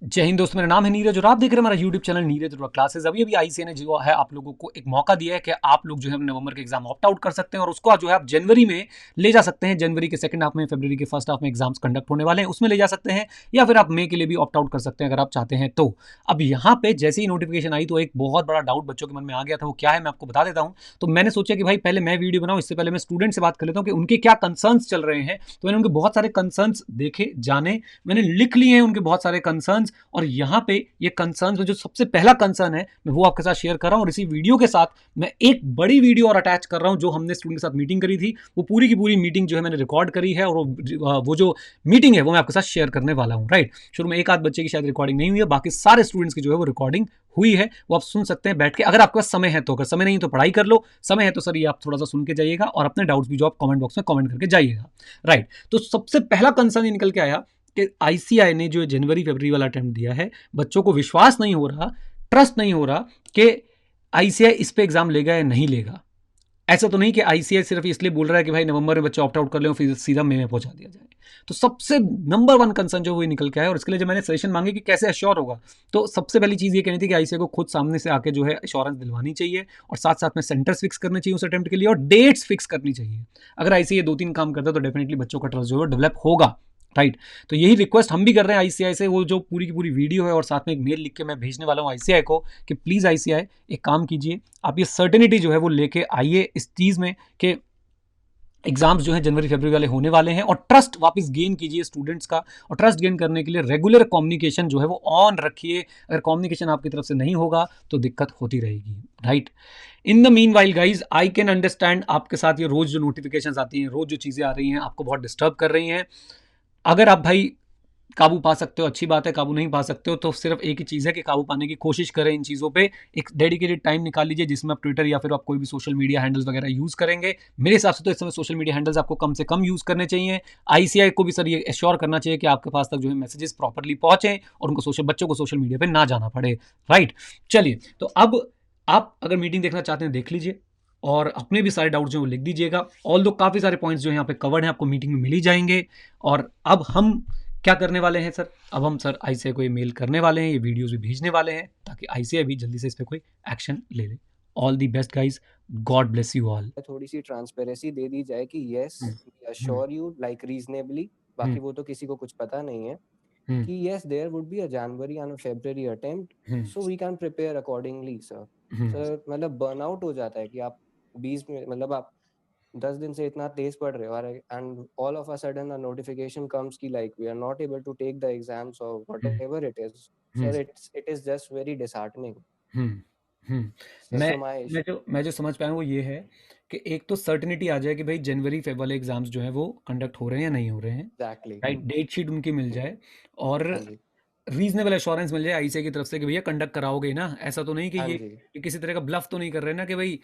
जय हिंद दोस्तों, मेरा नाम है नीरज और आप देख रहे हैं हमारा YouTube channel Neeraj Arora classes. अभी अभी आईसीए ने जो है आप लोगों को एक मौका दिया है कि आप लोग जो है नवंबर के एग्जाम ऑप्ट आउट कर सकते हैं और उसको जो है आप जनवरी में ले जा सकते हैं। जनवरी के सेकंड हाफ में, फरवरी के फर्स्ट हाफ में एग्जाम्स कंडक्ट होने वाले हैं, उसमें ले जा सकते हैं, या फिर आप मई के लिए भी ऑप्ट आउट कर सकते हैं अगर आप चाहते हैं तो। अब यहाँ पे जैसे ही नोटिफिकेशन आई तो एक बहुत बड़ा डाउट बच्चों के मन में आ गया था। वो क्या है मैं आपको बता देता हूँ। तो मैंने सोचा कि भाई पहले मैं वीडियो बनाऊँ, इससे पहले मैं स्टूडेंट से बात कर लेता हूँ कि उनके क्या कंसर्न्स चल रहे हैं। तो मैंने उनके बहुत सारे कंसर्न्स देखे, जाने, मैंने लिख लिए हैं उनके बहुत सारे कंसर्न्स। और यहाँ पे ये कंसर्न्स में जो सबसे पहला कंसर्न है मैं वो आपके साथ शेयर कर रहा हूँ, और इसी वीडियो के साथ मैं एक बड़ी वीडियो और अटैच कर रहा हूँ जो हमने स्टूडेंट के साथ मीटिंग करी थी। वो पूरी की पूरी मीटिंग जो है मैंने रिकॉर्ड करी है, और वो जो मीटिंग है वो मैं आपके साथ शेयर करने वाला हूँ। राइट, शुरू में एक आध बच्चे की शायद रिकॉर्डिंग नहीं हुई है, बाकी सारे स्टूडेंट्स की जो है वो रिकॉर्डिंग हुई है। वो आप सुन सकते हैं बैठ के, अगर आपके पास समय है तो। अगर समय नहीं तो पढ़ाई कर लो, समय है तो सर ये आप थोड़ा सा सुन के जाइएगा और अपने डाउट्स भी जो आप कमेंट बॉक्स में कमेंट करके जाइएगा। राइट, तो सबसे पहला कंसर्न ये निकल के आया कि आईसीआई ने जो जनवरी फरवरी वाला अटेम्प्ट दिया है, बच्चों को विश्वास नहीं हो रहा, ट्रस्ट नहीं हो रहा कि आईसीआई इस पे एग्जाम लेगा या नहीं लेगा। ऐसा तो नहीं कि आईसीआई सिर्फ इसलिए बोल रहा है कि भाई नवंबर में बच्चे ऑप्ट आउट कर ले, फिर सीधा मई में पहुंचा दिया जाए। तो सबसे नंबर वन कंसर्न जो वो निकल के आया, और इसके लिए जब मैंने सजेशन मांगे कि कैसे अश्योर होगा, तो सबसे पहली चीज ये कहनी थी कि आईसीआई को खुद सामने से आके जो है अश्योरेंस दिलवानी चाहिए, और साथ साथ में सेंटर्स फिक्स करने चाहिए उस अटेम्प्ट के लिए, और डेट्स फिक्स करनी चाहिए। अगर आईसीआई दो तीन काम करता है तो डेफिनेटली बच्चों का ट्रस्ट जो है डेवलप होगा। राइट, तो यही रिक्वेस्ट हम भी कर रहे हैं आईसीआई से। वो जो पूरी की पूरी वीडियो है और साथ में एक मेल लिख के मैं भेजने वाला हूँ आईसीआई को कि प्लीज़ आईसीआई एक काम कीजिए, आप ये सर्टेनिटी जो है वो लेके आइए इस चीज़ में कि एग्जाम्स जो है जनवरी फरवरी वाले होने वाले हैं, और ट्रस्ट वापस गेन कीजिए स्टूडेंट्स का। और ट्रस्ट गेन करने के लिए रेगुलर कम्युनिकेशन जो है वो ऑन रखिए। अगर कम्युनिकेशन आपकी तरफ से नहीं होगा तो दिक्कत होती रहेगी। Right, in the mean while guys, I can understand आपके साथ ये रोज जो नोटिफिकेशन आती हैं, रोज जो चीज़ें आ रही हैं, आपको बहुत डिस्टर्ब कर रही हैं। अगर आप भाई काबू पा सकते हो अच्छी बात है, काबू नहीं पा सकते हो तो सिर्फ एक ही चीज़ है कि काबू पाने की कोशिश करें इन चीज़ों पे। एक डेडिकेटेड टाइम निकाल लीजिए जिसमें आप ट्विटर या फिर आप कोई भी सोशल मीडिया हैंडल्स वगैरह यूज़ करेंगे। मेरे हिसाब से तो इस समय सोशल मीडिया हैंडल्स आपको कम से कम यूज़ करने चाहिए। आईसीआई को भी सर ये एश्योर करना चाहिए कि आपके पास तक जो है मैसेजेस प्रॉपरली पहुंचे और उनको बच्चों को सोशल मीडिया पर ना जाना पड़े। राइट, चलिए, तो अब आप अगर मीटिंग देखना चाहते हैं देख लीजिए, और अपने भी सारे डाउट्स जो वो लिख दीजिएगा। ऑल दो काफ़ी सारे पॉइंट्स जो यहाँ पे कवर्ड हैं आपको मीटिंग में मिल ही जाएंगे। और अब हम क्या करने वाले हैं सर, अब हम सर आईसीआई को ये मेल करने वाले हैं, ये वीडियोस भी भेजने वाले हैं, ताकि आईसीआई भी जल्दी से इस पर कोई एक्शन ले ले। All the best guys, God bless you all. थोड़ी सी ट्रांसपेरेंसी दे दी जाए कि yes we assure you like reasonably, बाकी वो तो किसी को कुछ पता नहीं है कि yes there would be a January and February attempt, so we can prepare accordingly sir. Sir मतलब बर्नआउट हो जाता है कि आप 20 में मतलब आप 10 दिन से इतना तेज पढ़ रहे हो and all of a sudden a notification comes की like we are not able to take the exams और whatever it is. Sir it is just very disheartening. मैं जो समझ पाया हूँ वो ये है कि एक तो सर्टेनिटी आ जाए कि भाई जनवरी फेब वाले एग्जाम्स जो है वो कंडक्ट हो रहे हैं या नहीं हो रहे हैं। एग्जैक्टली। राइट, डेट शीट उनकी मिल जाए, और हाँ जी। रीजनेबल एश्योरेंस मिल जाए आईसीआई की तरफ से कि भैया कंडक्ट कराओगे ही ना। ऐसा तो नहीं कि हाँ ये जी। कि किसी तरह का ब्लफ तो नहीं कर रहे ना कि भाई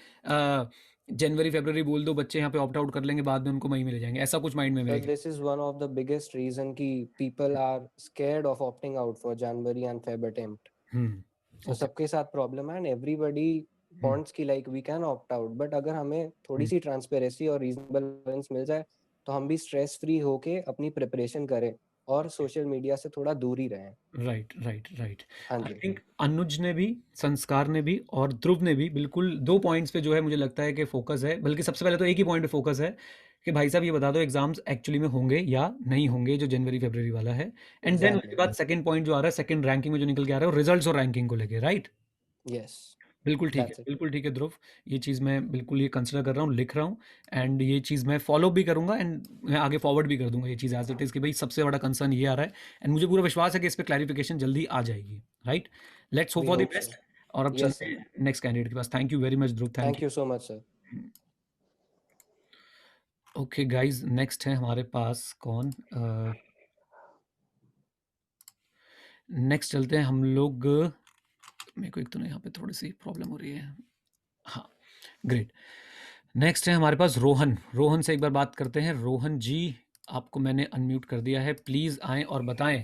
जनवरी फरवरी बोल दो, बच्चे यहाँ पे ऑप्ट आउट कर लेंगे, बाद में उनको मई मिल जाएंगे, ऐसा कुछ माइंड में Sir, मेरे this is one of the biggest reason कि people are scared of opting out for January and Feb attempt. So okay. सबके साथ प्रॉब्लम है and everybody wants कि like we can opt out, but अगर हमें थोड़ी सी ट्रांसपेरेंसी और रीजनेबल बैलेंस मिल जाए तो हम भी स्ट्रेस फ्री होके अपनी प्रिपरेशन करें और सोशल मीडिया से थोड़ा दूर ही रहें। राइट राइट राइट, हाँ आई जी। थिंक अनुज ने भी, संस्कार ने भी और ध्रुव ने भी बिल्कुल दो पॉइंट्स पे जो है मुझे लगता है कि फोकस है। बल्कि सबसे पहले तो एक ही पॉइंट पे फोकस है कि भाई साहब ये बता दो एग्जाम्स एक्चुअली में होंगे या नहीं होंगे जो जनवरी फरवरी वाला है। एंड देन उसके एग्जैक्टली। बाद सेकंड पॉइंट जो आ रहा है, सेकंड रैंकिंग में जो निकल के आ रहा है, वो रिजल्ट्स और रैंकिंग को लेके। राइट, यस, बिल्कुल ठीक है, दैट्स इट। बिल्कुल ठीक है ध्रुव। ये चीज़ मैं बिल्कुल ये कंसिडर कर रहा हूँ, लिख रहा हूँ, एंड ये चीज़ मैं फॉलो भी करूँगा, एंड मैं आगे फॉरवर्ड भी कर दूंगा ये चीज़ एज इट इज़ कि भाई सबसे बड़ा कंसर्न ये आ रहा है। एंड मुझे पूरा विश्वास है कि इस पर क्लैरिफिकेशन जल्दी आ जाएगी। Right, let's hope we for the hope so. Best. और अब यस चलते सर। हैं नेक्स्ट कैंडिडेट के पास। Thank you very much Dhruv, thank thank you so much sir. You. Okay guys, next है हमारे पास कौन, नेक्स्ट चलते हैं हम लोग। मेरे को एक तो ना यहाँ पे थोड़ी सी प्रॉब्लम हो रही है। हाँ, ग्रेट। नेक्स्ट है हमारे पास रोहन। रोहन से एक बार बात करते हैं। रोहन जी, आपको मैंने अनम्यूट कर दिया है, प्लीज़ आएँ और बताएँ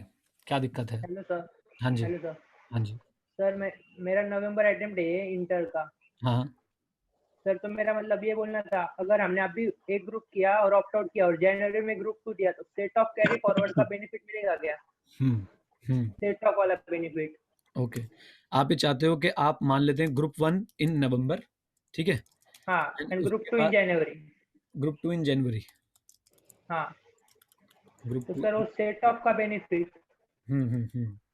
क्या दिक्कत है? Hello sir. हाँ जी, हेलो सर। हाँ जी। सर मेरा नवंबर अटेम्प्ट है इंटर का। हाँ, हाँ। सर तो मेरा मतलब ये बोलना था, अगर हमने अभी एक ग्रुप किया और ऑप्ट आउट किया और जनवरी में ग्रुप 2 दिया तो स्टेट ऑफ कैरी फॉरवर्ड का बेनिफिट मिलेगा क्या? सेट ऑफ वाला बेनिफिट। ओके, आप ये चाहते हो कि आप मान लेते हैं ग्रुप 1 इन नवंबर, ठीक है, हाँ, एंड एंड ग्रुप उसके 2 इन बाद जनवरी। ग्रुप 2 इन जनवरी। हाँ, ग्रुप तो 2। सर वो सेट ऑफ का बेनिफिट।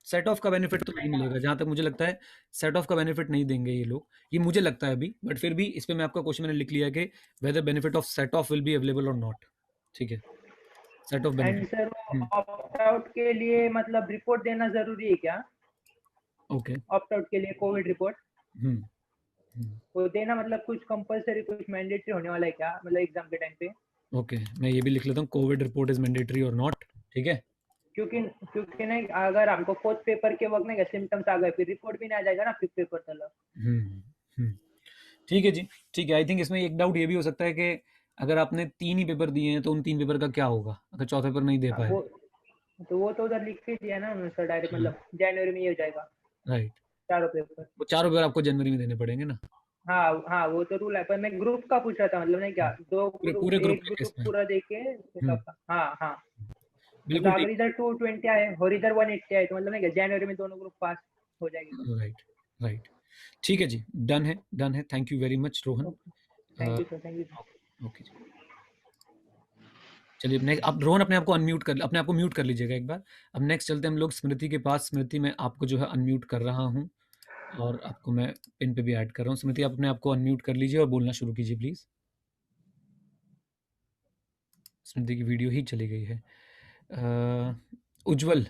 सेट ऑफ का बेनिफिट तो नहीं मिलेगा, जहां तक मुझे लगता है सेट ऑफ का बेनिफिट नहीं देंगे ये लोग, ये मुझे लगता है अभी, बट फिर भी इस पे मैं आपका क्वेश्चन मैंने लिख लिया है कि whether benefit of set off will be available और नॉट, ठीक है, set off and benefit. Sir वो ऑप्ट आउट के लिए मतलब रिपोर्ट देना जरूरी है क्या? ओके। ऑप्ट आउट के लिए कोविड रिपोर्ट हम्म हम्म, वो देना मतलब कुछ कंपलसरी, कुछ मैंडेटरी होने वाला है क्या, मतलब एग्जाम के टाइम पे? ओके, मैं ये भी लिख लेता हूँ, कोविड रिपोर्ट इज मैंडेटरी और नॉट, ठीक है। क्योंकि क्योंकि नहीं, अगर हमको फोर्थ पेपर के वक्त नहीं सिम्टम्स आ गए, फिर रिपोर्ट भी नहीं आ जाएगा ना फिफ्थ पेपर तक। हम्म हम्म, ठीक है जी, ठीक है। आई थिंक इसमें एक डाउट ये भी हो सकता है कि अगर आपने 3 ही पेपर दिए हैं तो उन 3 पेपर का क्या होगा अगर चौथा पेपर नहीं दे पाए। वो तो उधर लिख के दिया ना उन्होंने सर, डायरेक्ट हम्म, मतलब जनवरी में ये हो जाएगा राइट, चारों पेपर। वो चारों पेपर आपको जनवरी में देने पड़ेंगे ना। हाँ हाँ, वो तो रूल है, पर मैं ग्रुप का पूछ रहा था, मतलब नहीं क्या, दो पूरे ग्रुप, पूरे ग्रुप एक के केस ग्रुप में। पूरा देके हम्म, हाँ हाँ। मतलब बिल्कुल अगर ठीक। इधर 220 आए और इधर 180 आए तो मतलब नहीं क्या जनवरी में दोनों ग्रुप पास हो जाएगी तो। राइट राइट, ठीक है जी, डन है, डन है, thank you very much Rohan. Okay, thank you sir, thank you. Okay जी, चलिए नेक्स्ट, आप रोहन अपने आप को अनम्यूट कर, अपने आप को म्यूट कर लीजिएगा एक बार। अब नेक्स्ट चलते हैं हम लोग स्मृति के पास। स्मृति, मैं आपको जो है अनम्यूट कर रहा हूँ और आपको मैं पिन पे भी ऐड कर रहा हूँ। स्मृति, आप अपने आप को अनम्यूट कर लीजिए और बोलना शुरू कीजिए प्लीज़। स्मृति की वीडियो ही चली गई है। उज्जवल,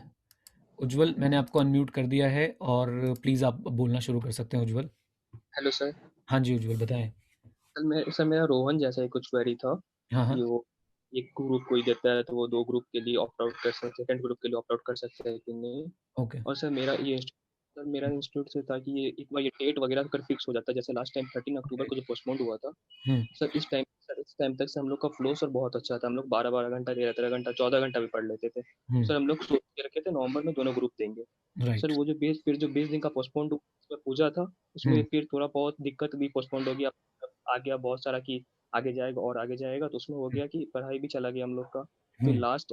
उज्जवल मैंने आपको अनम्यूट कर दिया है और प्लीज़ आप बोलना शुरू कर सकते हैं उज्जवल। Hello sir. हाँ जी उज्जवल, बताएं। सर मेरा रोहन जैसा ही कुछ क्वेरी था हाँ हाँ, कि वो एक ग्रुप कोई देता है तो वो दो ग्रुप के लिए ऑप्ट आउट कर सकते, सेकंड ग्रुप के लिए ऑप्ट आउट कर सकते हैं कि नहीं। ओके। और सर मेरा इंस्टीट्यूट से था कि ये एक बार ये डेट वगैरह कर फिक्स हो जाता है, जैसे लास्ट टाइम 13 अक्टूबर को जो पोस्टपोन्ड हुआ था। हम्म सर इस टाइम तक से हम लोग का फ्लो सर बहुत अच्छा था, हम लोग 12 12 घंटा 13 13 घंटा 14 घंटा भी पढ़ लेते थे। तो सर हम लोग सोच के रखे थे नवंबर में दोनों ग्रुप देंगे। Sir right. वो जो 20 दिन का पोस्टपोन्ड उसमें पूजा था, उसमें फिर थोड़ा बहुत दिक्कत भी पोस्टपोन्ड हो गया, आ गया बहुत सारा कि आगे जाएगा और आगे जाएगा, तो उसमें हो गया कि पढ़ाई भी चला गया हम लोग का। फिर लास्ट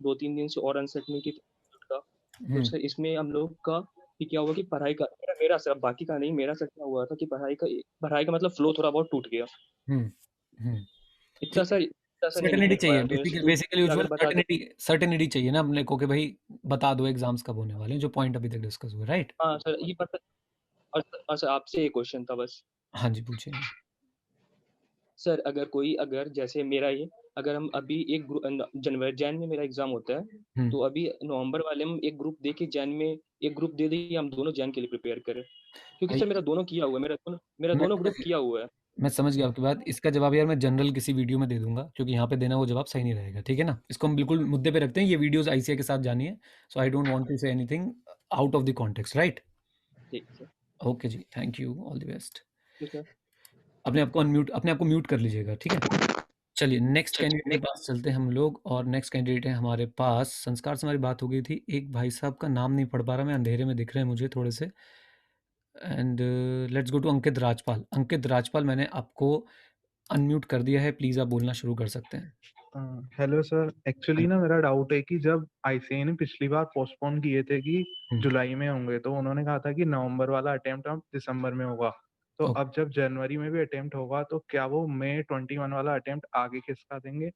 2 3 दिन से और अनसर्टनिटी का। तो सर इसमें हम लोग का कि क्या हुआ कि पढ़ाई का मेरा सर, बाकी का नहीं, मेरा सर क्या हुआ था कि पढ़ाई का मतलब फ्लो थोड़ा बहुत टूट गया। ठीक है, इतना सर नहीं सर्टेनिटी लिख चाहिए पाया, तो बेसिकली, इंस्टीट्यूट बेसिकली उज्जवल अगर बता दे। सर्टेनिटी, सर्टेनिटी चाहिए ना अपने को कि भाई बता दो एग्जाम्स कब होने वाले हैं, जो पॉइंट अभी तक डिस्कस हुआ, राइट। हाँ सर ये पता। और सर आपसे एक क्वेश्चन था बस। हाँ जी पूछिए। सर अगर जैसे मेरा ये, अगर हम अभी एक जनवरी जैन में मेरा एग्जाम होता है, तो अभी नवंबर वाले में एक ग्रुप दे के जैन में एक ग्रुप दे दें, हम दोनों जैन के लिए प्रिपेयर करें, क्योंकि भाई सर मेरा दोनों किया हुआ है, मेरा मैं दोनों समझ ग्रुप गया, किया हुआ है। मैं समझ गया आपकी बात। इसका जवाब यार मैं जनरल किसी वीडियो में दे दूंगा, क्योंकि यहाँ पे देना वो जवाब सही नहीं रहेगा, ठीक है ना। इसको हम बिल्कुल मुद्दे पे रखते हैं, ये वीडियोस आईसीए के साथ जानी है, so I don't want to say anything out of the context, right. ठीक है सर। ओके जी, thank you, all the best. ठीक है। अपने आप को म्यूट कर लीजिएगा, ठीक है। चलिए नेक्स्ट कैंडिडेट के पास चलते हैं हम लोग, और नेक्स्ट कैंडिडेट है हमारे पास, संस्कार से हमारी बात हो गई थी, एक भाई साहब का नाम नहीं पढ़ पा रहा मैं, अंधेरे में दिख रहे हैं मुझे थोड़े से। एंड लेट्स गो टू अंकित राजपाल। अंकित राजपाल, मैंने आपको अनम्यूट कर दिया है, प्लीज़ आप बोलना शुरू कर सकते हैं। हेलो सर, एक्चुअली ना मेरा डाउट है कि जब आईसीए ने पिछली बार पोस्टपोन किए थे कि जुलाई में होंगे, तो उन्होंने कहा था कि नवंबर वाला अटेम्प्ट अब दिसंबर में होगा। तो ओके। अब जब जनवरी में भी अटेम्प्ट होगा तो क्या वो मई 21 वाला अटेम्प्ट आगे खिसका देंगे?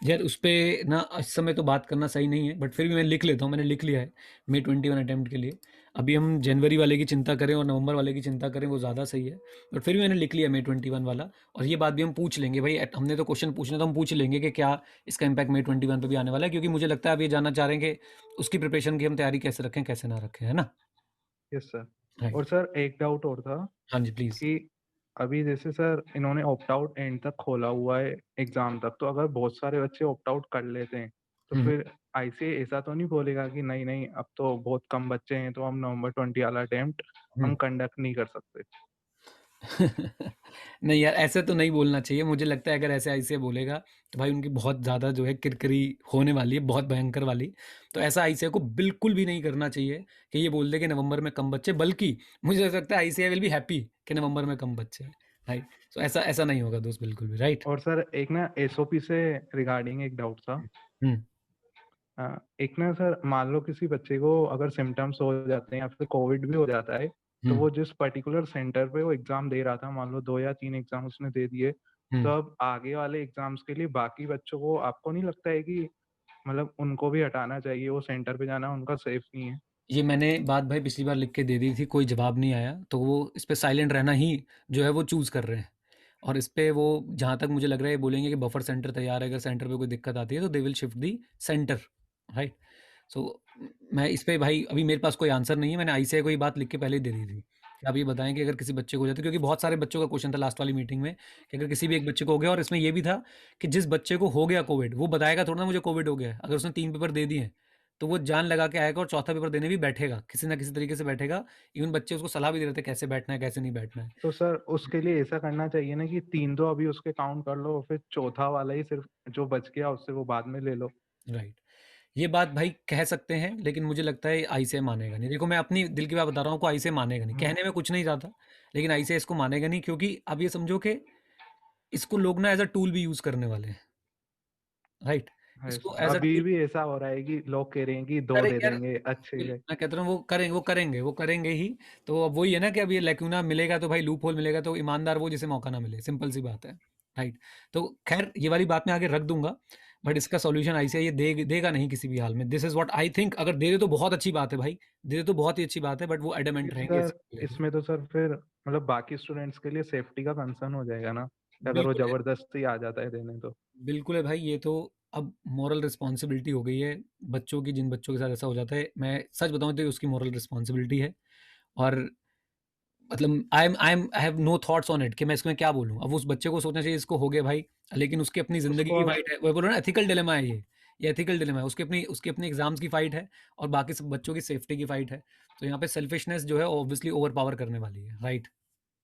यार उस पे ना इस समय तो बात करना सही नहीं है, बट फिर भी मैं लिख लेता हूँ, मैंने लिख लिया है मई 21 अटेम्प्ट के लिए। अभी हम जनवरी वाले की चिंता करें और नवंबर वाले की चिंता करें वो ज़्यादा सही है, बट फिर भी मैंने लिख लिया मई 21 वाला। और ये बात भी हम पूछ लेंगे भाई, हमने तो क्वेश्चन पूछना, तो हम पूछ लेंगे कि क्या इसका इम्पैक्ट मई 21 पे भी आने वाला है, क्योंकि मुझे लगता है आप ये जानना चाह रहे हैं कि उसकी प्रिपरेशन की हम तैयारी कैसे रखें कैसे ना रखें, है ना। Yes sir. राइट। और सर एक डाउट और था हाँ जी प्लीज़। कि अभी जैसे सर इन्होंने ऑप्ट आउट एंड तक खोला हुआ है एग्जाम तक, तो अगर बहुत सारे बच्चे ऑप्ट आउट कर लेते हैं तो फिर आईसीए ऐसा तो नहीं बोलेगा कि नहीं नहीं अब तो बहुत कम बच्चे हैं तो हम नवंबर 20 वाला अटेम्प्ट हम कंडक्ट नहीं कर सकते? नहीं यार, ऐसे तो नहीं बोलना चाहिए, मुझे लगता है अगर ऐसे आईसीए बोलेगा तो भाई उनकी बहुत ज़्यादा जो है किरकिरी होने वाली है, बहुत भयंकर वाली। तो ऐसा आईसीए को बिल्कुल भी नहीं करना चाहिए कि ये बोल दे कि नवंबर में कम बच्चे, बल्कि मुझे ऐसा लगता है आईसीए विल बी हैप्पी कि नवंबर में कम बच्चे हैं, राइट। तो ऐसा ऐसा नहीं होगा दोस्त, बिल्कुल भी, राइट। और सर एक ना एसओपी से रिगार्डिंग एक डाउट था। एक ना सर, मान लो किसी बच्चे को अगर सिम्टम्स हो जाते हैं या फिर कोविड भी हो जाता है, तो वो जिस पर्टिकुलर सेंटर पे वो एग्जाम दे रहा था, मान लो 2 या 3 एग्जाम उसने दे दिए, तो अब आगे वाले एग्जाम्स के लिए बाकी बच्चों को आपको नहीं लगता है कि मतलब उनको भी हटाना चाहिए, वो सेंटर पे जाना उनका सेफ नहीं है? ये मैंने बात भाई पिछली बार लिख के दे दी थी, कोई जवाब नहीं आया, तो वो इस पे साइलेंट रहना ही जो है वो चूज़ कर रहे हैं। और इस पे वो जहाँ तक मुझे लग रहा है ये बोलेंगे कि बफर सेंटर तैयार है, अगर सेंटर पे कोई दिक्कत आती है तो they will shift the centre, right. सो मैं इस पे भाई अभी मेरे पास कोई आंसर नहीं है, मैंने आईसीआई को ये बात लिख के पहले ही दे दी थी कि आप ये बताएं कि अगर किसी बच्चे को हो जाता है, क्योंकि बहुत सारे बच्चों का क्वेश्चन था लास्ट वाली मीटिंग में कि अगर किसी भी एक बच्चे को हो गया, और इसमें ये भी था कि जिस बच्चे को हो गया कोविड वो बताएगा थोड़ा ना मुझे कोविड हो गया है। अगर उसने 3 पेपर दे दिए हैं तो वो जान लगा के आएगा और चौथा पेपर देने भी बैठेगा, किसी ना किसी तरीके से बैठेगा। इवन बच्चे उसको सलाह भी दे रहे थे कैसे बैठना है कैसे नहीं बैठना है। तो सर उसके लिए ऐसा करना चाहिए ना कि 3 तो अभी उसके काउंट कर लो, फिर चौथा वाला ही सिर्फ जो बच गया उससे वो बाद में ले लो। राइट, ये बात भाई कह सकते हैं, लेकिन मुझे लगता है आईसीआई मानेगा नहीं। देखो मैं अपनी दिल की बात बता रहा हूँ, को आईसीआई मानेगा नहीं, कहने में कुछ नहीं जाता, लेकिन आईसीआई इसको मानेगा नहीं, क्योंकि अब ये समझो कि इसको लोग ना एज अ टूल भी यूज करने वाले हैं, राइट। है इसको सर, एज अ अभी टूल भी ऐसा हो रहा है कि लोग कह रहे हैं कि 2 दे करेंगे यार, देंगे अच्छे बिल्कुल, गए। मैं कहता हूँ वो करेंगे ही। तो अब वही है ना कि अब ये लैक्यूना मिलेगा तो भाई लूप होल मिलेगा, तो ईमानदार वो जिसे मौका ना मिले, सिंपल सी बात है, राइट। तो खैर ये वाली बात मैं आगे रख दूंगा, बट इसका सॉल्यूशन आईसीआई ये देगा नहीं किसी भी हाल में। This is what I think. अगर दे दे तो बहुत अच्छी बात है भाई, दे दे तो बहुत ही अच्छी बात है, बट वो एडमेंट रहेंगे सर इसको लेके। इसमें तो सर फिर मतलब बाकी स्टूडेंट्स के लिए सेफ्टी का कंसर्न हो जाएगा ना, अगर वो बिल्कुल है, जबरदस्ती आ जाता है देने तो। बिल्कुल है भाई, ये तो अब मॉरल रिस्पॉन्सिबिलिटी हो गई है बच्चों की। जिन बच्चों के साथ ऐसा हो जाता है, मैं सच बताऊं तो ये उसकी मॉरल रिस्पॉन्सिबिलिटी है। और मतलब I have no thoughts on it कि मैं इसमें क्या बोलूँ। अब उस बच्चे को सोचना चाहिए इसको हो गया भाई, लेकिन उसकी अपनी ज़िंदगी उसको की अब फाइट है। वो बोल रहा है ना, एथिकल डिलेमा है ये एथिकल डिलेमा है। उसकी अपनी एग्ज़ाम्स की फाइट है और बाकी सब बच्चों की सेफ्टी की फाइट है। तो यहाँ पे सेल्फिशनेस जो है ऑब्वियसली ओवरपावर करने वाली है, राइट।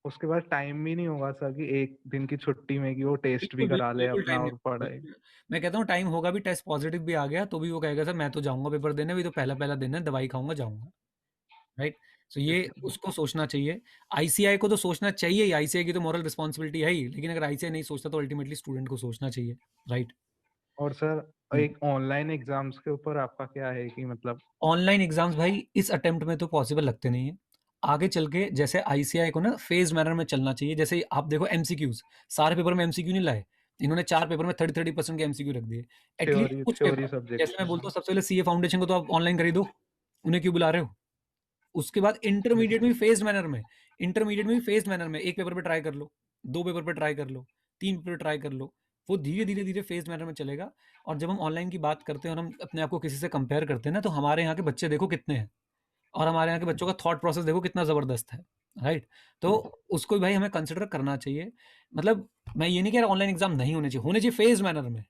उसके पास टाइम भी नहीं होगा सर कि एक दिन की छुट्टी में कि वो टेस्ट भी बिल्कुल, करा बिल्कुल, ले बिल्कुल अपना टाइम नहीं और होगा, पढ़े। बिल्कुल। मैं कहता हूँ टाइम होगा भी, टेस्ट पॉजिटिव भी आ गया तो भी वो कहेगा सर मैं तो जाऊँगा पेपर देने, अभी तो पहला-पहला दिन है, दवाई खाऊँगा, जाऊँगा। राइट। सो Yes, ये sir. उसको सोचना चाहिए। आईसीआई को तो सोचना चाहिए ही, आईसीआई की तो मॉरल रिस्पॉन्सिबिलिटी है ही, लेकिन अगर आईसीआई नहीं सोचता तो अल्टीमेटली स्टूडेंट को सोचना चाहिए, राइट। और सर एक ऑनलाइन एग्जाम्स के ऊपर आपका क्या है कि मतलब ऑनलाइन एग्जाम्स भाई इस अटेम्प्ट में तो पॉसिबल लगते नहीं है। आगे चल के जैसे आईसीआई को ना फेज मैनर में चलना चाहिए। जैसे आप देखो एमसीक्यूज, सारे पेपर में एमसीक्यू नहीं लाए, इन्होंने 4 पेपर में 30% के एमसीक्यू रख दिए। एटलीस्ट थ्योरी कुछ थ्योरी पेपर, सब्जेक्ट्स जैसे मैं में? बोलता हूँ सबसे पहले सीए फाउंडेशन को तो आप ऑनलाइन कर ही दो, उन्हें क्यों बुला रहे हो। उसके बाद यस इंटरमीडिएट सर। में भी फेज्ड मैनर में, एक पेपर पे ट्राई कर लो, 2 पेपर पे ट्राई कर लो, 3 पेपर ट्राई कर लो। वो धीरे-धीरे फेज्ड मैनर में चलेगा। और जब हम ऑनलाइन की बात करते हैं और हम अपने आप को किसी से कंपेयर करते हैं ना, तो हमारे यहाँ के बच्चे देखो कितने हैं और हमारे यहाँ के बच्चों का थॉट प्रोसेस देखो कितना ज़बरदस्त है, राइट? तो उसको भी भाई हमें कंसिडर करना चाहिए। मतलब मैं ये नहीं कह रहा ऑनलाइन एग्ज़ाम नहीं होने चाहिए फेज़ मैनर में।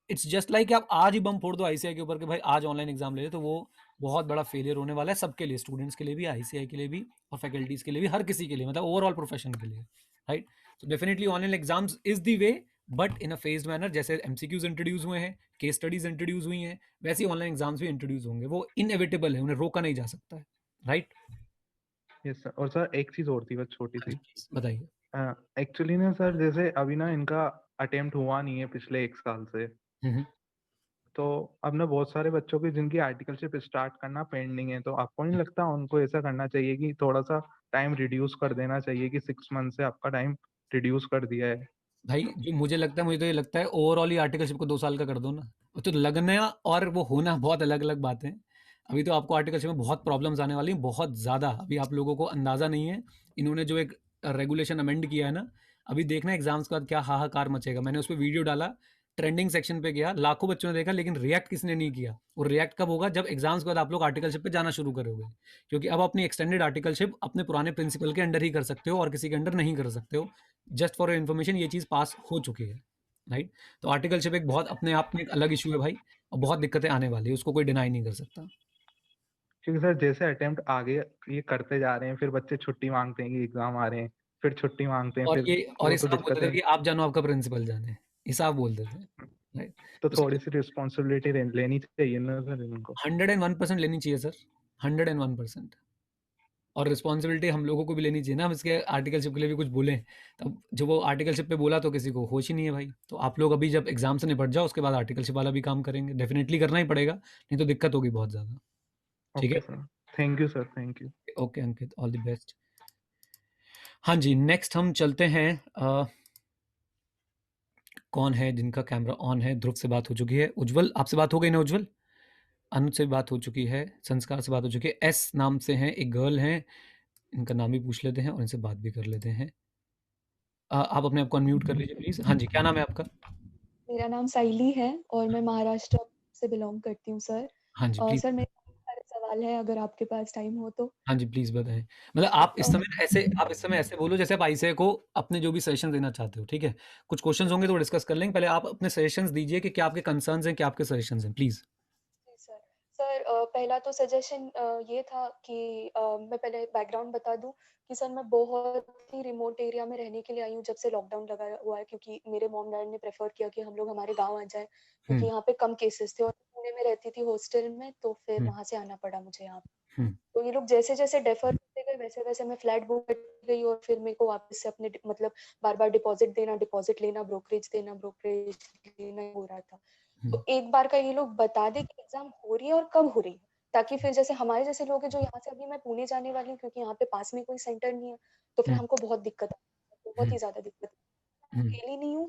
इट्स जस्ट लाइक आप आज ही बम फोड़ दो आईसीआई के ऊपर कि भाई आज ऑनलाइन एग्जाम ले ले, तो वो बहुत बड़ा फेलियर होने वाला है सबके लिए, स्टूडेंट्स के लिए भी, आईसीआई के लिए भी और फैकल्टीज के लिए भी, हर किसी के लिए, मतलब ओवरऑल प्रोफेशन के लिए, राइट। तो definitely online exams is the way, but in a phased manner. जैसे एमसीक्यूज इंट्रोड्यूस हुए हैं, केस स्टडीज इंट्रोड्यूस हुई हैं, वैसे ही ऑनलाइन एग्जाम्स भी इंट्रोड्यूस होंगे। वो इनएविटेबल है, उन्हें रोका नहीं जा सकता है, राइट। Yes sir. और सर एक चीज और थी बस छोटी हाँ जी, सी। प्लीज बताइए। एक्चुअली ना सर, जैसे अभी ना इनका अटेम्प्ट हुआ नहीं है पिछले 1 साल से, हम्म। तो अब ना बहुत सारे बच्चों की जिनकी आर्टिकलशिप स्टार्ट करना पेंडिंग है, तो आपको नहीं लगता उनको ऐसा करना चाहिए कि थोड़ा सा टाइम रिड्यूस कर देना चाहिए कि 6 मंथ से आपका टाइम रिड्यूस कर दिया है? भाई जो मुझे लगता है, मुझे तो ये लगता है ओवरऑल ही आर्टिकलशिप को 2 साल का कर दो ना। वो तो लगना और वो होना बहुत अलग अलग बातें हैं। अभी तो आपको आर्टिकलशिप में बहुत प्रॉब्लम्स आने वाली हैं, बहुत ज़्यादा। अभी आप लोगों को अंदाज़ा नहीं है, इन्होंने जो एक रेगुलेशन अमेंड किया है ना, अभी देखना एग्जाम्स के बाद क्या हाहाकार मचेगा। मैंने उस पर वीडियो डाला, ट्रेंडिंग सेक्शन पे गया, लाखों बच्चों ने देखा, लेकिन रिएक्ट किसने नहीं किया। और रिएक्ट कब होगा, जब एग्जाम्स के बाद आप लोग आर्टिकलशिप पे जाना शुरू करोगे, क्योंकि अब अपनी एक्सटेंडेड आर्टिकलशिप अपने पुराने प्रिंसिपल के अंडर ही कर सकते हो और किसी के अंडर नहीं कर सकते हो। जस्ट फॉर इन्फॉर्मेशन ये चीज़ पास हो चुकी है, राइट। तो आर्टिकलशिप एक बहुत अपने आप में एक अलग इशू है भाई, और बहुत दिक्कतें आने वाली है, उसको कोई डिनाई नहीं कर सकता। क्योंकि सर जैसे अटेम्प्ट आगे ये करते जा रहे हैं, फिर बच्चे छुट्टी मांगते हैं कि एग्जाम आ रहे हैं, फिर छुट्टी मांगते हैं, और फिर ये और वो ये तो साहब बोलते थे दिक्कतें। कि आप जानो आपका प्रिंसिपल जाने, ये साहब बोलते थे, राइट। तो तो थोड़ी सी रिस्पॉन्सिबिलिटी लेनी चाहिए ना सर इनको। 101% लेनी चाहिए सर, 101%। और रिस्पॉन्सिबिलिटी हम लोगों को भी लेनी चाहिए ना, हम इसके आर्टिकलशिप के लिए भी कुछ बोलें, तब जो वो आर्टिकलशिप पे बोला तो किसी को होश ही नहीं है भाई। तो आप लोग अभी जब एग्जाम से निपट जाओ उसके बाद आर्टिकलशिप वाला भी काम करेंगे, डेफिनेटली करना ही पड़ेगा, नहीं तो दिक्कत होगी बहुत ज़्यादा। ठीक ओके है, sir, thank you sir, thank you. Okay Ankit, all the best. हाँ जी, नेक्स्ट हम चलते हैं, कौन है जिनका कैमरा ऑन है? ध्रुव से बात हो चुकी है, उज्जवल आपसे बात हो गई ना उज्जवल? अनुज से बात हो चुकी है, संस्कार से बात हो चुकी है, एस नाम से हैं, एक गर्ल हैं, इनका नाम भी पूछ लेते हैं और इनसे बात भी कर लेते हैं। आप अपने आप को अनम्यूट कर लीजिए प्लीज़। हाँ जी, क्या नाम है आपका? मेरा नाम साइली है और मैं महाराष्ट्र से बिलोंग करती हूँ सर। हाँ जी, प्लीज़। सर मेरे बहुत सारे सवाल हैं, अगर आपके पास टाइम हो तो। हाँ जी, प्लीज़ बताएँ। मतलब आप इस समय ऐसे बोलो जैसे आप आईसीएआई को अपने जो भी सजेशन देना चाहते हो, ठीक है? कुछ क्वेश्चन्स होंगे तो डिस्कस कर लेंगे, पहले आप अपने सजेशंस दीजिए कि क्या आपके कंसर्न्स हैं, क्या आपके सजेशंस हैं, प्लीज़। Ji sir. सर पहला तो सजेशन ये था कि मैं पहले बैकग्राउंड बता दूं कि सर मैं बहुत ही रिमोट एरिया में रहने के लिए आई हूँ जब से लॉकडाउन लगा हुआ है, क्योंकि मेरे मॉम डैड ने प्रेफर किया कि हम लोग हमारे गांव आ जाएं, क्योंकि यहाँ पे कम केसेस थे और पुणे में रहती थी हॉस्टल में, तो फिर वहां से आना पड़ा मुझे यहाँ पे। तो ये लोग जैसे जैसे डेफर करते गए वैसे वैसे मैं फ्लैट बुक कर गई और फिर मेरे को वापस से अपने मतलब बार बार डिपॉजिट लेना, ब्रोकरेज लेना हो रहा था। तो एक बार का ये लोग बता दे कि एग्जाम हो रही है और कब हो रही है, ताकि फिर जैसे हमारे जैसे लोग हैं जो यहाँ से, अभी मैं पुणे जाने वाली हूँ क्योंकि यहाँ पे पास में कोई सेंटर नहीं है, तो फिर हमको बहुत दिक्कत है, बहुत ही ज्यादा दिक्कत है। अकेली नहीं हूँ,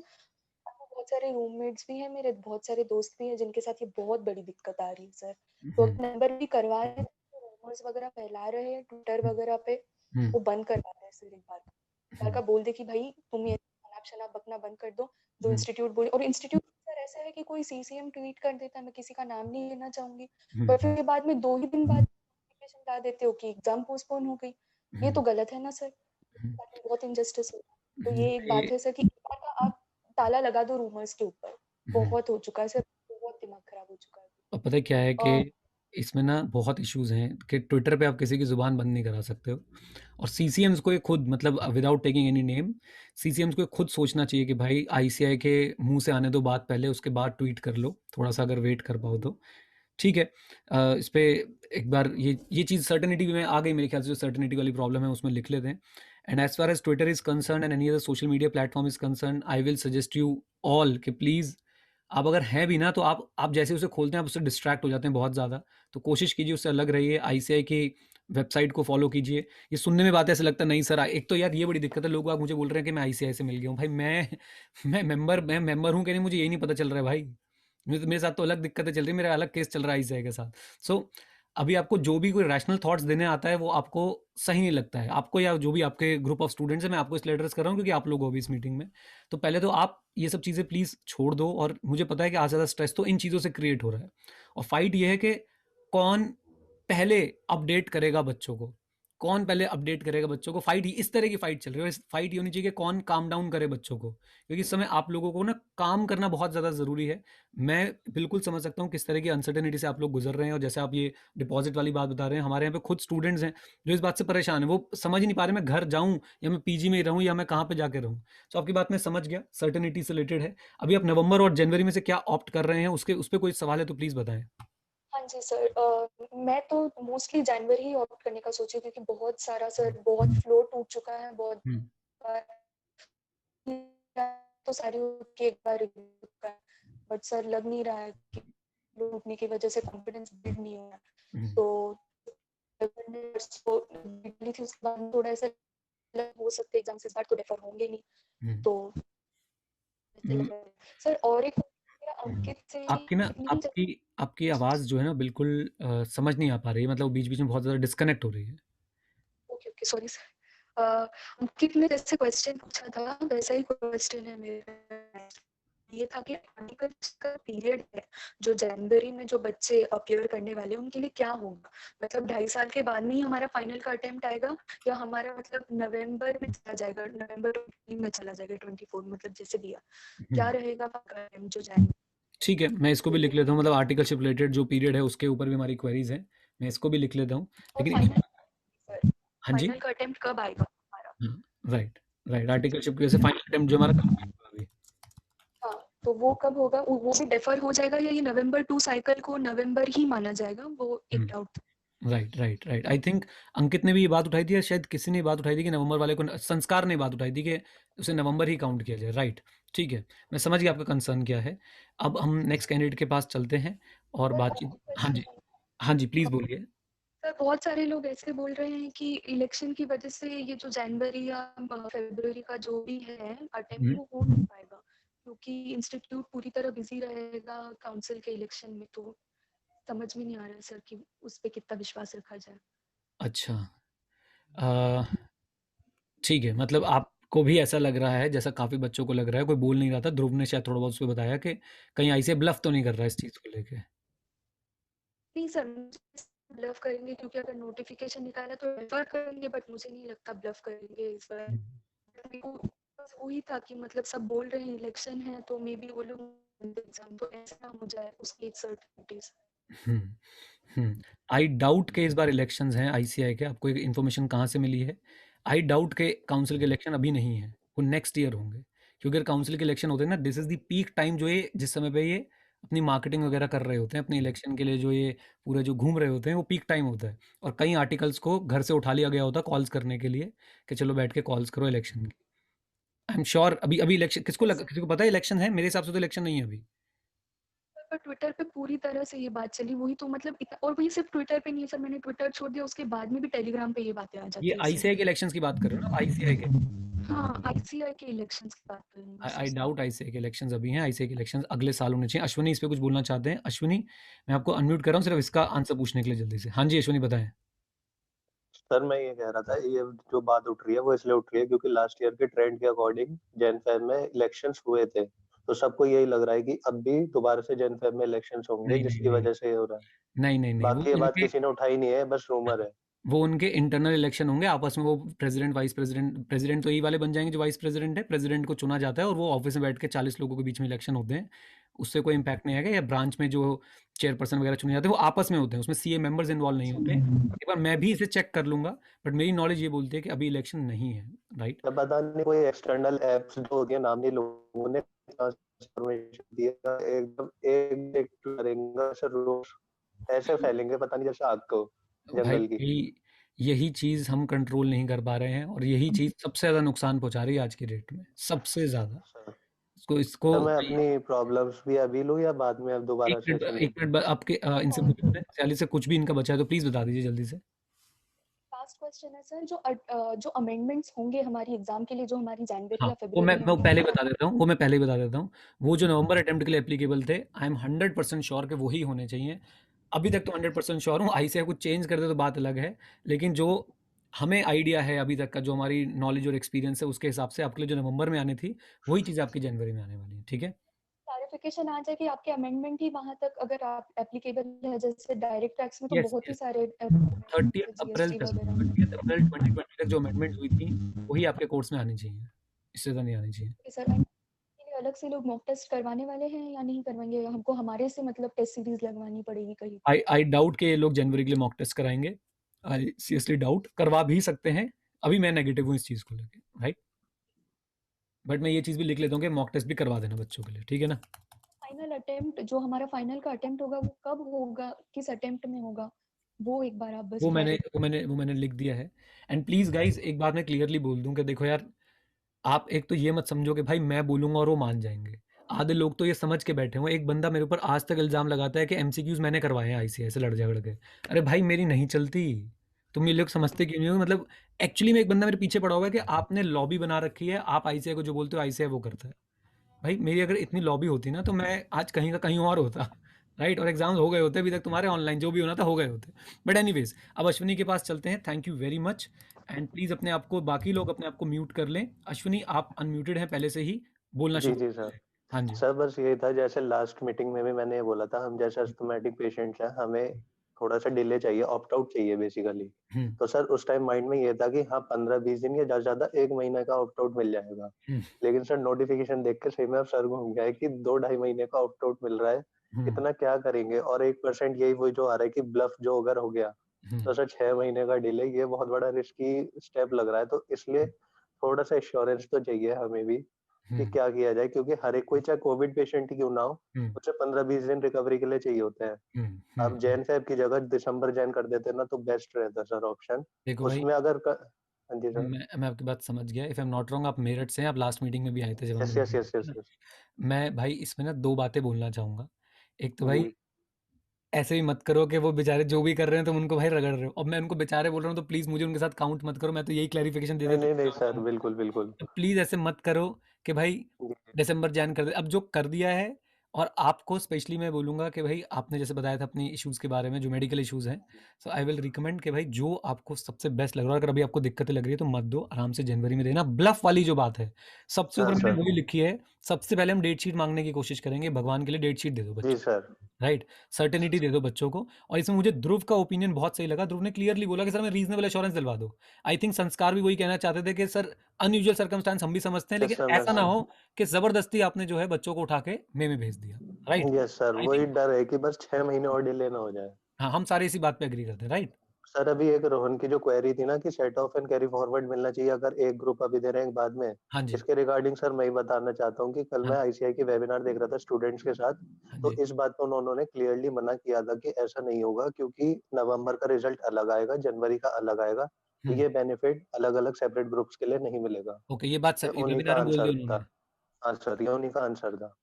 बहुत सारे रूममेट्स भी हैं, मेरे बहुत सारे दोस्त भी हैं जिनके साथ ये बहुत बड़ी दिक्कत आ रही है सर। तो नंबर भी करवा रहे हैं, रूमर्स वगैरह फैला रहे हैं ट्विटर वगैरह पे, वो बंद करवा रहे हैं सर। एक बार का बोल दे कि भाई तुम ये अनाप शनाप बकना बंद कर दो, जो इंस्टीट्यूट बोले। और इंस्टीट्यूट सर ऐसा है कि कोई सीसीएम ट्वीट कर देता है, मैं किसी का नाम नहीं लेना चाहूंगी, पर फिर बाद में 2 ही दिन बाद नोटिफिकेशन ला देते हो कि एग्जाम पोस्टपोन हो गई। ये तो गलत है ना सर, बहुत इनजस्टिस हो। तो ये एक बात है सर कि एक बार का आप ताला लगा दो रूमर्स के ऊपर, बहुत हो चुका है सर, बहुत दिमाग खराब हो चुका है। और पता है क्या है कि इसमें ना बहुत इश्यूज हैं कि ट्विटर पे आप किसी की ज़ुबान बंद नहीं करा सकते हो, और सीसीएम्स को ये खुद, मतलब विदाउट टेकिंग एनी नेम, सीसीएम्स को खुद सोचना चाहिए कि भाई आईसीआई के मुंह से आने दो बात पहले, उसके बाद ट्वीट कर लो, थोड़ा सा अगर वेट कर पाओ तो ठीक है। इस पे एक बार ये चीज़ सर्टेनिटी में आ गई मेरे ख्याल से, जो सर्टेनिटी वाली प्रॉब्लम है उसमें लिख लेते हैं। And as far as Twitter is concern and any other social media platform is concern, I will suggest you all कि प्लीज़, आप अगर हैं भी ना तो आप जैसे उसे खोलते हैं आप उससे डिस्ट्रैक्ट हो जाते हैं बहुत ज़्यादा, तो कोशिश कीजिए उससे अलग रहिए, आईसीआई की वेबसाइट को फॉलो कीजिए। ये सुनने में बात ऐसे लगता है, नहीं सर, एक तो यार ये बड़ी दिक्कत है, लोग मुझे बोल रहे हैं कि मैं आईसीआई से मिल गया हूँ, भाई मैं मेंबर हूँ कि नहीं, मुझे यही नहीं पता चल रहा है भाई। मेरे साथ तो अलग दिक्कतें चल रही है, मेरा अलग केस चल रहा है आईसीआई के साथ। सो अभी आपको जो भी कोई रैशनल थॉट्स देने आता है वो आपको सही नहीं लगता है, आपको या जो भी आपके ग्रुप ऑफ स्टूडेंट्स हैं, मैं आपको इसलिए एड्रेस कर रहा हूँ क्योंकि आप लोग हो भी इस मीटिंग में। तो पहले तो आप ये सब चीज़ें प्लीज़ छोड़ दो, और मुझे पता है कि आज ज़्यादा स्ट्रेस तो इन चीज़ों से क्रिएट हो रहा है, और फाइट ये है कि कौन पहले अपडेट करेगा बच्चों को, कौन पहले अपडेट करेगा बच्चों को। फाइट इस तरह की फाइट चल रही है, और इस फाइट ये होनी चाहिए कि कौन काम डाउन करे बच्चों को, क्योंकि इस समय आप लोगों को ना काम करना बहुत ज़्यादा ज़रूरी है। मैं बिल्कुल समझ सकता हूँ किस तरह की अनसर्टेनिटी से आप लोग गुजर रहे हैं, और जैसे आप ये डिपॉजिट वाली बात बता रहे हैं, हमारे यहाँ पे खुद स्टूडेंट्स हैं जो इस बात से परेशान है, वो समझ ही नहीं पा रहे मैं घर जाऊँ या मैं पीजी में ही रहूँ या मैं कहाँ पे जाके रहूँ। तो आपकी बात मैं समझ गया, सर्टेनिटी से रिलेटेड है। अभी आप नवंबर और जनवरी में से क्या ऑप्ट कर रहे हैं, उस पर कोई सवाल है तो प्लीज़ बताएं। हाँ जी सर, मैं तो मोस्टली जनवरी ही ऑप्ट करने का सोची, क्योंकि बहुत सारा सर बहुत फ्लो टूट चुका है, बहुत बार तो सारी के एक बार बट सर लग नहीं रहा है कि टूटने की वजह से कॉन्फिडेंस बिल्ड नहीं हो रहा। तो थी उसके बाद थोड़ा ऐसा हो सकते एग्जाम से स्टार्ट तो डेफर होंगे नहीं। तो सर और एक अंकित से आपकी आवाज़ जो है ना बिल्कुल समझ नहीं आ पा रही है, मतलब बीच बीच में बहुत ज़्यादा डिस्कनेक्ट हो रही है। Okay sorry sir. अंकित ने जैसे क्वेश्चन पूछा था वैसा ही क्वेश्चन है मेरा, ये था कि आर्टिकल का पीरियड है जो जनवरी में जो बच्चे अपीयर करने वाले हैं उनके लिए क्या होगा, मतलब 2.5 साल के बाद में ही हमारा फाइनल का अटेम्प्ट आएगा, या हमारा मतलब नवंबर में चला जाएगा, नवंबर में चला जाएगा 24, मतलब जैसे दिया क्या रहेगा जो जाएगा। ठीक है, मैं इसको भी लिख लेता हूँ, मतलब आर्टिकलशिप रिलेटेड जो पीरियड है उसके ऊपर भी हमारी क्वेरीज हैं, मैं इसको भी लिख लेता हूँ। लेकिन हाँ जी, फाइनल का अटेम्प्ट कब आएगा हमारा? राइट, आर्टिकलशिप की वजह से फाइनल अटेम्प्ट जो हमारा कब होगा अभी। हाँ, तो वो कब होगा, वो भी डेफर हो जाएगा, या ये नवंबर 2 साइकिल को नवंबर ही माना जाएगा, वो एक doubt. Right right right. I think Ankit ने भी ये बात उठाई थी, या शायद किसी ने ये बात उठाई थी कि नवंबर वाले को, संस्कार ने बात उठाई थी कि उसे नवंबर ही काउंट किया जाए। राइट, ठीक है, मैं समझ गया आपका कंसर्न क्या है। अब हम नेक्स्ट कैंडिडेट के पास चलते हैं और सर, बातचीत। हाँ जी, क्वेश्चन है। हाँ जी, प्लीज़ बोलिए। सर, बहुत सारे लोग ऐसे बोल रहे हैं कि इलेक्शन की वजह से ये जो जनवरी या फरवरी का जो भी है अटेम्प्ट वो हो नहीं पाएगा, क्योंकि इंस्टीट्यूट पूरी तरह बिजी रहेगा काउंसिल के इलेक्शन में। तो समझ में नहीं आ रहा है सर कि उस पे कितना विश्वास रखा जाए। अच्छा, ठीक है, मतलब आपको भी ऐसा लग रहा है जैसा काफ़ी बच्चों को लग रहा है, कोई बोल नहीं रहा था, ध्रुव ने शायद थोड़ा बहुत उसमें बताया कि कहीं ऐसे ब्लफ तो नहीं कर रहा है इस चीज़ को लेके। नहीं सर, ब्लफ करेंगे क्योंकि अगर नोटिफिकेशन निकाला तो रेफर करेंगे, बट मुझे नहीं लगता ब्लफ करेंगे इस बार। मेरे को बस वही था कि मतलब सब बोल रहे हैं इलेक्शन है तो मे बी वो लोग एग्जाम तो ऐसा ना हो जाए उसकी एक सर्टिफिकेट। आई डाउट के इस बार इलेक्शंस हैं आईसीआई के। आपको ये इन्फॉर्मेशन कहाँ से मिली है? आई डाउट के काउंसिल के इलेक्शन अभी नहीं है, वो नेक्स्ट ईयर होंगे। क्योंकि अगर काउंसिल के इलेक्शन होते हैं ना, this is the peak time जो ये जिस समय पे ये अपनी मार्केटिंग वगैरह कर रहे होते हैं अपने इलेक्शन के लिए, जो ये पूरे जो घूम रहे होते हैं, वो पीक टाइम होता है। और कई आर्टिकल्स को घर से उठा लिया गया होता है कॉल्स करने के लिए कि चलो बैठ के कॉल्स करो इलेक्शन की। आई एम श्योर अभी अभी इलेक्शन किसी को पता है इलेक्शन है? मेरे हिसाब से तो इलेक्शन नहीं है अभी। पर ट्विटर पे पूरी तरह से ये बात चली, वही तो मतलब और वही सिर्फ ट्विटर पे नहीं है सर, मैंने ट्विटर छोड़ दिया उसके बाद में भी टेलीग्राम पे ये बातें आ ये जाती है आईसीआई के इलेक्शंस की बात कर रहे हो ना, आईसीआई के? हाँ, आईसीआई के इलेक्शंस की बात कर रही हूँ आई सर। डाउट आईसीआई के इलेक्शंस अभी हैं। आईसीआई के इलेक्शंस अगले साल होने चाहिए। अश्विनी इस पे कुछ बोलना चाहते हैं? अश्विनी, मैं आपको अनम्यूट कर रहा हूँ सिर्फ इसका आंसर पूछने के लिए जल्दी से। हाँ जी अश्विनी, बताएं। सर मैं ये कह रहा था, ये जो बात उठ रही है वो इसलिए उठ रही है क्योंकि लास्ट ईयर के ट्रेंड के अकॉर्डिंग जैन फेब में इलेक्शंस हुए थे, तो सबको यही लग रहा है कि अब भी दोबारा से जैन फेब में इलेक्शंस होंगे, नहीं नहीं जिसकी नहीं वजह से ये हो रहा है। नहीं नहीं नहीं, वो बाकी ये बात उनके किसी ने उठाई नहीं है, बस रूमर है। वो उनके इंटरनल इलेक्शन होंगे आपस में। वो प्रेसिडेंट वाइस प्रेसिडेंट, प्रेसिडेंट तो यही वाले बन जाएंगे जो वाइस प्रेसिडेंट है। प्रेसिडेंट को चुना जाता है और वो ऑफिस में बैठ के 40 लोगों के बीच में इलेक्शन होते हैं। उससे कोई इम्पैक्ट नहीं आएगा। या ब्रांच में जो चेयरपर्सन वगैरह चुने जाते हैं वो आपस में होते हैं, उसमें सीए मेंबर्स इन्वॉल्व नहीं होते। एक बार मैं भी इसे चेक कर लूंगा, बट मेरी नॉलेज ये बोलती है कि अभी इलेक्शन नहीं है। राइट, तब पता नहीं कोई एक्सटर्नल एप्स जो होती है, नामी लोगों ने ट्रांसफॉर्मेशन दिया, एकदम एक करेंगे सर, रोज ऐसे फैलेंगे पता नहीं जैसे आग को भाई जंगल की। यही चीज़ हम कंट्रोल नहीं कर पा रहे हैं, और यही चीज़ सबसे ज़्यादा नुकसान पहुंचा रही है आज की डेट में, सबसे ज़्यादा। सर इसको सर, मैं अपनी प्रॉब्लम्स भी अभी लूँ या बाद में अब दोबारा सेशन एक मिनट बाद आपके इनसे पूछ लेते हैं। सैली से कुछ भी इनका बचा है तो प्लीज़ बता दीजिए जल्दी से। लास्ट क्वेश्चन है सर, जो अमेंडमेंट्स होंगे हमारी एग्जाम के लिए, जो हमारी जनवरी हाँ, या वो मैं फरवरी में मैं पहले ही होंगे। बता देता हूँ, वो मैं पहले ही बता देता हूँ। वो जो नवंबर अटेम्प्ट के लिए एप्लीकेबल थे, आई एम 100% श्योर कि वही होने चाहिए। अभी तक तो 100% श्योर हूँ। आई से कुछ चेंज कर दे तो बात अलग है, लेकिन जो हमें आइडिया है अभी तक का, जो हमारी नॉलेज और एक्सपीरियंस है, उसके हिसाब से आपके लिए जो नवंबर में आनी थी वही चीज़ आपकी जनवरी में आने वाली है। ठीक है, क्लैरिफिकेशन आ जाए कि आपके अमेंडमेंट ही वहां तक अगर आप एप्लीकेबल है, जैसे डायरेक्ट टैक्स में तो यस बहुत ही यस। सारे 30 अप्रैल जीएसटी तक, वगैरह। 30 अप्रैल 2020 तक जो अमेंडमेंट हुई थी वही आपके कोर्स में आनी चाहिए, इससे ज़्यादा नहीं आनी चाहिए। ओके सर, के लिए अलग से लोग मॉक टेस्ट करवाने वाले हैं या नहीं करवाएंगे? हमको हमारे से मतलब टेस्ट सीरीज लगवानी पड़ेगी कहीं? आई डाउट कि ये लोग जनवरी के लिए मॉक टेस्ट कराएंगे। I seriously doubt. करवा भी सकते हैं, अभी मैं नेगेटिव हूँ इस चीज़ को लेके। राइट, बट मैं ये चीज़ भी लिख लेता हूँ कि मॉक टेस्ट भी करवा देना बच्चों के लिए। ठीक है ना? फाइनल अटेम्प्ट जो हमारा फाइनल का अटेम्प्ट होगा वो कब होगा, किस अटेम्प्ट में होगा, वो एक बार आप बस वो मैंने लिख दिया है। एंड प्लीज़ गाइज, एक बात मैं क्लियरली बोल दूं कि देखो यार, आप एक तो ये मत समझो कि भाई मैं बोलूंगा और वो मान जाएंगे। आधे लोग तो ये समझ के बैठे हुए। एक बंदा मेरे ऊपर आज तक इल्ज़ाम लगाता है कि एमसीक्यूज मैंने करवाए हैं आईसीआई से लड़ झगड़ के। अरे भाई, मेरी नहीं चलती। तुम ये लोग समझते क्यों नहीं हो? मतलब एक्चुअली में एक बंदा मेरे पीछे पड़ा हुआ है कि आपने लॉबी बना रखी है, आप आईसीआई को जो बोलते हो आईसीआई वो करता है। भाई, मेरी अगर इतनी लॉबी होती ना तो मैं आज कहीं का कहीं और होता। राइट, और एग्जाम्स हो गए होते अभी तक, तुम्हारे ऑनलाइन जो भी होना था हो गए होते। बट एनीवेज, अब अश्विनी के पास चलते हैं। Thank you very much. And please अपने आप को, बाकी लोग अपने आप को म्यूट कर लें। अश्विनी, आप अनम्यूटेड हैं पहले से ही, बोलना जी शुरू जी कर सर। दें। हाँ जी। सर बस ये था, जैसे लास्ट मीटिंग में भी मैंने ये बोला था, हम जैसे अस्थमेटिक पेशेंट्स हैं, हमें थोड़ा सा डिले चाहिए, ऑप्ट आउट चाहिए बेसिकली। हम्म तो सर उस टाइम माइंड में ये था कि हाँ 15-20 दिन या ज्यादा से ज्यादा 1 महीने का ऑप्ट आउट मिल जाएगा। हम्म लेकिन सर नोटिफिकेशन देख के सही में अब सर घूम गया है कि 2-2.5 महीने का ऑप्ट आउट मिल रहा है। हम्म इतना क्या करेंगे? और 1% यही वही जो आ रहा है कि ब्लफ जो अगर हो गया तो हम्म सर 6 महीने का डिले, ये बहुत बड़ा रिस्की स्टेप लग रहा है, तो इसलिए थोड़ा सा एश्योरेंस तो चाहिए हमें भी। कि क्या किया जाए, क्योंकि हर एक कोई चाहे कोविड पेशेंट ही क्यों ना हो, उसे 15-20 दिन रिकवरी के लिए चाहिए होते हैं। आप जैन फेब की जगह दिसंबर जैन कर देते ना तो बेस्ट रहता सर ऑप्शन। देखो भाई, उसमें अगर हाँ जी सर। मैं आपकी बात समझ गया। If I am not wrong, आप मेरठ से हैं, आप लास्ट मीटिंग में भी आए थे जब यस हमने यस यस यस यस मैं भाई इसमें ना 2 बातें बोलना चाहूँगा। एक तो भाई जी ऐसे भी मत करो कि वो बेचारे जो भी कर रहे हैं तुम उनको भाई रगड़ रहे हो। अब मैं उनको बेचारे बोल रहा हूँ तो प्लीज़ मुझे उनके साथ काउंट मत करो। मैं तो यही क्लैरिफिकेशन दे नहीं देता नहीं नहीं हूँ। सर, बिल्कुल बिल्कुल। तो प्लीज़ ऐसे मत करो कि भाई जी दिसंबर जैन कर दे। अब जो कर दिया है, और आपको स्पेशली मैं बोलूँगा कि भाई आपने जैसे बताया था अपनी इश्यूज़ के बारे में, जो मेडिकल इश्यूज़ हैं, सो आई विल रिकमेंड कि भाई जो आपको सबसे बेस्ट लग रहा है, अगर अभी आपको दिक्कतें लग रही है तो मत दो, आराम से जनवरी में देना। ब्लफ वाली जो बात है, सबसे हाँ ऊपर मैंने सर। वही लिखी है, सबसे पहले हम डेट शीट माँगने की कोशिश करेंगे। भगवान के लिए डेट शीट दे दो जी बच्चों को, सर। राइट? सर्टेनिटी दे दो बच्चों को। और इसमें मुझे ध्रुव का ओपिनियन बहुत सही लगा। ध्रुव ने क्लियरली बोला कि सर मैं रीजनेबल एश्योरेंस दिलवा दो। आई थिंक संस्कार भी वही कहना चाहते थे कि सर अनयूजुअल सर्कमस्टांस हम भी समझते हैं, यस लेकिन सर, ऐसा ना हो कि जबरदस्ती आपने जो है बच्चों को उठा के मे में भेज दिया, राइट? यस सर, आई वही थिंक डर है कि बस 6 महीने और डिले ना हो जाए। हाँ, हम सारे इसी बात पे एग्री करते हैं, राइट? सर अभी एक रोहन की जो क्वेरी थी ना कि set off and carry forward मिलना चाहिए अगर एक ग्रुप अभी दे रहे हैं एक बाद में, हाँ जी, इसके रिगार्डिंग सर मैं ही बताना चाहता हूँ कि कल हाँ, मैं आईसीआई की वेबिनार देख रहा था स्टूडेंट्स के साथ। हाँ तो जी। इस बात को उन्होंने क्लियरली मना किया था कि ऐसा नहीं होगा, क्योंकि नवंबर का रिजल्ट अलग आएगा, जनवरी का अलग आएगा, तो ये बेनिफिट अलग अलग सेपरेट ग्रुप्स के लिए नहीं मिलेगा। ओके, ये बात ये उन्हीं का वेबिनार में बोल दी आंसर उन्होंने। था। हाँ सर, ये उन्हीं का आंसर था।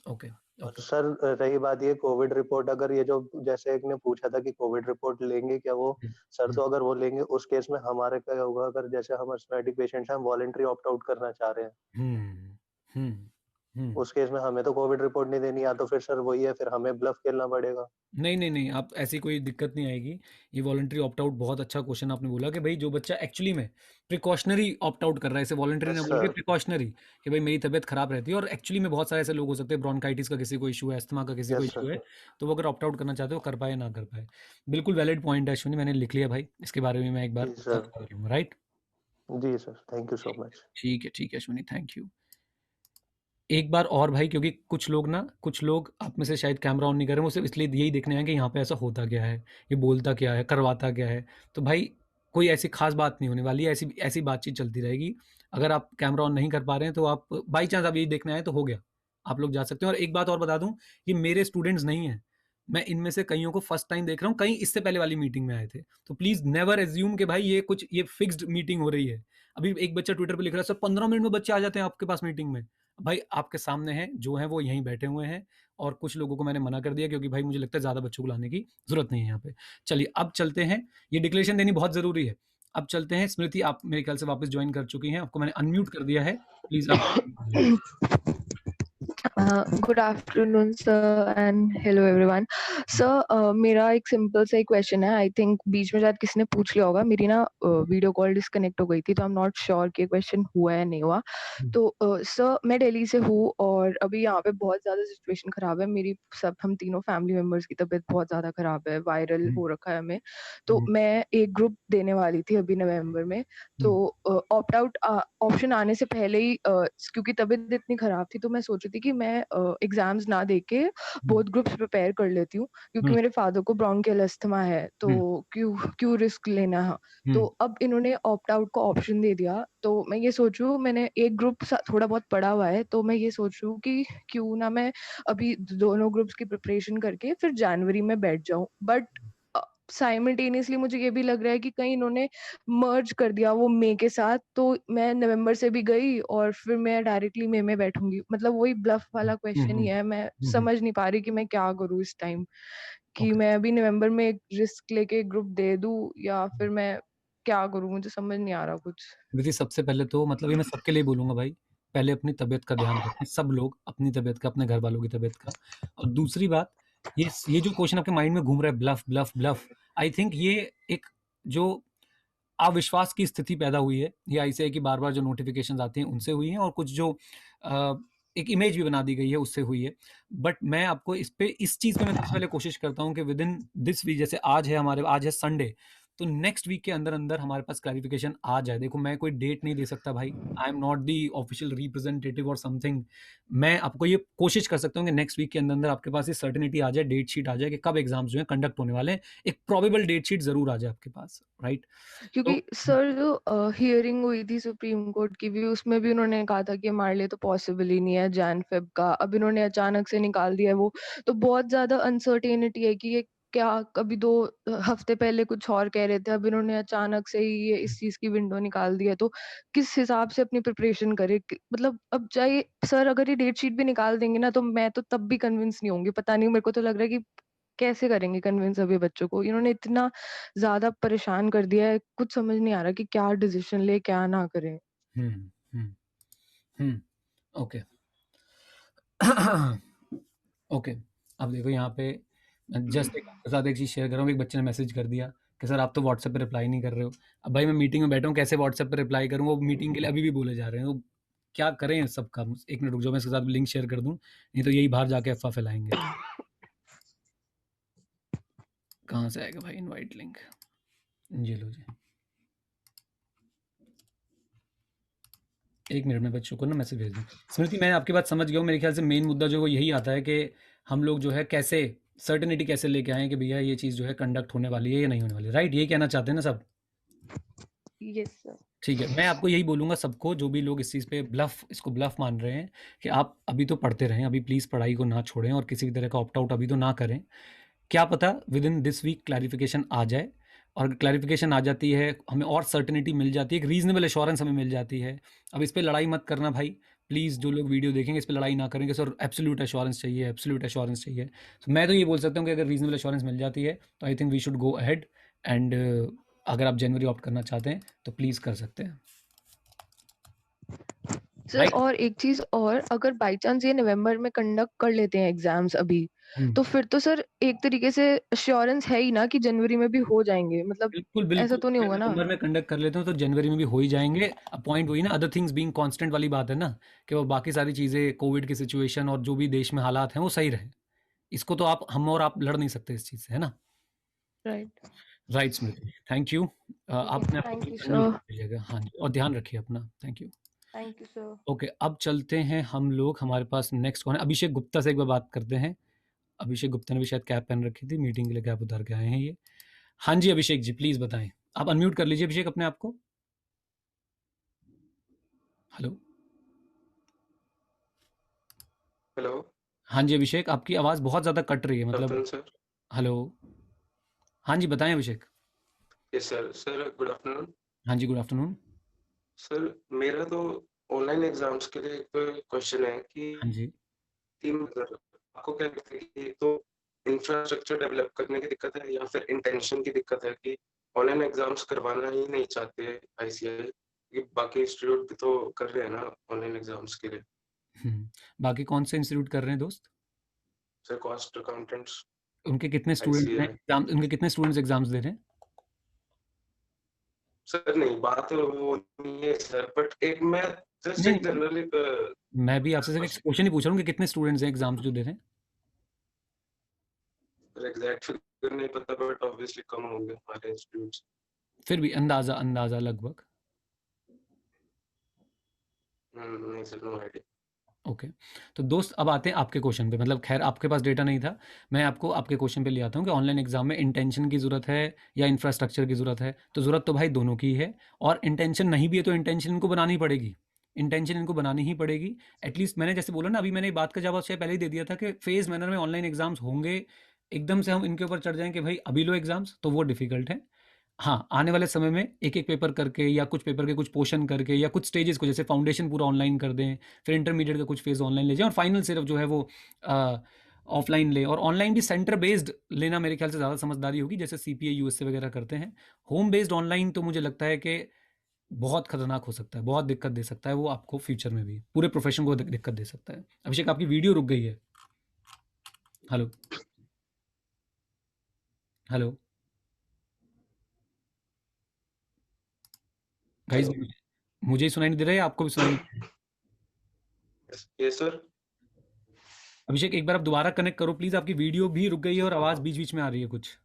ओके, और ओके। सर रही बात ये कोविड रिपोर्ट, अगर ये जो जैसे एक ने पूछा था कि कोविड रिपोर्ट लेंगे क्या वो, सर तो अगर वो लेंगे उस केस में हमारे क्या होगा, अगर जैसे हम एस्थमेटिक पेशेंट्स हैं, हम वॉलंटरी ऑप्ट आउट करना चाह रहे हैं, हम्म, हम्म, हम्म। उस केस में हमें तो कोविड रिपोर्ट नहीं देनी, या तो फिर सर वही है, फिर हमें ब्लफ खेलना पड़ेगा। नहीं, नहीं, नहीं, आप ऐसी कोई दिक्कत नहीं आएगी। ये वॉलंटरी ऑप्ट आउट, बहुत अच्छा क्वेश्चन आपने बोला कि भाई जो बच्चा एक्चुअली में प्रिकॉशनरी ऑप्ट आउट कर रहा है, इसे वॉलंटरी ना यस बोल के सर। प्रिकॉशनरी, कि भाई मेरी तबीयत खराब रहती है, और एक्चुअली में बहुत सारे ऐसे लोग हो सकते हैं, ब्रोंकाइटिस का किसी को इशू है, अस्थमा का किसी को यस इशू है, सर। तो वो अगर ऑप्ट आउट करना चाहते हो कर पाए ना कर पाए। बिल्कुल वैलिड पॉइंट है अश्विनी, मैंने लिख लिया भाई, इसके बारे में मैं एक बार जी सर सर। कर लूँगा, राइट? जी sir, thank you so much. ठीक है अश्विनी, थैंक यू। एक बार और भाई, क्योंकि कुछ लोग आप में से शायद कैमरा ऑन नहीं कर रहे हैं, वो सिर्फ इसलिए यही देखने आए कि यहाँ पे ऐसा होता क्या है, ये बोलता क्या है, करवाता क्या है। तो भाई कोई ऐसी खास बात नहीं होने वाली है, ऐसी ऐसी बातचीत चलती रहेगी। अगर आप कैमरा ऑन नहीं कर पा रहे हैं तो आप बाई चांस आप यही देखने आए तो हो गया, आप लोग जा सकते हैं। और एक बात और बता दूं, ये मेरे स्टूडेंट्स नहीं हैं, मैं इनमें से कईयों को फर्स्ट टाइम देख रहा हूँ, कई इससे पहले वाली मीटिंग में आए थे। तो प्लीज नेवर एज्यूम कि भाई ये फिक्स्ड मीटिंग हो रही है। अभी एक बच्चा ट्विटर पे लिख रहा है सर 15 मिनट में बच्चे आ जाते हैं आपके पास मीटिंग में। भाई आपके सामने हैं, जो हैं वो यहीं बैठे हुए हैं, और कुछ लोगों को मैंने मना कर दिया क्योंकि भाई मुझे लगता है ज़्यादा बच्चों को लाने की ज़रूरत नहीं है यहाँ पे। चलिए अब चलते हैं, ये डिक्लेरेशन देनी बहुत ज़रूरी है। अब चलते हैं, स्मृति आप मेरे ख्याल से वापस ज्वाइन कर चुकी हैं, आपको मैंने अनम्यूट कर दिया है, प्लीज़ आप। Good afternoon sir and hello everyone. Sir मेरा एक सिंपल सा क्वेश्चन है, आई थिंक बीच में शायद किसी ने पूछ लिया होगा, मेरी ना वीडियो कॉल डिस्कनेक्ट हो गई थी, तो आई एम नॉट श्योर कि क्वेश्चन हुआ है नहीं हुआ। तो सर मैं दिल्ली से हूँ और अभी यहाँ पे बहुत ज़्यादा सिचुएशन ख़राब है मेरी, हम तीनों फैमिली मेम्बर्स की तबीयत बहुत ज़्यादा ख़राब है, वायरल हो रखा है हमें। तो मैं एक ग्रुप देने वाली थी अभी नवंबर में, तो ऑप्ट आउट ऑप्शन आने से पहले ही क्योंकि तबीयत इतनी ख़राब थी, तो मैं सोच रही थी कि मैं एग्जाम्स ना दे के बोथ ग्रुप्स प्रिपेयर कर लेती हूँ, क्योंकि मेरे फादर को ब्रोंकियल अस्थमा है, तो क्यों रिस्क लेना है। तो अब इन्होंने ऑप्ट आउट का ऑप्शन दे दिया, तो मैं ये सोच रही हूँ, मैंने एक ग्रुप थोड़ा बहुत पढ़ा हुआ है, तो मैं ये सोच रही हूँ कि क्यों ना मैं अभी दोनों ग्रुप्स की प्रिपरेशन करके फिर जनवरी में बैठ जाऊँ। बट साइमल्टेनियसली मुझे ये भी लग रहा है कि कहीं इन्होंने मर्ज कर दिया वो मई के साथ, तो मैं नवंबर से भी गई और फिर मैं डायरेक्टली मई में बैठूंगी। मतलब वही ब्लफ वाला क्वेश्चन ही है, मैं समझ नहीं पा रही कि मैं क्या करूँ इस टाइम, कि मैं अभी नवंबर में एक रिस्क लेके ग्रुप दे दूं या फिर मैं क्या करूँ, मुझे समझ नहीं आ रहा कुछ। दीदी सबसे पहले तो मतलब ये मैं सबके लिए बोलूंगा भाई, पहले अपनी तबीयत का ध्यान रखें, सब लोग अपनी तबीयत का, अपने घर वालों की तबीयत का। और दूसरी बात, ये जो क्वेश्चन आपके माइंड में घूम रहा है, bluff bluff bluff, I think ये एक जो अविश्वास की स्थिति पैदा हुई है, ये आईसीआई की बार बार जो नोटिफिकेशंस आती हैं उनसे हुई हैं, और कुछ जो एक इमेज भी बना दी गई है उससे हुई है। बट मैं आपको इस चीज़ पे मैं सबसे पहले कोशिश करता हूँ कि विद इन दिस वीक, जैसे आज है संडे, तो नेक्स्ट वीक के अंदर अंदर हमारे पास क्लैरिफिकेशन आ जाए। देखो मैं कोई डेट नहीं दे सकता भाई, I am not the official representative और समथिंग। मैं आपको ये कोशिश कर सकता हूँ कि नेक्स्ट वीक के अंदर अंदर आपके पास ये सर्टेनिटी आ जाए, डेट शीट आ जाए कि कब एग्जाम्स जो है कंडक्ट होने वाले हैं, एक प्रोबेबल डेट शीट जरूर आ जाए आपके पास, राइट? क्योंकि सर जो हियरिंग हुई थी सुप्रीम कोर्ट की भी, उसमें भी उन्होंने कहा था कि हमारे लिए तो पॉसिबल ही नहीं है जैन फेब का, अब इन्होंने अचानक से निकाल दिया है वो, तो बहुत ज्यादा अनसर्टेनिटी है कि ये क्या, कभी 2 हफ्ते पहले कुछ और कह रहे थे, अब इन्होंने अचानक से ही ये इस चीज की विंडो निकाल दी है, तो किस हिसाब से अपनी प्रिपरेशन करे? मतलब अब चाहे सर अगर ये डेट शीट भी निकाल देंगे ना, तो मैं तो तब भी कन्विंस नहीं होंगी, पता नहीं, मेरे को तो लग रहा है कि कैसे करेंगे कन्विंस अभी बच्चों को? इन्होंने इतना ज़्यादा परेशान कर दिया है, कुछ समझ नहीं आ रहा कि क्या डिसीजन ले, क्या ना करें। ओके ओके, अब देखो यहाँ पे जस्ट आपके साथ एक चीज़ शेयर कर रहा हूँ। एक बच्चे ने मैसेज कर दिया कि सर आप तो व्हाट्सएप पे रिप्लाई नहीं कर रहे हो। अब भाई मैं मीटिंग में बैठा हूँ, कैसे व्हाट्सएप पे रिप्लाई करूँ? वो मीटिंग के लिए अभी भी बोले जा रहे हैं, तो क्या करें सबका? एक मिनट रुक जाओ, मैं इसके साथ लिंक शेयर कर दूँ, नहीं तो यही बाहर जाके अफवाह फैलाएंगे। कहाँ से आएगा भाई इनवाइट लिंक? ये लो जी, एक मिनट में बच्चों को ना मैसेज भेज दूँ। स्मृति मैं आपकी बात समझ गया हूँ, मेरे ख्याल से मेन मुद्दा जो वो यही आता है कि हम लोग जो है कैसे सर्टेनिटी कैसे लेके आए कि भैया ये चीज़ जो है कंडक्ट होने वाली है या नहीं होने वाली, राइट? ये कहना चाहते हैं ना सब? Yes sir. ठीक है, मैं आपको यही बोलूँगा सबको, जो भी लोग इस चीज़ पे इसको ब्लफ मान रहे हैं, कि आप अभी तो पढ़ते रहें, अभी प्लीज़ पढ़ाई को ना छोड़ें और किसी भी तरह का ऑप्ट आउट अभी तो ना करें। क्या पता within this week clarification आ जाए, और क्लैरिफिकेशन आ जाती है, हमें और सर्टेनिटी मिल जाती है, एक रीज़नेबल एश्योरेंस हमें मिल जाती है। अब इस पे लड़ाई मत करना भाई, प्लीज़ जो लोग वीडियो देखेंगे इस पे लड़ाई ना करेंगे, सर एब्सोल्यूट एश्योरेंस चाहिए, एब्सोल्यूट एश्योरेंस चाहिए। तो मैं तो ये बोल सकता हूँ कि अगर रीज़नेबल एश्योरेंस मिल जाती है तो I think we should go ahead and अगर आप जनवरी ऑप्ट करना चाहते हैं तो प्लीज़ कर सकते हैं। Sir right. और एक चीज और, अगर बाई चांस ये नवंबर में कंडक्ट कर लेते हैं एग्जाम्स अभी, तो फिर तो सर एक तरीके से अश्योरेंस है ही ना कि जनवरी में भी हो जाएंगे, मतलब बिल्कुल ऐसा बिल्कुल, तो नहीं होगा ना? नवंबर में कंडक्ट कर लेते हो तो जनवरी में भी हो ही जाएंगे। अब पॉइंट वही ना, अदर थिंग्स बीइंग कांस्टेंट वाली बात है ना, कि वो बाकी सारी चीज़ें, कोविड की सिचुएशन और जो भी देश में हालात हैं वो सही रहे। इसको तो आप, हम और आप लड़ नहीं सकते इस चीज़ से, है ना? Right. Right Smriti, thank you. आपने थैंक यू अनम्यूट सर। कर लीजिएगा, हाँ जी, और ध्यान रखिए अपना, thank you. Thank you sir. Okay, अब चलते हैं हम लोग, हमारे पास नेक्स्ट कौन है? अभिषेक गुप्ता से एक बार बात करते हैं। अभिषेक गुप्ता ने भी शायद कैप पहन रखी थी, मीटिंग के लिए कैप उतार के आए हैं ये। हाँ जी अभिषेक जी, प्लीज़ बताएं। आप अनम्यूट कर लीजिए अभिषेक अपने आप को। Hello hello. हाँ जी अभिषेक, आपकी आवाज़ बहुत ज़्यादा कट रही है, मतलब। सर। हेलो, हाँ जी बताएं Abhishek. Yes sir. Sir good afternoon. हाँ जी गुड आफ्टरनून। सर मेरा तो ऑनलाइन एग्जाम्स के लिए एक क्वेश्चन है कि हाँ जी। आपको क्या लगता है कि तो इंफ्रास्ट्रक्चर डेवलप करने की दिक्कत है या फिर इंटेंशन की दिक्कत है कि ऑनलाइन एग्जाम्स करवाना ही नहीं चाहते आईसीएआई, कि बाकी इंस्टीट्यूट भी तो कर रहे हैं ना ऑनलाइन एग्जाम्स के लिए? बाकी कौन से इंस्टीट्यूट कर रहे हैं दोस्त? Sir cost accountants. उनके कितने स्टूडेंट्स हैं एग्जाम, उनके कितने स्टूडेंट्स एग्जाम्स दे रहे हैं? सर नहीं, बात वो नहीं है सर, बट एक मैं जस्ट नहीं एक जनरली मैं भी आपसे सिर्फ एक क्वेश्चन ही पूछ रहा हूँ कि कितने स्टूडेंट्स हैं एग्जाम्स जो दे रहे हैं? एग्जैक्ट फिगर नहीं पता, बट ऑब्वियसली कम होंगे हमारे इंस्टीट्यूट्स। फिर भी अंदाजा लगभग। नहीं सर, नो आइडिया। ओके, तो दोस्त अब आते हैं आपके क्वेश्चन पे, मतलब खैर आपके पास डेटा नहीं था, मैं आपको आपके क्वेश्चन पे ले आता हूँ कि ऑनलाइन एग्जाम में इंटेंशन की ज़रूरत है या इंफ्रास्ट्रक्चर की ज़रूरत है? तो ज़रूरत तो भाई दोनों की है, और इंटेंशन नहीं भी है तो इंटेंशन इनको बनानी पड़ेगी, इंटेंशन इनको बनानी ही पड़ेगी। एटलीस्ट मैंने जैसे बोला ना, अभी मैंने बात का जवाब शायद पहले ही दे दिया था कि फेज़ मैनर में ऑनलाइन एग्जाम्स होंगे, एकदम से हम इनके ऊपर चढ़ जाएँ कि भाई अभी लो एग्जाम्स, तो वो डिफ़िकल्ट है। हाँ, आने वाले समय में एक-एक पेपर करके या कुछ पेपर के कुछ पोर्शन करके या कुछ स्टेजेस को, जैसे फाउंडेशन पूरा ऑनलाइन कर दें, फिर इंटरमीडिएट का कुछ फेज़ ऑनलाइन ले जाएँ और फाइनल सिर्फ जो है वो ऑफलाइन ले, और ऑनलाइन भी सेंटर बेस्ड लेना मेरे ख्याल से ज़्यादा समझदारी होगी, जैसे सीपीए यूएसए वगैरह करते हैं। होम बेस्ड ऑनलाइन तो मुझे लगता है कि बहुत खतरनाक हो सकता है, बहुत दिक्कत दे सकता है वो आपको फ्यूचर में भी, पूरे प्रोफेशन को दिक्कत दे सकता है। अभिषेक आपकी वीडियो रुक गई है। हेलो हेलो गाइस, मुझे ही सुनाई नहीं दे रहा है, आपको भी सुनाई नहीं दे रहा है? Yes sir. अभिषेक एक बार आप दोबारा कनेक्ट करो प्लीज, आपकी वीडियो भी रुक गई है और आवाज बीच बीच में आ रही है कुछ।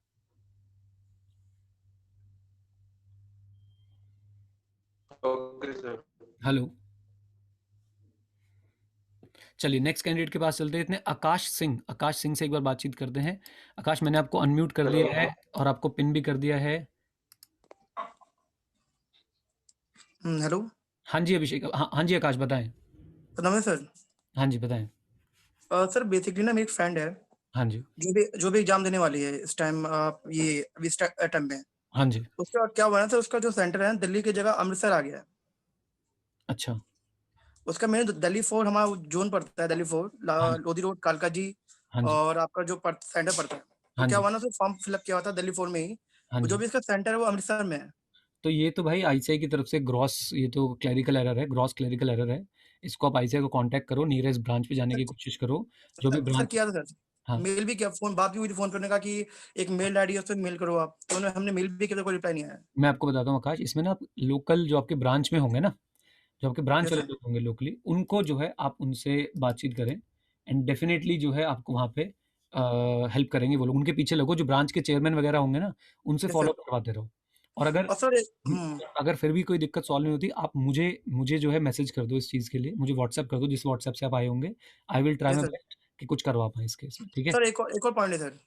चलिए सर। हेलो, चलिए नेक्स्ट कैंडिडेट के पास चलते हैं। इतने आकाश सिंह से एक बार बातचीत करते हैं। आकाश, मैंने आपको अनम्यूट कर दिया है और आपको पिन भी कर दिया है। हेलो। हाँ जी अभिषेक, हाँ जी आकाश बताएं। नमस्ते सर। हाँ जी बताएं। सर बेसिकली ना मेरी एक फ्रेंड है हाँ जी। जो भी एग्जाम देने वाली है इस टाइम, ये इस टाइम में। हाँ जी। उसका क्या हुआ ना सर, उसका जो सेंटर है दिल्ली की जगह अमृतसर आ गया है। अच्छा। उसका मेन दिल्ली 4 हमारा जोन पड़ता है, दिल्ली 4 हाँ लोधी रोड, कालका जी, हाँ जी। और आपका जो सेंटर पड़ता है। तो हाँ क्या जी। हुआ ना, तो फॉर्म फिलअप किया हुआ था दिल्ली 4 में ही, हाँ जो जी। भी इसका सेंटर है वो अमृतसर में है। तो ये तो भाई आईसीआई की तरफ से ग्रॉस, ये तो क्लरिकल एरर है, ग्रॉस क्लरिकल एरर है। इसको आप आईसीआई को कांटेक्ट करो, नियरेस्ट ब्रांच पे जाने की कोशिश करो, जो भी सर ब्रांच। किया था सर, हाँ मेल भी किया, फोन बात भी हुई थी, फोन करने का कि एक मेल आईडी है उस पर मेल करो आप, तो हमने मेल भी किया तो कोई रिप्लाई नहीं आया। मैं आपको बताता हूँ आकाश, इसमें ना लोकल जो आपके ब्रांच में होंगे ना, जो आपके ब्रांच यस वाले सर। लोग होंगे लोकली, उनको जो है आप उनसे बातचीत करें एंड डेफिनेटली जो है आपको वहाँ पे हेल्प करेंगे वो लोग। उनके पीछे लगो, जो ब्रांच के चेयरमैन वगैरह होंगे ना, उनसे यस फॉलो सर। करवाते रहो। और अगर और सर अगर फिर भी कोई दिक्कत सॉल्व नहीं होती, आप मुझे जो है मैसेज कर दो इस चीज़ के लिए, मुझे व्हाट्सएप कर दो, जिस व्हाट्सएप से आप आए होंगे। I will try yes my sir. Best कि कुछ करवा पाएँ इस केस में, ठीक है? सर एक और पॉइंट है सर।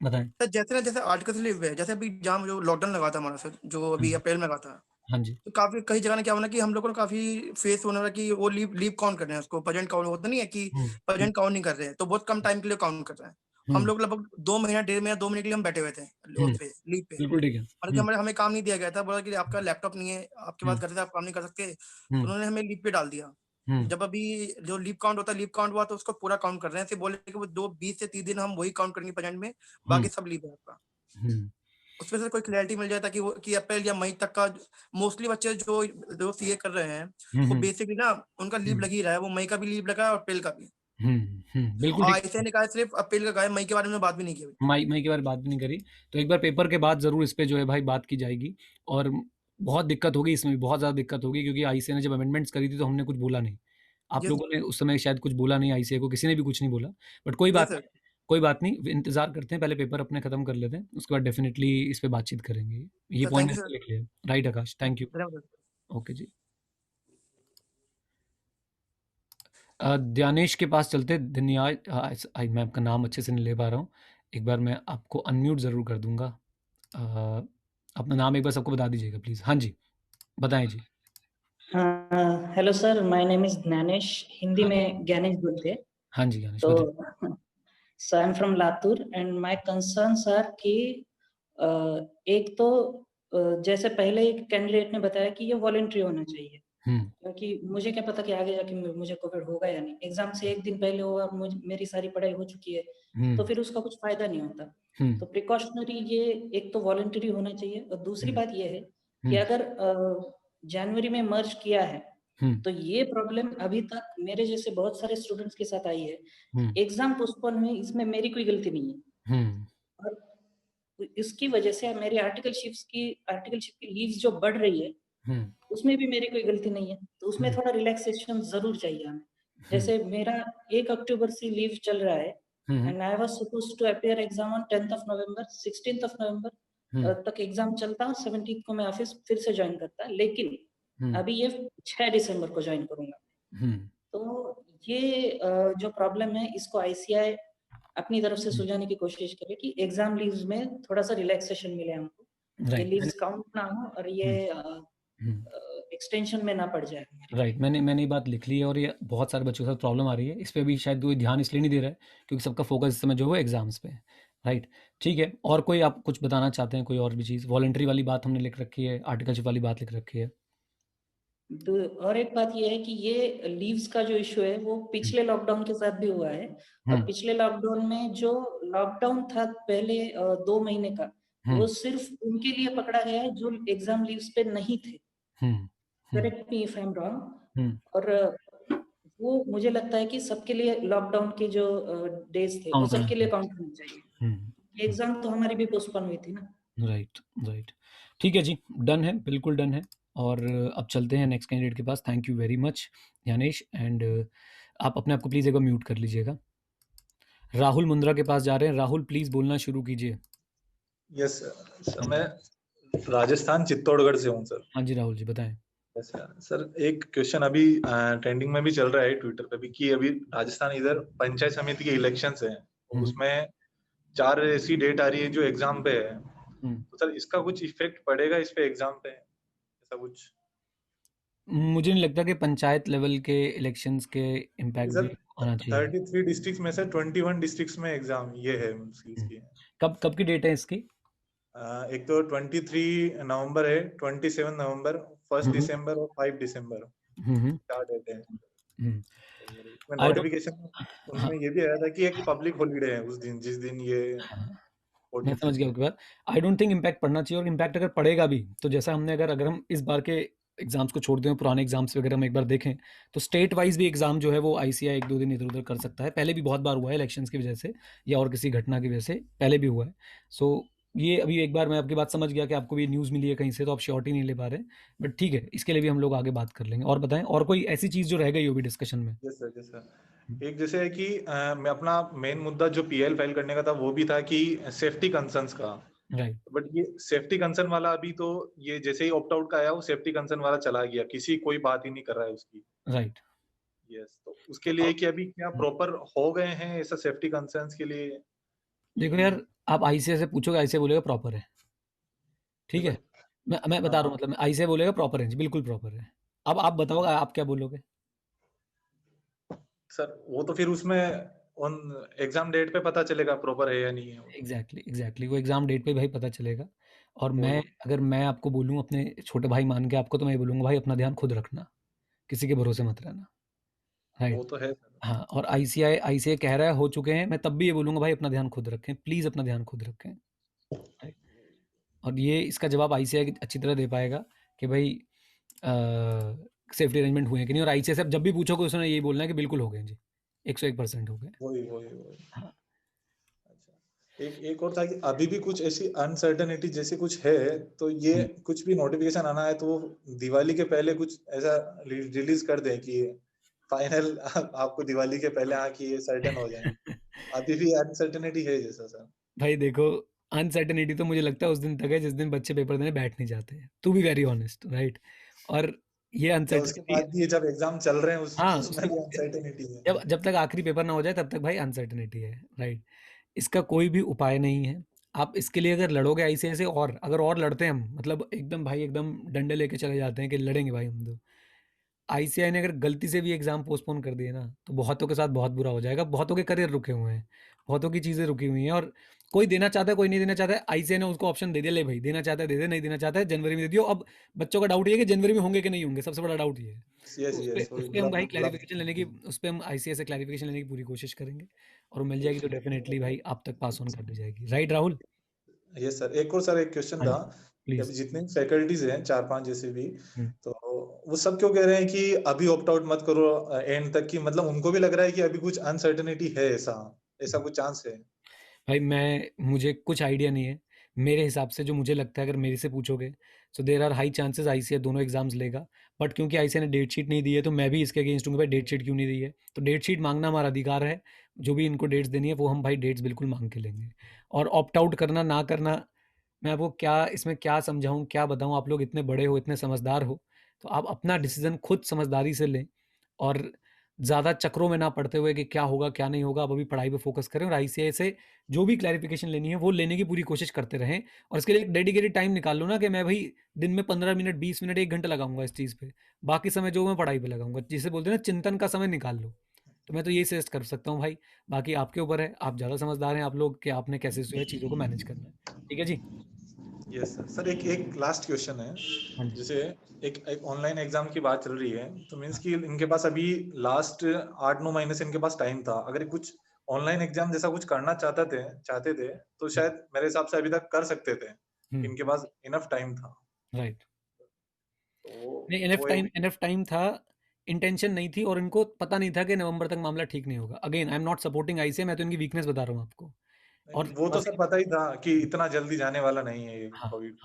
बताएँ। सर जैसे ना, जैसे आर्टिकल से लिव है, जैसे अभी जहाँ जो लॉकडाउन लगा था हमारा सर, जो हाँ अभी जी। अप्रैल में लगा था, हाँ जी। तो काफी कई जगह ने क्या होना कि हम लोगों ने काफी फेस होने वाला कि वो लीव काउंट कर रहे हैं, उसको प्रेजेंट काउंट होता नहीं है कि हुँ, प्रेजेंट काउंट नहीं कर रहे हैं, तो बहुत कम टाइम के लिए काउंट कर रहे हैं। हुँ, हम लोग लगभग 2 महीना, 1.5 महीना, 2 महीने के लिए हम बैठे हुए थे हुँ, उस पे लीव पे। बिल्कुल ठीक है। मतलब कि हमें काम नहीं दिया गया था, बोला कि आपका लैपटॉप नहीं है, आपके पास हुँ, घर से आप काम नहीं कर सकते, तो हुँ, उन्होंने हमें लीव पे डाल दिया। हुँ, जब अभी जो लीव काउंट होता है, लीव काउंट हुआ तो उसको पूरा काउंट कर रहे हैं, सिर्फ बोले कि वो 20 से 30 दिन हम वही काउंट करेंगे प्रेजेंट में, हुँ, बाकी सब लीव है आपका। हुँ, उसमें से कोई क्लैरिटी मिल जाता कि वो कि अप्रैल या मई तक का, मोस्टली बच्चे जो सीए कर रहे हैं, हुँ, वो हुँ, बेसिकली ना उनका लीव हुँ, लग ही रहा है, वो मई का भी लीव लगा है और अप्रैल का भी। बिल्कुल और ठीक ऐसे है। ने कहा सिर्फ अप्रैल का गया, मई के बारे में बात भी नहीं की अभी। मई के बारे में बात भी नहीं करी, तो एक बार पेपर के बाद ज़रूर इस पे जो है भाई बात की जाएगी। और बहुत दिक्कत होगी, इसमें भी बहुत ज़्यादा दिक्कत होगी, क्योंकि आईसीए ने जब अमेंडमेंट्स करी थी तो हमने कुछ बोला नहीं। आप यस लोगों ने उस समय शायद कुछ बोला नहीं, आईसीए को किसी ने भी कुछ नहीं बोला। But yes sir. कोई बात नहीं, इंतज़ार करते हैं, पहले पेपर अपने खत्म कर लेते हैं, उसके बाद डेफिनिटली इस पे बातचीत करेंगे। ये सर पॉइंट थैंक यू मैंने सर। लिख लिया। Right Akash, thank you. धन्यवाद सर। ओके जी। ध्यानेश के पास चलते हैं। मैं आपका नाम अच्छे से नहीं ले पा रहा हूँ, एक बार मैं आपको अनम्यूट ज़रूर कर दूंगा। अपना नाम एक बार सबको बता दीजिएगा प्लीज़। हाँ जी बताएं जी। Hello sir, my name is Gyanesh, Hindi हाँ में ज्ञानेश बोलते हैं। हाँ जी ज्ञानेश तो बताइए। So I am from Latur and my concerns are कि एक तो जैसे पहले एक कैंडिडेट ने बताया कि ये वॉलंटरी होना चाहिए, क्योंकि मुझे क्या पता कि आगे जाके मुझे कोविड होगा या नहीं। एग्जाम से एक दिन पहले होगा, मेरी सारी पढ़ाई हो चुकी है, तो फिर उसका कुछ फायदा नहीं होता। तो प्रिकॉशनरी ये एक तो वॉलंटरी होना चाहिए, और दूसरी बात ये है कि अगर जनवरी में मर्ज किया है, तो ये प्रॉब्लम अभी तक मेरे जैसे बहुत सारे स्टूडेंट्स के साथ आई है। एग्जाम पोस्टपोन हुए, इसमें मेरी कोई गलती नहीं है, और इसकी वजह से मेरी आर्टिकलशिप की लीव्स जो बढ़ रही है, उसमें भी मेरी कोई गलती नहीं है। तो उसमें थोड़ा रिलैक्सेशन जरूर चाहिए हमें। जैसे मेरा 1 अक्टूबर से लीव चल रहा है, and I was supposed to appear exam on 10th of November. 16th of November तक एग्जाम चलता, 17th को मैं ऑफिस फिर से ज्वाइन करता, लेकिन अभी ये 6 दिसंबर को ज्वाइन करूंगा। तो ये जो प्रॉब्लम है, इसको आईसीआई अपनी तरफ से सुलझाने की कोशिश करे कि एग्जाम लीव्स में थोड़ा सा रिलैक्सेशन मिले हमको, ये लीव्स काउंट ना हो और ये एक्सटेंशन में ना पड़ जाए। राइट, मैंने ये बात लिख ली है, और ये बहुत सारे बच्चों के साथ प्रॉब्लम आ रही है। इस पे भी शायद कोई ध्यान इसलिए नहीं दे रहा है क्योंकि सबका फोकस इस समय जो है एग्जाम्स पे है। राइट, ठीक है। और कोई आप कुछ बताना चाहते हैं, कोई और भी चीज़? वॉलंटरी वाली बात हमने लिख रखी है, आर्टिकलशिप वाली बात लिख रखी है। तो और एक बात ये है कि ये लीव्स का जो इशू है वो पिछले लॉकडाउन के साथ भी हुआ है, और पिछले लॉकडाउन में जो लॉकडाउन था पहले 2 महीने का, वो सिर्फ उनके लिए पकड़ा गया है जो एग्जाम लीव्स पे नहीं थे। Correct me if I am wrong. और वो मुझे लगता है कि सबके लिए लॉकडाउन के जो डेज थे वो सबके लिए काउंट होने चाहिए। एग्जाम तो हमारी भी पोस्टपोन हुई थी ना। राइट, ठीक है जी, डन है, बिल्कुल डन है। और अब चलते हैं नेक्स्ट कैंडिडेट के पास। Thank you very much Gyanesh, and आप अपने आप को प्लीज़ एक बार म्यूट कर लीजिएगा। राहुल मुंद्रा के पास जा रहे हैं। राहुल प्लीज़ बोलना शुरू कीजिए। यस सर, मैं राजस्थान चित्तौड़गढ़ से हूँ सर। हाँ जी राहुल जी बताएं। सर एक क्वेश्चन अभी ट्रेंडिंग में भी चल रहा है ट्विटर पे भी कि अभी राजस्थान इधर पंचायत समिति के इलेक्शंस हैं, उसमें 4 ऐसी डेट आ रही है जो एग्जाम पे है, तो सर इसका कुछ इफेक्ट पड़ेगा इस पे एग्जाम पे, ऐसा कुछ? मुझे नहीं लगता कि पंचायत लेवल के इलेक्शंस के इम्पैक्ट भी आना चाहिए। 33 डिस्ट्रिक्ट्स में से 21 डिस्ट्रिक्ट्स में एग्जाम ये है इसकी। कब की डेट है इसकी? एक तो 23 नवंबर है, 27 नवंबर, 1 दिसंबर और 5 दिसंबर, 4 डेट है। नोटिफिकेशन उनमें ये भी आया था कि एक पब्लिक हॉलीडे है उस दिन, जिस दिन ये मैं समझ गया आपकी बात। आई डोंट थिंक इम्पैक्ट पड़ना चाहिए, और इम्पैक्ट अगर पड़ेगा भी तो जैसा हमने अगर हम इस बार के एग्जाम्स को छोड़ दें, पुराने एग्जाम्स वगैरह हम एक बार देखें तो स्टेट वाइज भी एग्जाम जो है वो आईसीआई 1-2 दिन इधर उधर कर सकता है। पहले भी बहुत बार हुआ है इलेक्शंस की वजह से या और किसी घटना की वजह से, पहले भी हुआ है। सो ये अभी एक बार मैं आपकी बात समझ गया कि आपको भी न्यूज़ मिली है कहीं से, तो आप श्योरिटी नहीं ले पा रहे, बट ठीक है, इसके लिए भी हम लोग आगे बात कर लेंगे। और बताएं, और कोई ऐसी चीज़ जो रह गई हो भी डिस्कशन में? Yes sir. एक जैसे है कि मैं अपना मेन मुद्दा जो पीएल फाइल करने का था वो भी था कि सेफ्टी कंसर्न्स का, राइट। बट ये सेफ्टी कंसर्न वाला अभी तो ये जैसे ही ऑप्ट आउट का आया वो सेफ्टी कंसर्न वाला चला गया, किसी कोई बात ही नहीं कर रहा है उसकी। राइट। यस, तो उसके लिए कि अभी क्या प्रॉपर हो गए हैं ऐसा सेफ्टी कंसर्न्स के लिए? देखो यार, आप आईसीआई से पूछोगे, आईसीआई बोलेगा प्रॉपर है, ठीक है। मैं बता रहा हूँ, मतलब आईसीआई बोलेगा प्रॉपर है जी, बिल्कुल प्रॉपर है। अब आप बताओ आप क्या बोलोगे? सर वो तो फिर उसमें ऑन एग्जाम डेट पे पता चलेगा प्रॉपर है या नहीं है। एग्जैक्टली वो एग्जाम डेट पे भाई पता चलेगा। और अगर मैं आपको बोलूँ अपने छोटे भाई मान के आपको, तो मैं बोलूँगा भाई अपना ध्यान खुद रखना, किसी के भरोसे मत रहना। राइट। वो तो है। हाँ, और आईसीआई कह रहा है हो चुके हैं, मैं तब भी ये बोलूँगा भाई अपना ध्यान खुद रखें, प्लीज़ अपना ध्यान खुद रखें। और ये इसका जवाब आईसीआई अच्छी तरह दे पाएगा कि भाई सेफ्टी अरेंजमेंट हुए हैं कि नहीं। और आईसीआई से जब भी पूछोगे उसने यही बोलना है कि बिल्कुल हो गए जी, 101% हो गए। वही। एक और था कि अभी भी कुछ ऐसी अनसर्टेनिटी जैसे कुछ है, तो ये कुछ भी नोटिफिकेशन आना है तो वो दिवाली के पहले कुछ ऐसा रिलीज कर दें कि फाइनल आपको दिवाली के पहले कि ये सर्टेन हो जाए। अभी भी अनसर्टेनिटी है जैसा सर। भाई देखो, अनसर्टेनिटी तो मुझे लगता है उस दिन तक है जिस दिन बच्चे पेपर देने बैठ नहीं जाते हैं, to be very honest, right. और ये उसके बाद भी जब एग्जाम चल रहे हैं उसमें भी अनसर्टेनिटी है। जब तक आखिरी पेपर ना हो जाए तब तक भाई अनसर्टेनिटी है, राइट। इसका कोई भी उपाय नहीं है। आप इसके लिए अगर लड़ोगे आईसीआई से, और अगर और लड़ते हैं हम, मतलब एकदम भाई एकदम डंडे लेके चले जाते हैं कि लड़ेंगे भाई हम तो, आईसीआई ने अगर गलती से भी एग्जाम पोस्टपोन कर दिए ना तो बहुतों के साथ बहुत बुरा हो जाएगा। बहुतों के करियर रुके हुए हैं, बहुतों की चीज़ें रुकी हुई हैं, और कोई देना चाहता है कोई नहीं देना चाहता है। आईसीआई ने उसको ऑप्शन दे दिया, ले भाई देना चाहता है दे दे, नहीं देना चाहता है जनवरी में दे दियो। अब बच्चों का डाउट ये है कि जनवरी में होंगे कि नहीं होंगे, सबसे बड़ा डाउट ये है। उस पर हम भाई क्लैरिफिकेशन लेने की, उस पर हम आईसीआई से क्लैरिफिकेशन लेने की पूरी कोशिश करेंगे, और मिल जाएगी तो डेफिनेटली भाई आप तक पास ऑन कर दी जाएगी। राइट राहुल? Yes sir. एक और सर एक क्वेश्चन था, अभी जितने फैकल्टीज हैं 4-5 जैसे भी, तो वो सब क्यों कह रहे हैं कि अभी ऑप्ट आउट मत करो एंड तक की, मतलब उनको भी लग रहा है कि अभी कुछ अनसर्टेनिटी है, ऐसा कुछ चांस है? भाई मुझे कुछ आइडिया नहीं है। मेरे हिसाब से जो मुझे लगता है, अगर मेरे से पूछोगे, so there are high chances ICI दोनों एग्जाम्स लेगा। बट क्योंकि आईसीआई ने डेट शीट नहीं दी है तो मैं भी इसके अगेंस्ट हूँ कि भाई डेट शीट क्यों नहीं दी है। तो डेट शीट मांगना हमारा अधिकार है, जो भी इनको डेट्स देनी है वो हम भाई डेट्स बिल्कुल मांग के लेंगे। और ऑप्ट आउट करना ना करना, मैं आपको इसमें क्या समझाऊँ, क्या बताऊँ। आप लोग इतने बड़े हो, इतने समझदार हो, तो आप अपना डिसीजन खुद समझदारी से लें, और ज़्यादा चक्रों में ना पड़ते हुए कि क्या होगा क्या नहीं होगा। आप अभी पढ़ाई पे फोकस करें, और आईसीआई से जो भी क्लैरिफिकेशन लेनी है वो लेने की पूरी कोशिश करते रहें। और इसके लिए एक डेडिकेटेड टाइम निकाल लो ना, कि मैं भाई दिन में 15 मिनट 20 मिनट 1 घंटा लगाऊंगा इस चीज़ पे, बाकी समय जो मैं पढ़ाई पे लगाऊंगा, जिसे बोलते हैं ना चिंतन का समय निकाल लो। तो मैं तो यही सजेस्ट कर सकता हूँ भाई, बाकी आपके ऊपर है, आप ज़्यादा समझदार हैं आप लोग, कि आपने कैसे जो है चीज़ों को मैनेज करना है। ठीक है जी? Yes sir. सर एक लास्ट क्वेश्चन है, जैसे एक ऑनलाइन एग्जाम की बात चल रही है, तो मींस कि इनके पास अभी लास्ट 8-9 महीने से इनके पास टाइम था, अगर कुछ ऑनलाइन एग्जाम जैसा कुछ करना चाहते थे तो शायद मेरे हिसाब से अभी तक कर सकते थे, इनके पास इनफ टाइम था। राइट। नहीं, इनफ टाइम था, इंटेंशन नहीं थी, और इनको पता नहीं था कि नवंबर तक मामला ठीक नहीं होगा। Again I am not supporting ICI, मैं तो इनकी वीकनेस बता रहा हूँ आपको। और वो तो सर पता ही था कि इतना जल्दी जाने वाला नहीं है ये कोविड।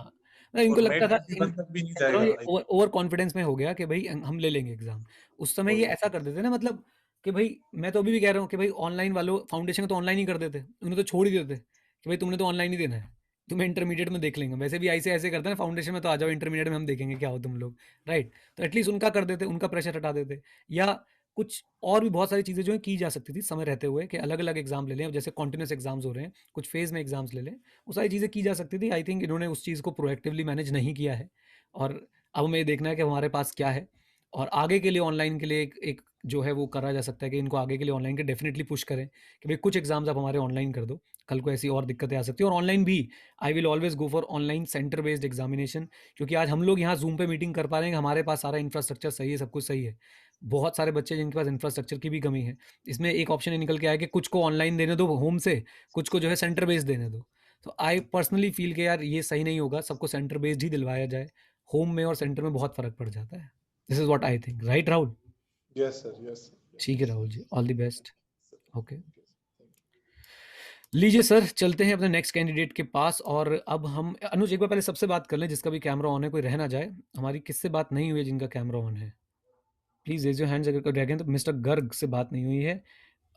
इनको लगता था भी नहीं जाएगा, ओवर कॉन्फिडेंस में हो गया कि भाई हम ले लेंगे एग्जाम। उस समय ये ऐसा कर देते ना, मतलब कि भाई मैं तो अभी भी कह रहा हूँ कि भाई ऑनलाइन वालों फाउंडेशन तो ऑनलाइन ही कर देते, उन्हें तो छोड़ ही देते कि भाई तुमने तो ऑनलाइन ही देना है, तुम्हें इंटरमीडिएट में देख लेंगे, वैसे भी ऐसे ऐसे करते हैं ना, फाउंडेशन में तो आ जाओ, इंटरमीडिएट में हम देखेंगे क्या हो तुम लोग, राइट। तो एटलीस्ट उनका कर देते, उनका प्रेशर हटा देते, या कुछ और भी बहुत सारी चीज़ें जो है की जा सकती थी समय रहते हुए, कि अलग अलग एग्जाम ले लें, जैसे कॉन्टिन्यूस एग्जाम्स हो रहे हैं, कुछ फेज में एग्जाम्स ले लें, वो सारी चीज़ें की जा सकती थी। आई थिंक इन्होंने उस चीज़ को प्रोएक्टिवली मैनेज नहीं किया है, और अब हमें ये देखना है कि हमारे पास क्या है, और आगे के लिए ऑनलाइन के लिए एक जो है वो करा जा सकता है कि इनको आगे के लिए ऑनलाइन के डेफिनेटली पुश करें कि भाई कुछ एग्जाम्स आप हमारे ऑनलाइन कर दो, कल को ऐसी और दिक्कतें आ सकती है। और ऑनलाइन भी I will always go for online centre based examination, क्योंकि आज हम लोग यहाँ जूम पे मीटिंग कर पा रहे हैं, हमारे पास सारा इंफ्रास्ट्रक्चर सही है, सब कुछ सही है। बहुत सारे बच्चे जिनके पास इंफ्रास्ट्रक्चर की भी कमी है, इसमें एक ऑप्शन निकल के आया कि कुछ को ऑनलाइन देने दो होम से, कुछ को जो है सेंटर बेस्ड देने दो। तो आई पर्सनली फील कि यार ये सही नहीं होगा, सबको सेंटर बेस्ड ही दिलवाया जाए, होम में और सेंटर में बहुत फर्क पड़ जाता है। This is what I think, right Rahul? Yes sir, yes. ठीक है Rahul ji, all the best. Okay, लीजिए सर, चलते हैं अपने नेक्स्ट कैंडिडेट के पास। और अब हम अनुज एक बार पहले सबसे बात कर लें जिसका भी कैमरा ऑन है, कोई रह ना जाए। हमारी किससे बात नहीं हुई है जिनका कैमरा ऑन है? प्लीज रेज योर हैंड्स अगर कोई रह गए तो। मिस्टर गर्ग से बात नहीं हुई है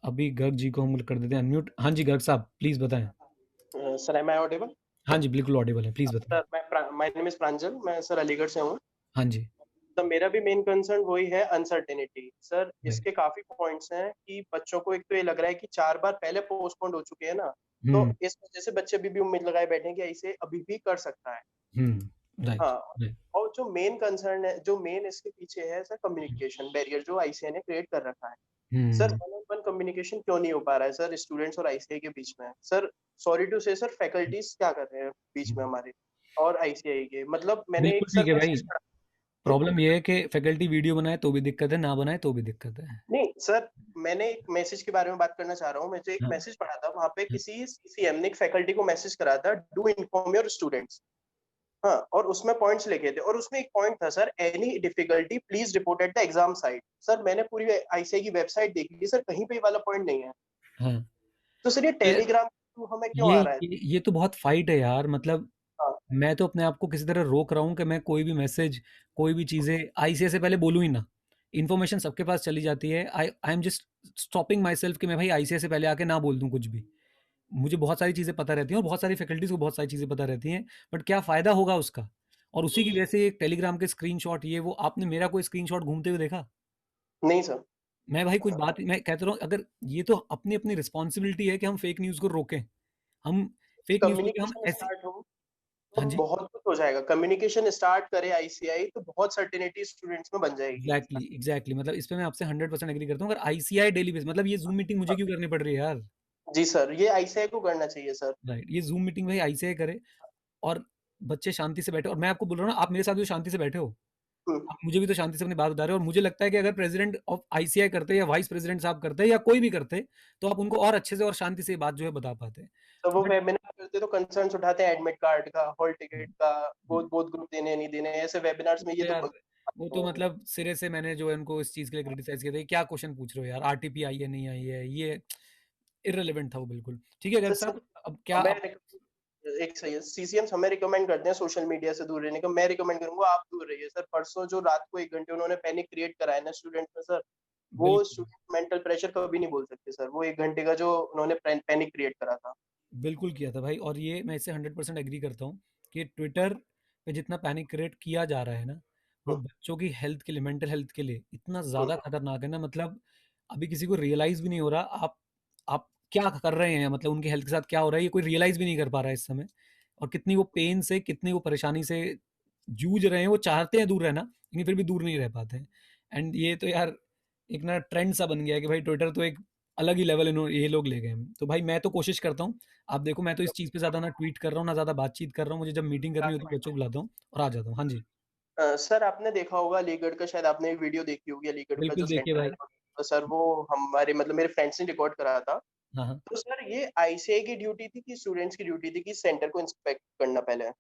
अभी, गर्ग जी को हम कर देते हैं अनम्यूट। हाँ जी गर्ग साहब प्लीज बताएं। Sir am I audible? हाँ जी बिल्कुल ऑडिबल है, प्लीज बताएं। Sir my name is Pranjal, मैं सर अलीगढ़ से हूँ। हाँ जी। तो मेरा भी मेन कंसर्न वही है, अनसर्टेनिटी। सर इसके काफी पॉइंट्स हैं कि बच्चों को एक तो ये लग रहा है कि 4 बार पहले पोस्टपोन्ड हो चुके हैं ना, तो इस वजह से बच्चे भी उम्मीद लगाए बैठे हैं कि ऐसे अभी भी कर सकता है। राइट। हाँ, और जो मेन कंसर्न है, जो मेन इसके पीछे है सर, कम्युनिकेशन बैरियर जो आईसीआई ने क्रिएट कर रखा है। Sir one on one communication क्यों नहीं हो पा रहा है सर स्टूडेंट्स और आईसीआई के बीच में? सर सॉरी टू से सर, फैकल्टीज क्या कर रहे हैं बीच में हमारे और आईसीआई के? मतलब मैंने एक सर मैसेज पढ़ा। प्रॉब्लम ये है कि फैकल्टी वीडियो बनाए तो भी दिक्कत है, ना बनाए तो भी दिक्कत है। नहीं सर, मैंने एक मैसेज के बारे में बात करना चाह रहा हूँ। मुझे एक मैसेज पढ़ा था, वहाँ पे किसी सीसीएम ने एक फैकल्टी को मैसेज करा था, डू इन्फॉर्म योर स्टूडेंट्स। हाँ, और उसमें पॉइंट्स लिखे थे, और उसमें एक पॉइंट था sir, any difficulty please report at the exam site. Sir मैंने पूरी आईसीआई की वेबसाइट देख ली सर, कहीं पे वाला पॉइंट नहीं है। हाँ। तो सर ये टेलीग्राम हमें क्यों आ रहा है? ये तो बहुत फाइट है यार। मतलब मैं तो अपने आप को किसी तरह रोक रहा हूँ कि मैं कोई भी मैसेज, कोई भी चीजें आईसीआई से पहले बोलूँ ही ना। इन्फॉर्मेशन सबके पास चली जाती है। I am just stopping my self कि मैं भाई आईसीआई से पहले आके ना बोल दूँ कुछ भी। मुझे बहुत सारी चीज़ें पता रहती हैं और बहुत सारी फैकल्टीज को बहुत सारी चीज़ें पता रहती हैं, बट क्या फ़ायदा होगा उसका? और उसी की वजह से एक टेलीग्राम के स्क्रीनशॉट, ये वो, आपने मेरा कोई स्क्रीनशॉट घूमते हुए देखा? नहीं सर। मैं भाई कुछ बात मैं कहता रहा हूँ, अगर ये तो अपनी अपनी रिस्पॉन्सिबिलिटी है कि हम फेक न्यूज़ को रोकें। हम फेक न्यूज़ को हम ऐसे, हाँ जी, बहुत कुछ हो जाएगा। कम्युनिकेशन स्टार्ट करे आईसीआई तो बहुत सर्टेनिटी स्टूडेंट्स में बन जाएगी। एग्जैक्टली मतलब इस पे मैं आपसे 100% एग्री करता हूँ। अगर आईसीआई डेली बेस, मतलब ये जूम मीटिंग मुझे क्यों करनी पड़ रही है यार? जी सर, ये आईसीआई को करना चाहिए सर। राइट, ये जूम मीटिंग भाई आईसीआई करे और बच्चे शांति से बैठे। और मैं आपको बोल रहा हूँ ना, आप मेरे साथ भी शांति से बैठे हो, आप मुझे भी तो शांति से अपनी बात बता रहे हो। और मुझे लगता है कि अगर प्रेसिडेंट ऑफ आईसीआई करते या वाइस प्रेसिडेंट साहब करते या कोई भी करते, तो आप उनको और अच्छे से और शांति से बात जो है बता पाते। तो वो वेबिनार करते तो कंसर्न्स उठाते हैं, एडमिट कार्ड का, हॉल टिकट का, बोथ ग्रुप देने नहीं देने, ऐसे वेबिनार्स में ये तो वो तो मतलब सिरे से मैंने जो है उनको इस चीज के लिए क्रिटिसाइज किया था, क्या क्वेश्चन पूछ रहे हो यार, आरटीपी आई है नहीं आई है, ये इररिलेवेंट था वो बिल्कुल। ठीक है गर्ग साहब, अब क्या एक सही है, सीसीएम्स हमें रिकमेंड करते हैं सोशल मीडिया से दूर रहने का। मैं रिकमेंड करूंगा आप दूर रहिए सर। परसों जो रात को 1 घंटे उन्होंने पैनिक क्रिएट कराया ना स्टूडेंट में सर, वो स्टूडेंट मेंटल प्रेशर कभी नहीं बोल सकते सर। वो 1 घंटे का जो उन्होंने पैनिक क्रिएट करा था, बिल्कुल किया था भाई। और ये मैं इससे 100% एग्री करता हूँ कि ट्विटर पे जितना पैनिक क्रिएट किया जा रहा है ना, वो बच्चों की हेल्थ के लिए, मेंटल हेल्थ के लिए इतना ज़्यादा खतरनाक है ना। मतलब अभी किसी को रियलाइज़ भी नहीं हो रहा आप क्या कर रहे हैं, मतलब उनकी हेल्थ के साथ क्या हो रहा है, ये कोई रियलाइज़ भी नहीं कर पा रहा है इस समय। और कितनी वो पेन से, कितनी वो परेशानी से जूझ रहे हैं। वो चाहते हैं दूर रहना, लेकिन फिर भी दूर नहीं रह पाते हैं। एंड ये तो यार एक ना ट्रेंड सा बन गया है कि भाई ट्विटर तो एक अलग ही लेवल ये लोग ले गए हैं। तो भाई मैं तो कोशिश करता हूँ, आप देखो मैं तो इस चीज़ पे ज़्यादा ना ट्वीट कर रहा हूँ, ना ज़्यादा बातचीत कर रहा हूँ। मुझे जब मीटिंग करनी होती है बच्चों को बुलाता हूँ और आ जाता हूँ। हाँ जी सर आपने देखा होगा अलीगढ़ का, शायद आपने वीडियो देखी होगी अलीगढ़ का जो सेंटर है, तो सर वो हमारे मतलब मेरे फ्रेंड्स ने रिकॉर्ड करा था। तो सर ये आईसीआई की ड्यूटी थी कि स्टूडेंट्स की ड्यूटी थी कि सेंटर को इंस्पेक्ट करना पहले?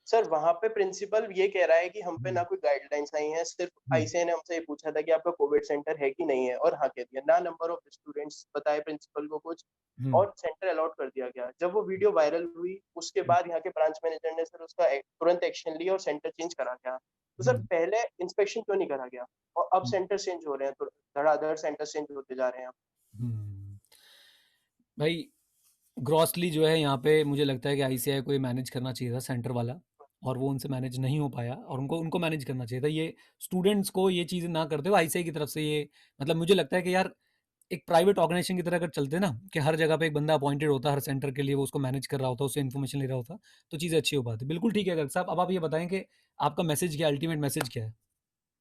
सर वहां पे प्रिंसिपल ये कह रहा है कि हम पे ना कोई गाइडलाइंस आई हैं, सिर्फ आईसीआई ने हमसे ये पूछा था कि आपका कोविड सेंटर है कि नहीं है, और हाँ कह दिया। ना नंबर ऑफ स्टूडेंट्स बताए प्रिंसिपल को कुछ, और सेंटर अलॉट कर दिया गया। जब वो वीडियो वायरल हुई उसके बाद यहाँ के ब्रांच मैनेजर ने सर उसका तुरंत एक्शन लिया और सेंटर चेंज करा गया। तो सर पहले इंस्पेक्शन क्यों नहीं करा गया? और अब सेंटर चेंज हो रहे हैं, तो धड़ाधड़ सेंटर चेंज होते जा रहे हैं। भाई ग्रॉसली जो है यहाँ पे मुझे लगता है कि आईसीआई को ये मैनेज करना चाहिए था सेंटर वाला, और वो उनसे मैनेज नहीं हो पाया, और उनको मैनेज करना चाहिए था। ये स्टूडेंट्स को ये चीज़ें ना करते हुए आईसीआई की तरफ से ये, मतलब मुझे लगता है कि यार एक प्राइवेट ऑर्गेनाइजेशन की तरह अगर चलते ना, कि हर जगह पे एक बंदा अपॉइंटेड होता, हर सेंटर के लिए वो उसको मैनेज कर रहा होता, उससे इन्फॉर्मेशन ले रहा होता, तो चीज़ें अच्छी हो पाती। बिल्कुल ठीक है गर्ग साहब, अब आप ये बताएं कि आपका मैसेज क्या, अल्टीमेट मैसेज क्या है?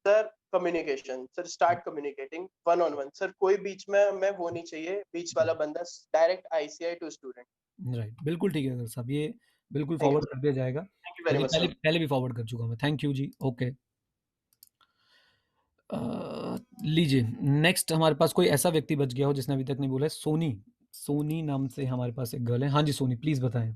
Sir communication, sir start communicating one on one. Sir कोई बीच में वो नहीं चाहिए, बीच वाला बंदा, direct ICI to student. Right, बिल्कुल ठीक है गर्ग साहब, ये बिल्कुल Thank you, फॉरवर्ड कर दिया जाएगा। Thank you very much sir. पहले भी फॉरवर्ड कर चुका मैं। थैंक यू जी। ओके, लीजिए नेक्स्ट हमारे पास कोई ऐसा व्यक्ति बच गया हो जिसने अभी तक नहीं बोला है। सोनी नाम से हमारे पास एक गर्ल है। हाँ जी सोनी, प्लीज बताएं।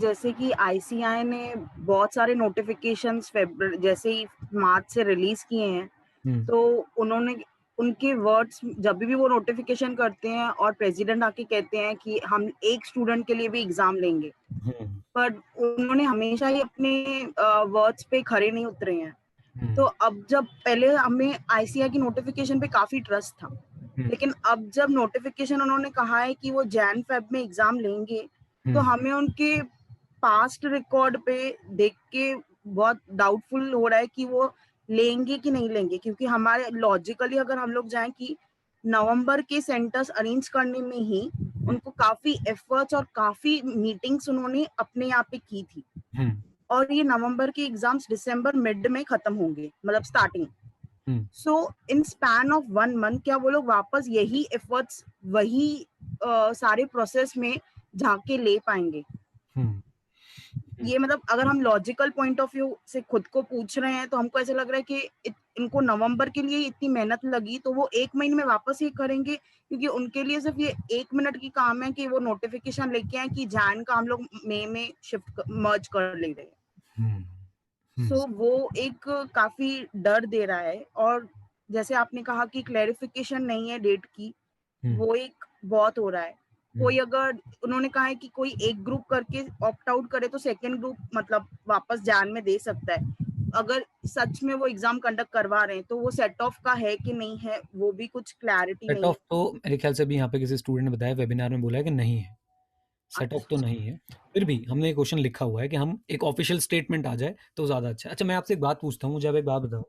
जैसे कि आईसीआई ने बहुत सारे नोटिफिकेशंस जैसे ही मार्च से रिलीज किए हैं, तो उन्होंने उनके वर्ड्स जब भी वो नोटिफिकेशन करते हैं और प्रेसिडेंट आके कहते हैं कि हम एक स्टूडेंट के लिए भी एग्जाम लेंगे, पर उन्होंने हमेशा ही अपने वर्ड्स पे खरे नहीं उतरे हैं। तो अब जब पहले हमें आईसीआई की नोटिफिकेशन पे काफी ट्रस्ट था, लेकिन अब जब नोटिफिकेशन उन्होंने कहा है कि वो जैन फेब में एग्जाम लेंगे, तो हमें उनके पास्ट रिकॉर्ड पे देख के बहुत डाउटफुल हो रहा है कि वो लेंगे कि नहीं लेंगे, क्योंकि हमारे लॉजिकली अगर हम लोग जाएं कि नवंबर के सेंटर्स अरेंज करने में ही उनको काफी एफर्ट्स और काफी मीटिंग्स उन्होंने अपने यहाँ पे की थी, और ये नवंबर के एग्जाम्स दिसंबर मिड में खत्म होंगे, मतलब starting. So in span of 1 month क्या वो लोग वापस यही एफर्ट्स वही सारे प्रोसेस में जाके ले पाएंगे? ये मतलब अगर हम लॉजिकल पॉइंट ऑफ व्यू से खुद को पूछ रहे हैं, तो हमको ऐसा लग रहा है कि इनको नवंबर के लिए इतनी मेहनत लगी, तो वो 1 महीने में वापस ये करेंगे, क्योंकि उनके लिए सिर्फ ये 1 मिनट की काम है कि वो नोटिफिकेशन लेके आए कि जैन का हम लोग मई में शिफ्ट मर्ज कर ले रहे हैं। सो वो एक काफी डर दे रहा है। और जैसे आपने कहा कि क्लैरिफिकेशन नहीं है डेट की, वो एक बहुत हो रहा है। कोई अगर उन्होंने कहा है कि कोई एक ग्रुप करके ऑप्ट आउट करे तो सेकंड ग्रुप मतलब वापस जान में दे सकता है। अगर सच में वो एग्जाम कंडक्ट करवा रहे हैं तो वो सेट ऑफ का है कि नहीं है, वो भी कुछ क्लैरिटी नहीं सेट ऑफ तो मेरे ख्याल से भी यहाँ पे किसी स्टूडेंट ने बताया वेबिनार में, बोला है कि नहीं है, सेट ऑफ तो नहीं है। फिर भी हमने एक क्वेश्चन लिखा हुआ है कि हम एक ऑफिशियल स्टेटमेंट आ जाए तो ज्यादा अच्छा। अच्छा मैं आपसे एक बात पूछता हूँ, मुझे अब एक बात बताओ,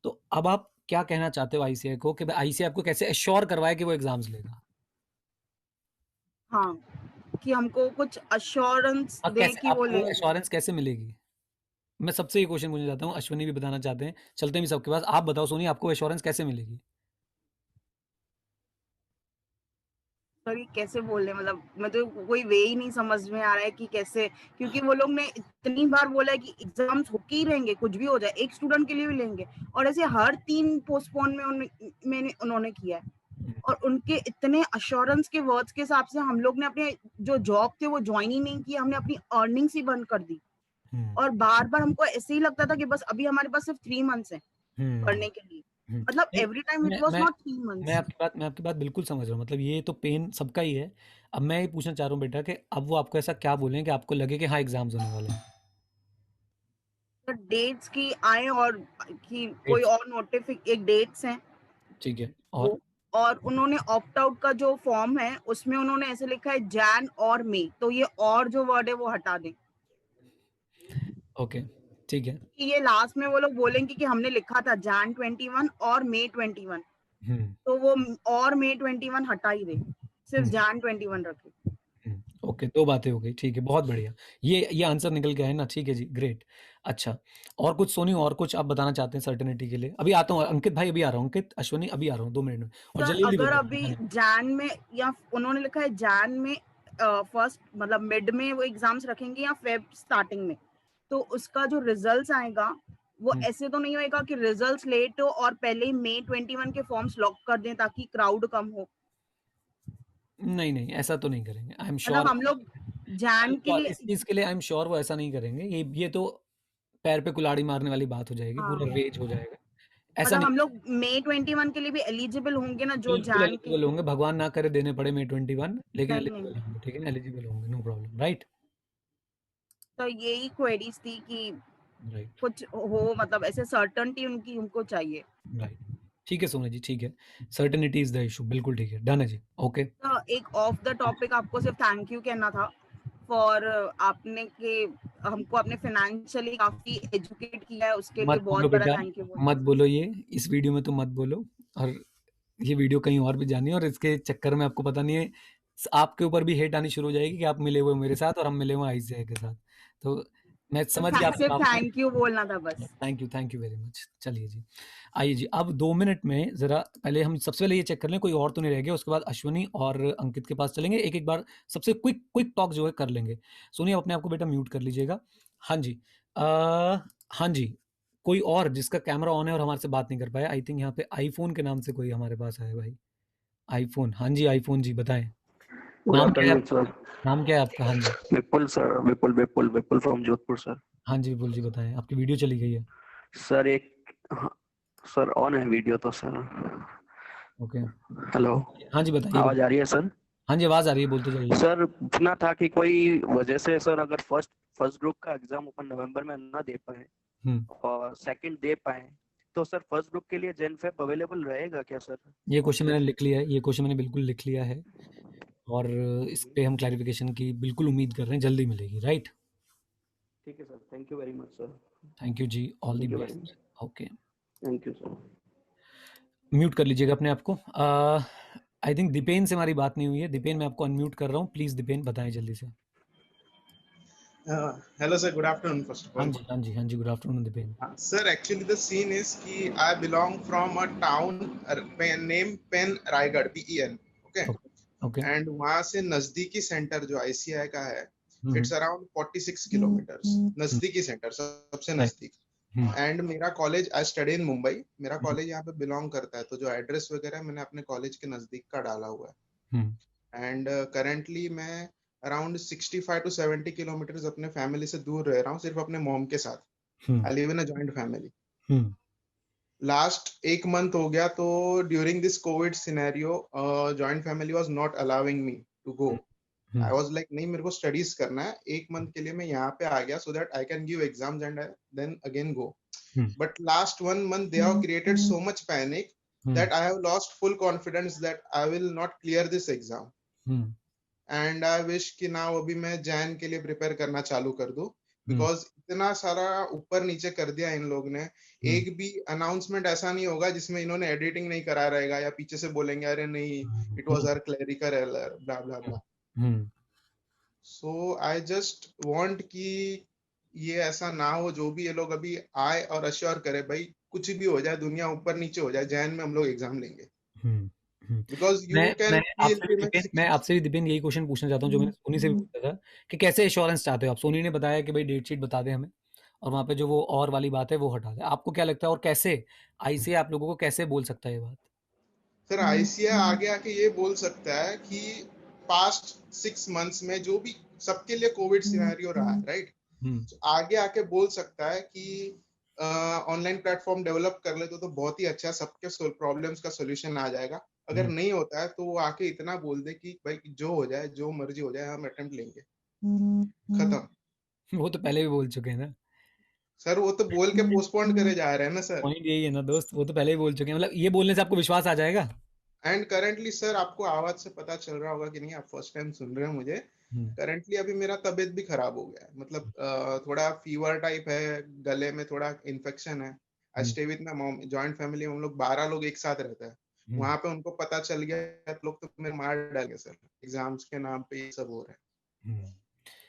तो अब आप क्या कहना चाहते हो आईसीआई को कि आईसीआई आपको कैसे एश्योर करवाए कि वो एग्जाम्स लेगा? हाँ, कि हमको कुछ अश्योरेंस दे कि वो लेगा। एश्योरेंस कैसे मिलेगी? मैं सबसे ये क्वेश्चन पूछना चाहता हूँ, अश्विनी भी बताना चाहते हैं, चलते हैं भी सबके पास। आप बताओ सोनी, आपको एश्योरेंस कैसे मिलेगी? सर ये कैसे बोल रहे, मतलब मैं तो कोई वे ही नहीं समझ में आ रहा है कि कैसे, क्योंकि वो लोग ने इतनी बार बोला है कि एग्जाम्स होके ही रहेंगे, कुछ भी हो जाए, एक स्टूडेंट के लिए भी लेंगे, और ऐसे हर 3 पोस्टपोन में उन्होंने किया है। और उनके इतने अश्योरेंस के वर्ड्स के हिसाब से हम लोग ने अपने जो जॉब थे वो ज्वाइन ही नहीं किया, हमने अपनी अर्निंग्स ही बंद कर दी। और बार बार हमको ऐसे ही लगता था कि बस अभी हमारे पास सिर्फ 3 मंथ्स हैं पढ़ने के लिए, मतलब every time it was not 3 months. मैं आपकी बात बिल्कुल समझ रहा हूँ, मतलब ये तो पेन सबका ही है। अब मैं ये पूछना चाह रहा हूँ बेटा कि अब वो आपको ऐसा क्या बोलें कि आपको लगे कि हाँ एग्जाम्स होने वाले हैं? डेट्स की आए और कि कोई और एक डेट्स हैं, ठीक है, और उन्होंने ऑप्ट आउट का जो फॉर्म है उसमें उन्होंने ऐसे लिखा है जैन और मई, तो ये और जो वर्ड है वो हटा दें। ओके ठीक है, ये लास्ट में वो लोग बोलेंगे कि हमने लिखा था जैन 21 और मई 21, तो वो और मई 21 हटा ही दे, सिर्फ जैन 21 रखे। ओके, 2 बातें हो गई, ठीक है, बहुत बढ़िया। ये आंसर निकल गया है ना, ठीक है जी, ग्रेट। अच्छा और कुछ सोनी, और कुछ आप बताना चाहते हैं सर्टेनिटी के लिए? अभी आता हूँ अंकित भाई, अभी आ रहा हूँ, अंकित अश्विनी अभी आ रहा हूँ 2 मिनट में। और जल्दी अगर अभी जैन में, या उन्होंने लिखा है जैन में फर्स्ट मतलब मिड में वो एग्जाम्स रखेंगे या फेब स्टार्टिंग में, तो उसका जो रिजल्ट्स आएगा वो ऐसे तो नहीं होएगा कि रिजल्ट्स लेट हो और पहले ही मई 21 के फॉर्म्स लॉक कर दें ताकि क्राउड कम हो? नहीं ऐसा तो नहीं करेंगे, आई एम श्योर। मतलब हम लोग जैन के लिए, इस चीज के लिए आई एम श्योर वो ऐसा नहीं करेंगे। ये तो पैर पे कुल्हाड़ी मारने वाली बात हो जाएगी, पूरा वेज हो जाएगा। ऐसा मतलब हम लोग मई 21 के लिए भी एलिजिबल होंगे ना, जो जैन एलिजिबल होंगे, भगवान ना करे देने पड़े मई 21, लेकिन एलिजिबल होंगे, ठीक है ना, एलिजिबल होंगे, नो प्रॉब्लम, राइट? तो यही क्वेरीज थी कि कुछ हो, मतलब ऐसे सर्टेनिटी उनको चाहिए, राइट। ठीक है सोना जी, ठीक है, सर्टेनिटी इज द इशू, बिल्कुल ठीक है, डन है जी, ओके। एक ऑफ द टॉपिक आपको सिर्फ थैंक यू कहना था फॉर आपने के हमको अपने फाइनेंशियली काफी एजुकेट किया है, उसके लिए मत बहुत बोलो बड़ा बेटा, थैंक यू मत बोलो, ये इस वीडियो में तो मत बोलो, और ये वीडियो कहीं और भी जानी है, और इसके चक्कर में आपको पता नहीं है आपके ऊपर भी हेट आनी शुरू हो जाएगी कि आप मिले हुए मेरे साथ और हम मिले हुए आईसीआई के साथ। तो मैं समझ गया आपकी सिर्फ बात को। थैंक यू बोलना था बस। Thank you very much. चलिए जी, आइए जी, अब 2 मिनट में जरा पहले हम सबसे पहले ये चेक कर लें कोई और तो नहीं रह गया, उसके बाद अश्विनी और अंकित के पास चलेंगे, एक बार सबसे क्विक टॉक जो है कर लेंगे। सोनिया अपने आप को बेटा म्यूट कर लीजिएगा। हाँ जी, हाँ जी, कोई और जिसका कैमरा ऑन है और हमारे से बात नहीं कर पाया? आई थिंक यहाँ पे आईफोन के नाम से कोई हमारे पास आया भाई, आईफोन। हाँ जी आईफोन जी, बताएं नाम क्या है? नाम क्या है आपका? हाँ जी Vipul sir, Vipul from Jodhpur sir. हाँ जी विपुल जी बताएं, आपकी वीडियो चली गई है सर सर ऑन है वीडियो तो सर। ओके हेलो, हाँ जी बताइए। आवाज आ रही है सर? हाँ जी आवाज आ रही है, बोलते जाइए। सर पूछना था कि कोई वजह से सर अगर फर्स्ट ग्रुप का एग्जाम अपन नवंबर में ना दे पाए और सेकंड दे पाए तो सर फर्स्ट ग्रुप के लिए जेनफेब अवेलेबल रहेगा क्या सर? ये क्वेश्चन मैंने लिख लिया है, ये क्वेश्चन मैंने बिल्कुल लिख लिया है, और इस पे हम क्लैरिफिकेशन की बिल्कुल उम्मीद कर रहे हैं, जल्दी मिलेगी, राइट? ठीक है sir, thank you very much sir. Thank you जी, all the best. Okay, thank you sir. Mute कर लीजिएगा अपने आप को। आई थिंक दीपेन से हमारी बात नहीं हुई है। दीपेन मैं आपको अनम्यूट कर रहा हूँ, प्लीज दीपेन बताएं जल्दी से। Hello sir, good afternoon first of all. हाँ जी, good afternoon Dipen. Sir, actually the scene is कि I belong from a town named Pen Raigad, PEN, okay? And वहाँ से नजदीकी सेंटर जो ICI का है, it's around 46 kilometers, नजदीकी सेंटर, सबसे नजदीक। एंड मेरा college, I study in Mumbai, मेरा कॉलेज यहाँ पे बिलोंग करता है, तो जो एड्रेस वगैरह मैंने अपने कॉलेज के नजदीक का डाला हुआ है। एंड करेंटली मैं अराउंड 65 to 70 किलोमीटर अपने फैमिली से दूर रह रहा हूँ, सिर्फ अपने मॉम के साथ। I live in a joint family. Last 1 month हो गया, तो during this covid scenario joint family was not allowing me to go. I was like नहीं, मेरे को स्टडीज करना है, 1 मंथ के लिए मैं यहाँ पे आ गया so that I can give exams and then again go. But last 1 month they have created so much panic that I have lost full confidence that I will not clear this exam. And I wish कि now अभी मैं जैन के लिए prepare करना चालू कर दूं, because इतना सारा ऊपर नीचे कर दिया इन लोग ने। एक भी अनाउंसमेंट ऐसा नहीं होगा जिसमें इन्होंने एडिटिंग नहीं करा रहेगा या पीछे से बोलेंगे अरे नहीं it was our clerical error blah blah blah. So I just want कि ये ऐसा ना हो, जो भी ये लोग अभी आए और अश्योर करे भाई कुछ भी हो जाए, दुनिया ऊपर नीचे हो जाए, जैन में हम लोग एग्जाम लेंगे। Because you can मैं आपसे भी दीपेन यही क्वेश्चन पूछना चाहता हूँ जो मैंने सोनी से भी पूछा था कि कैसे एश्योरेंस चाहते हो आप? सोनी ने बताया कि भाई डेट शीट बता दे हमें, और वहाँ पे जो वो और वाली बात है वो हटा दे। आपको क्या लगता है, और कैसे आईसीआई आप लोगों को कैसे बोल सकता है ये बात? सर आईसीआई आगे आके ये बोल सकता है कि पास्ट 6 months में जो भी सबके लिए कोविड सिनेरियो रहा है, राइट, आगे आके बोल सकता है कि ऑनलाइन प्लेटफॉर्म डेवलप कर ले तो बहुत ही अच्छा, सबके प्रॉब्लम्स का सोल्यूशन आ जाएगा। अगर नहीं होता है तो वो आके इतना बोल दे कि भाई जो हो जाए, जो मर्जी हो जाए, हम अटेम्प्ट लेंगे, खत्म। वो तो पहले भी बोल चुके हैं ना सर, वो तो बोल के पोस्टपोन करे जा रहे हैं ना सर। पॉइंट यही है ना दोस्त, वो तो पहले ही बोल चुके हैं, मतलब ये बोलने से आपको विश्वास आ जाएगा। एंड करेंटली सर आपको आवाज से पता चल रहा होगा कि नहीं, आप फर्स्ट टाइम सुन रहे हो मुझे। करेंटली अभी मेरा तबीयत भी खराब हो गया है, मतलब थोड़ा फीवर टाइप है, गले में थोड़ा इन्फेक्शन है। I stay with my mom, joint family, हम लोग 12 लोग एक साथ रहते हैं। वहां पे उनको पता चल गया, लोग तो मेरे मार डालेंगे सर, एग्जाम्स के नाम पे ये सब हो रहा है।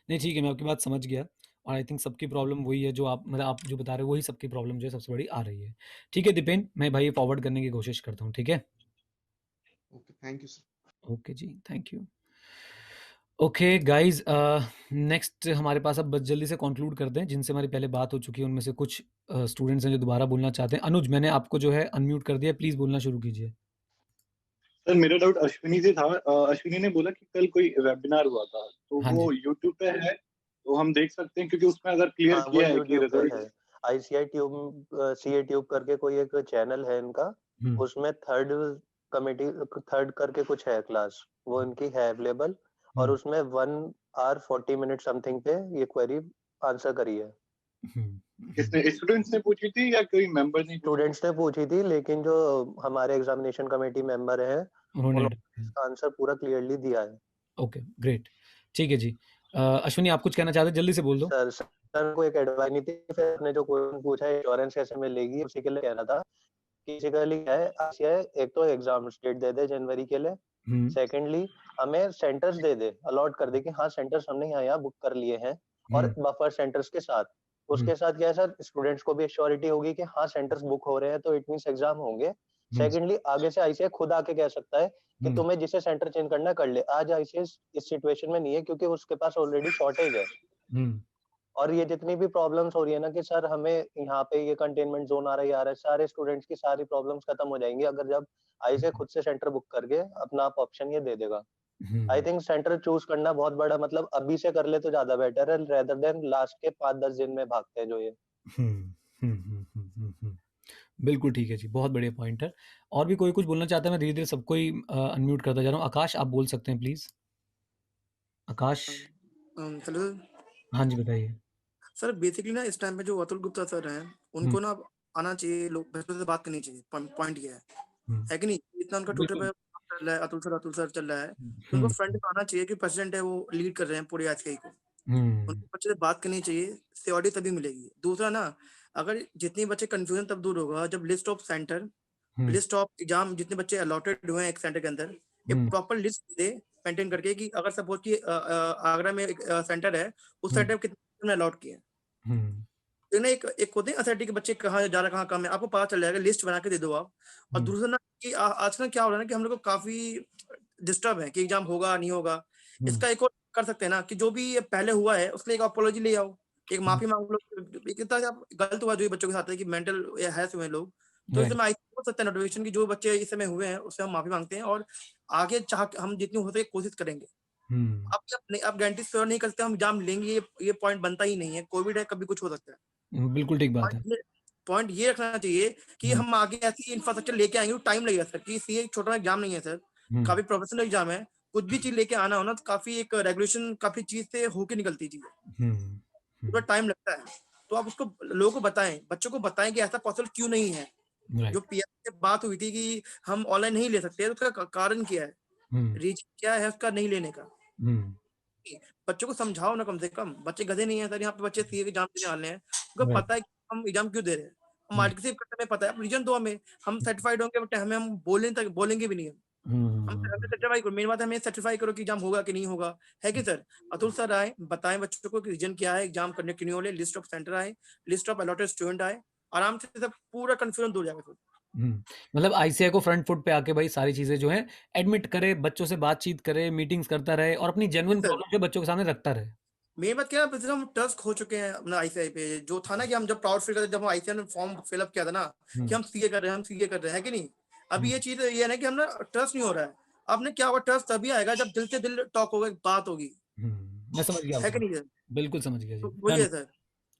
नहीं ठीक है, मैं आपकी बात समझ गया, और आई थिंक सबकी प्रॉब्लम वही है जो आप मतलब आप जो बता रहे हो, वही सबकी प्रॉब्लम जो है सबसे बड़ी आ रही है। ठीक है दीपेन, मैं भाई फॉरवर्ड करने की कोशिश करता हूँ, ठीक है? Okay, thank you sir. Okay जी, thank you. Okay guys, next हमारे पास अब बस जल्दी से कंक्लूड करते हैं। जिनसे हमारी पहले बात हो चुकी है उनमें से कुछ स्टूडेंट्स हैं जो दोबारा बोलना चाहते हैं। अनुज, मैंने आपको जो है अनम्यूट कर दिया, प्लीज बोलना शुरू कीजिए। सर मेरा डाउट अश्विनी से था। अश्विनी ने बोला कि कल कोई वेबिनार हुआ था, तो वो यूट्यूब पे है तो हम देख सकते हैं, क्योंकि उसमें अगर क्लियर किया है कि result ICI tube CA tube करके कोई एक चैनल है इनका, उसमें थर्ड करके कुछ है क्लास, वो इनकी है अवेलेबल, और उसमें 1 hour 40 minutes समथिंग पे ये क्वेरी आंसर करी है। किसने, स्टूडेंट्स ने पूछी थी या कोई मेंबर ने? स्टूडेंट्स ने पूछी थी, लेकिन जो हमारे एग्जामिनेशन कमेटी मेंबर हैं उन्होंने इसका आंसर पूरा क्लियरली दिया है। ओके ग्रेट, ठीक है जी। अश्विनी आप कुछ कहना चाहते हैं, जल्दी से बोल दो। सर को एक एडवाइस नहीं थी, फिर आपने जो क्वेश्चन पूछा इंश्योरेंस कैसे मिलेगी उसी के लिए कहना था। बेसिकली क्या है, एक तो एग्जाम डेट दे दे जनवरी के लिए, सेकेंडली हमें सेंटर्स दे दे, अलॉट कर दे कि हाँ सेंटर्स हमने यहाँ बुक कर लिए हैं, और बफर सेंटर्स के साथ। उसके साथ क्या है सर, स्टूडेंट्स को भी एश्योरिटी होगी कि हाँ सेंटर्स बुक हो रहे हैं तो इट मींस एग्जाम होंगे। सेकेंडली आगे से आईसीएस खुद आके कह सकता है कि तुम्हें जिसे सेंटर चेंज करना कर ले। आज आईसीएस इस सिचुएशन में नहीं है क्योंकि उसके पास ऑलरेडी शॉर्टेज है। और ये जितनी भी प्रॉब्लम्स हो रही है ना कि सर हमें यहाँ पे ये कंटेनमेंट जोन आ रहा है, सारे स्टूडेंट्स की सारी प्रॉब्लम्स खत्म हो जाएंगी अगर जब आईसीएस खुद से सेंटर बुक करके अपना आप ऑप्शन ये दे देगा। आई थिंक सेंटर चूज करना बहुत बड़ा, मतलब अभी से कर ले तो ज्यादा बेटर है, रेदर देन लास्ट के 5-10 दिन में भागते हैं जो ये। बिल्कुल ठीक है जी, बहुत बढ़िया पॉइंट है। और भी कोई कुछ बोलना चाहता है? मैं धीरे धीरे सबको ही अनम्यूट करता जा रहा हूँ। आकाश आप बोल सकते हैं प्लीज। Akash hello. हाँ जी बताइए। सर बेसिकली ना इस टाइम पे जो अतुल गुप्ता सर हैं उनको ना आना चाहिए, लोग बच्चों से बात करनी चाहिए। पॉइंट ये है कि नहीं, इतना उनका ट्विटर पे चल रहा है अतुल सर चल रहा है, तो उनको फ्रंट पे आना चाहिए कि प्रेसिडेंट है वो लीड कर रहे हैं पूरे आईसीआई को। उनको बच्चे से बात करनी चाहिए, सिक्योरिटी तभी मिलेगी। दूसरा ना, अगर जितने बच्चे कंफ्यूजन तब दूर होगा जब list of centre, list of exam जितने बच्चे अलॉटेड हुए हैं एक सेंटर के अंदर, एक प्रॉपर लिस्ट दे मेंटेन करके कि अगर सपोज कि आगरा में एक सेंटर है, उस सेंटर कितने अलॉट किए तो ना एक होते हैं अथॉरिटी के बच्चे कहाँ जा रहा कहाँ कम है, आपको पता चल जाएगा, लिस्ट बना के दे दो आप। और दूसरा ना कि आजकल क्या हो रहा है ना कि हम लोग को काफी डिस्टर्ब है कि एग्जाम होगा नहीं होगा। इसका एक और कर सकते हैं ना कि जो भी पहले हुआ है उसके लिए एक अपोलॉजी ले आओ, एक माफी मांग लो। कितना गलत हुआ जो ये बच्चों के साथ है कि मेंटल है हुए लोग, तो इस समय हो सकता है नोटिफिकेशन की जो बच्चे इस समय हुए हैं उससे हम माफी मांगते हैं और आगे चाह हम जितनी हो सके कोशिश करेंगे। आप गारंटी श्योर नहीं करते हम एग्जाम लेंगे, ये पॉइंट बनता ही नहीं है। कोविड है, कभी कुछ हो सकता है। बिल्कुल ठीक बात है। पॉइंट ये रखना चाहिए कि हम आगे ऐसी इंफ्रास्ट्रक्चर लेके आएंगे, टाइम लगेगा सर, कि ये छोटा एग्जाम नहीं है सर, काफी प्रोफेशनल एग्जाम है। कुछ भी चीज लेके आना हो ना तो काफी एक रेगुलेशन काफी चीज से होके निकलती चीज, थोड़ा टाइम लगता है। तो आप उसको लोगों को बताएं, बच्चों को बताएं कि ऐसा पॉसिबल क्यों नहीं है। जो पीएम से बात हुई थी कि हम ऑनलाइन नहीं ले सकते, तो उसका कारण क्या है, रीजन क्या है उसका नहीं लेने का। बच्चों को समझाओ ना, कम से कम। बच्चे गधे नहीं है सर, यहाँ पे बच्चे सीए के एग्जाम देने वाले हैं, उनको पता है कि हम एग्जाम क्यों दे रहे हैं, हम आर्टिकल करने में पता है। रीजन दो हमें, हम सर्टिफाइड होंगे, हमें हम बोलेंगे भी नहीं। हम सर्टिफाई करो, मेन बात है हमें सर्टिफाई करो कि एग्जाम होगा कि नहीं होगा, है कि सर। अतुल सर आए, बताएं बच्चों को कि रीजन क्या है, एग्जाम करने क्यों नहीं हो रहे, लिस्ट ऑफ सेंटर आए, लिस्ट ऑफ अलॉटेड स्टूडेंट आए, आराम से सब पूरा कंफ्यूजन दूर जाएगा। मतलब आईसीआई को फ्रंट फुट पे आके भाई सारी चीजें जो है एडमिट करे, बच्चों से बातचीत करे, मीटिंग्स करता रहे और अपनी जेन्युइन प्रॉब्लम जो बच्चों के सामने रखता रहे। मेन बात क्या है, हम ट्रस्ट खो चुके हैं अपना आईसीआई पे। जो था ना कि हम जब प्राउड फील करते, जब हम आईसीआई में फॉर्म फिलअप किया था ना कि हम सीए कर रहे हैं, हम सीए कर रहे हैं, कि नहीं। अभी ये चीज ये है ना कि हम ना ट्रस्ट नहीं हो रहा है। आपने क्या होगा, ट्रस्ट तभी आएगा जब दिल से दिल टॉक होगा, बात होगी। मैं समझ गया, है कि नहीं सर? बिल्कुल समझ गया जी। वही है सर।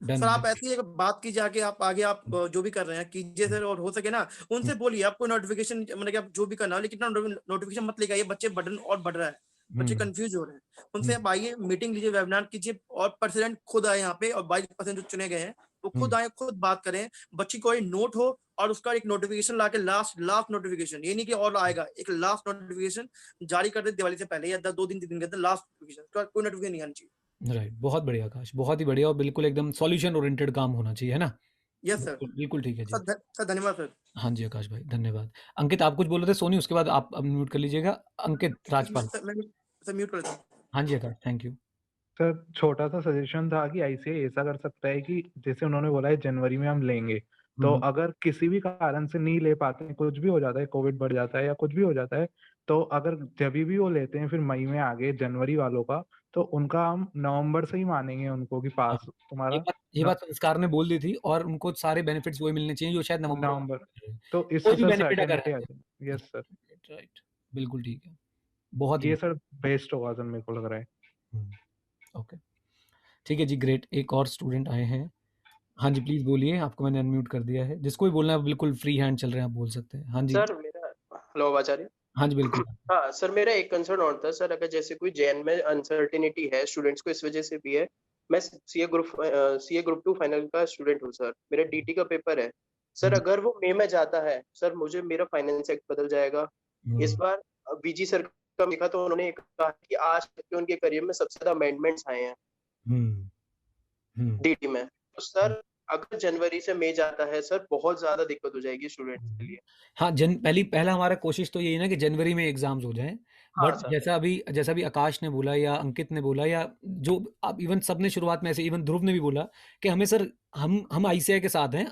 सर आप ऐसी एक बात कीजिए, आगे आप जो भी कर रहे हैं कीजिए सर, और हो सके ना उनसे बोलिए आपको नोटिफिकेशन, मतलब कि आप जो भी करना हो, लेकिन नोटिफिकेशन मत लेकर आइए, बच्चे बर्डन और बढ़ रहा है, बच्चे कंफ्यूज हो रहे हैं। उनसे आप आइए, मीटिंग लीजिए, वेबिनार कीजिए, और प्रेसिडेंट खुद आए यहाँ पे, और 22% जो चुने गए हैं वो खुद आए, खुद बात करें, बच्ची कोई नोट हो और उसका एक नोटिफिकेशन लाके लास्ट नोटिफिकेशन, ये नहीं कि और आएगा, एक लास्ट नोटिफिकेशन जारी कर दे दिवाली से पहले या 2-3 दिन के अंदर, लास्ट नोटिफिकेशन, कोई नोटिफिकेशन नहीं आनी चाहिए। राइट, बहुत बढ़िया आकाश, बहुत ही बढ़िया, और बिल्कुल एकदम सॉल्यूशन ओरिएंटेड काम होना चाहिए, है ना। यस सर, बिल्कुल ठीक है जी सर, धन्यवाद सर। हाँ जी आकाश भाई, धन्यवाद। अंकित आप कुछ बोल रहे थे, सोनी उसके बाद आप म्यूट कर लीजिएगा। अंकित राजपाल सर म्यूट कर देता हूं। हाँ जी आकाश, थैंक यू सर। छोटा सा सजेशन था कि आईसीआई ऐसा कर सकता है कि जैसे उन्होंने बोला है जनवरी में हम लेंगे, तो अगर किसी भी कारण से नहीं ले पाते हैं, कुछ भी हो जाता है, कोविड बढ़ जाता है या कुछ भी हो जाता है, तो अगर जब भी वो लेते हैं फिर मई में आगे जनवरी वालों का, तो उनका हम नवंबर से ही मानेंगे उनको कि पास तुम्हारा। ये बात संस्कार ने बोल दी थी, और उनको सारे बेनिफिट्स वही मिलने चाहिए जो शायद नवंबर, तो इससे सर सर्टेनिटी आ जाए। यस सर, राइट, बिल्कुल ठीक है, बहुत ये सर बेस्ट होगा सर, मेरे को लग रहा है। ओके ठीक है जी, ग्रेट। एक और स्टूडेंट आए हैं, हाँ जी प्लीज बोलिए, आपको मैंने अनम्यूट कर दिया है, जिसको भी बोलना है बिल्कुल फ्री हैंड चल रहे हैं, आप बोल सकते हैं। हाँ जी सर मेरा, हेलो आचार्य। हाँ जी बिल्कुल। हाँ सर, मेरा एक कंसर्न और था सर, अगर जैसे कोई जेएन में अनसर्टेनिटी है स्टूडेंट्स को, इस वजह से भी है मैं सीए ग्रुप 2 फाइनल का स्टूडेंट हूँ सर, मेरा डीटी का पेपर है सर। अगर वो मई में जाता है सर, मुझे मेरा फाइनेंस एक्ट बदल जाएगा। इस बार बीजी सर का देखा तो उन्होंने कहा कि आज तक के उनके करियर में सबसे ज्यादा अमेंडमेंट्स आए हैं डीटी में। तो सर अगर जनवरी से मई जाता है सर, बहुत ज्यादा दिक्कत हो जाएगी स्टूडेंट्स के लिए। हाँ, पहला हमारा कोशिश तो यही है ना कि जनवरी में एग्जाम्स हो जाएं। हाँ बट सर। जैसा अभी आकाश ने बोला या अंकित ने बोला या जो अब इवन सबने शुरुआत में ऐसे, इवन ध्रुव ने भी बोला कि हमें सर हम आईसीआई के साथ हैं,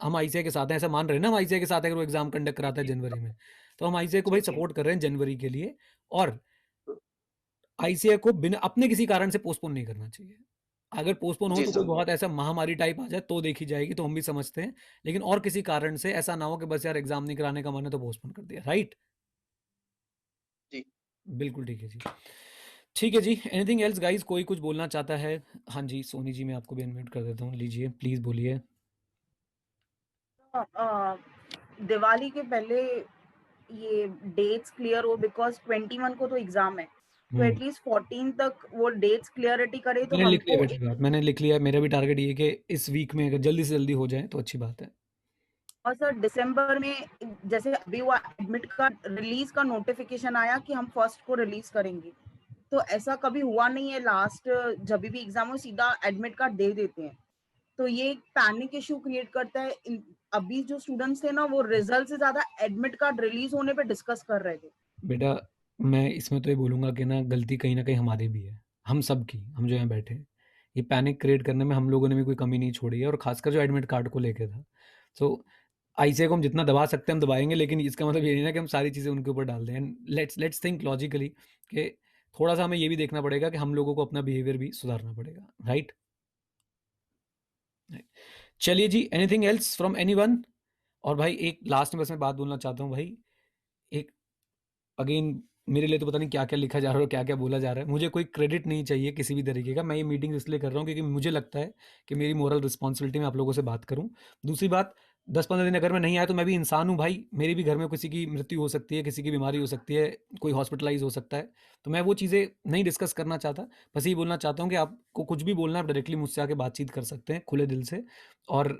ऐसा मान रहे हैं ना, हम आईसीआई के साथ हैं अगर वो एग्जाम कंडक्ट कराता है जनवरी में, तो हम आईसीआई को भाई सपोर्ट कर रहे हैं जनवरी के लिए। और आईसीआई को बिना अपने किसी कारण से पोस्टपोन नहीं करना चाहिए। अगर पोस्टपोन हो जी तो सर। कोई बहुत ऐसा महामारी टाइप आ जाए तो देखी जाएगी, तो हम भी समझते हैं, लेकिन और किसी कारण से ऐसा ना हो कि बस यार एग्जाम नहीं कराने का मन है तो पोस्टपोन कर दिया। राइट, जी बिल्कुल ठीक है जी। ठीक है जी, एनीथिंग एल्स गाइस, कोई कुछ बोलना चाहता है? हाँ जी सोनी जी, मैं आपको भी अनम्यूट कर देता हूँ, लीजिए प्लीज बोलिए। दिवाली के पहले ये डेट्स क्लियर हो, बिकॉज 21 को तो एग्जाम है, तो एटलीस्ट 14 तक वो डेट्स क्लियरिटी करे तो मैंने लिख लिया हमको। बेटा बात, मैंने लिख लिया। मेरा भी टारगेट ये है कि इस वीक में अगर जल्दी से जल्दी हो जाए तो अच्छी बात है। और सर दिसंबर में जैसे अभी हुआ एडमिट का रिलीज का नोटिफिकेशन आया कि हम फर्स्ट को रिलीज करेंगे, तो ऐसा कभी हुआ नहीं है। लास्ट जब भी एग्जाम हो सीधा एडमिट कार्ड दे देते हैं, तो ये एक पैनिक इशू क्रिएट करता है। अभी जो स्टूडेंट्स थे ना, वो रिजल्ट से ज्यादा एडमिट कार्ड रिलीज होने पे डिस्कस कर रहे थे। बेटा मैं इसमें तो ये बोलूँगा कि ना गलती कहीं ना कहीं हमारी भी है, हम सब की, हम जो यहाँ बैठे हैं, ये पैनिक क्रिएट करने में हम लोगों ने भी कोई कमी नहीं छोड़ी है, और खासकर जो एडमिट कार्ड को लेके था। तो आईसीआई को हम जितना दबा सकते हैं हम दबाएंगे, लेकिन इसका मतलब ये नहीं ना कि हम सारी चीज़ें उनके ऊपर डाल दें। लेट्स थिंक लॉजिकली कि थोड़ा सा हमें ये भी देखना पड़ेगा कि हम लोगों को अपना बिहेवियर भी सुधारना पड़ेगा। राइट, चलिए जी, एनीथिंग एल्स फ्रॉम एनीवन? और भाई एक लास्ट में बस मैं बात बोलना चाहता हूँ भाई, एक अगेन मेरे लिए तो पता नहीं क्या क्या लिखा जा रहा है और क्या क्या बोला जा रहा है, मुझे कोई क्रेडिट नहीं चाहिए किसी भी तरीके का। मैं ये मीटिंग इसलिए कर रहा हूँ क्योंकि मुझे लगता है कि मेरी मोरल रिस्पॉन्सिबिलिटी में आप लोगों से बात करूँ। दूसरी बात, 10-15 दिन अगर मैं नहीं आया तो मैं भी इंसान हूँ भाई, मेरे भी घर में किसी की मृत्यु हो सकती है, किसी की बीमारी हो सकती है, कोई हॉस्पिटलाइज हो सकता है, तो मैं वो चीज़ें नहीं डिस्कस करना चाहता। बस यही बोलना चाहता हूँ कि आपको कुछ भी बोलना है आप डायरेक्टली मुझसे आके बातचीत कर सकते हैं खुले दिल से। और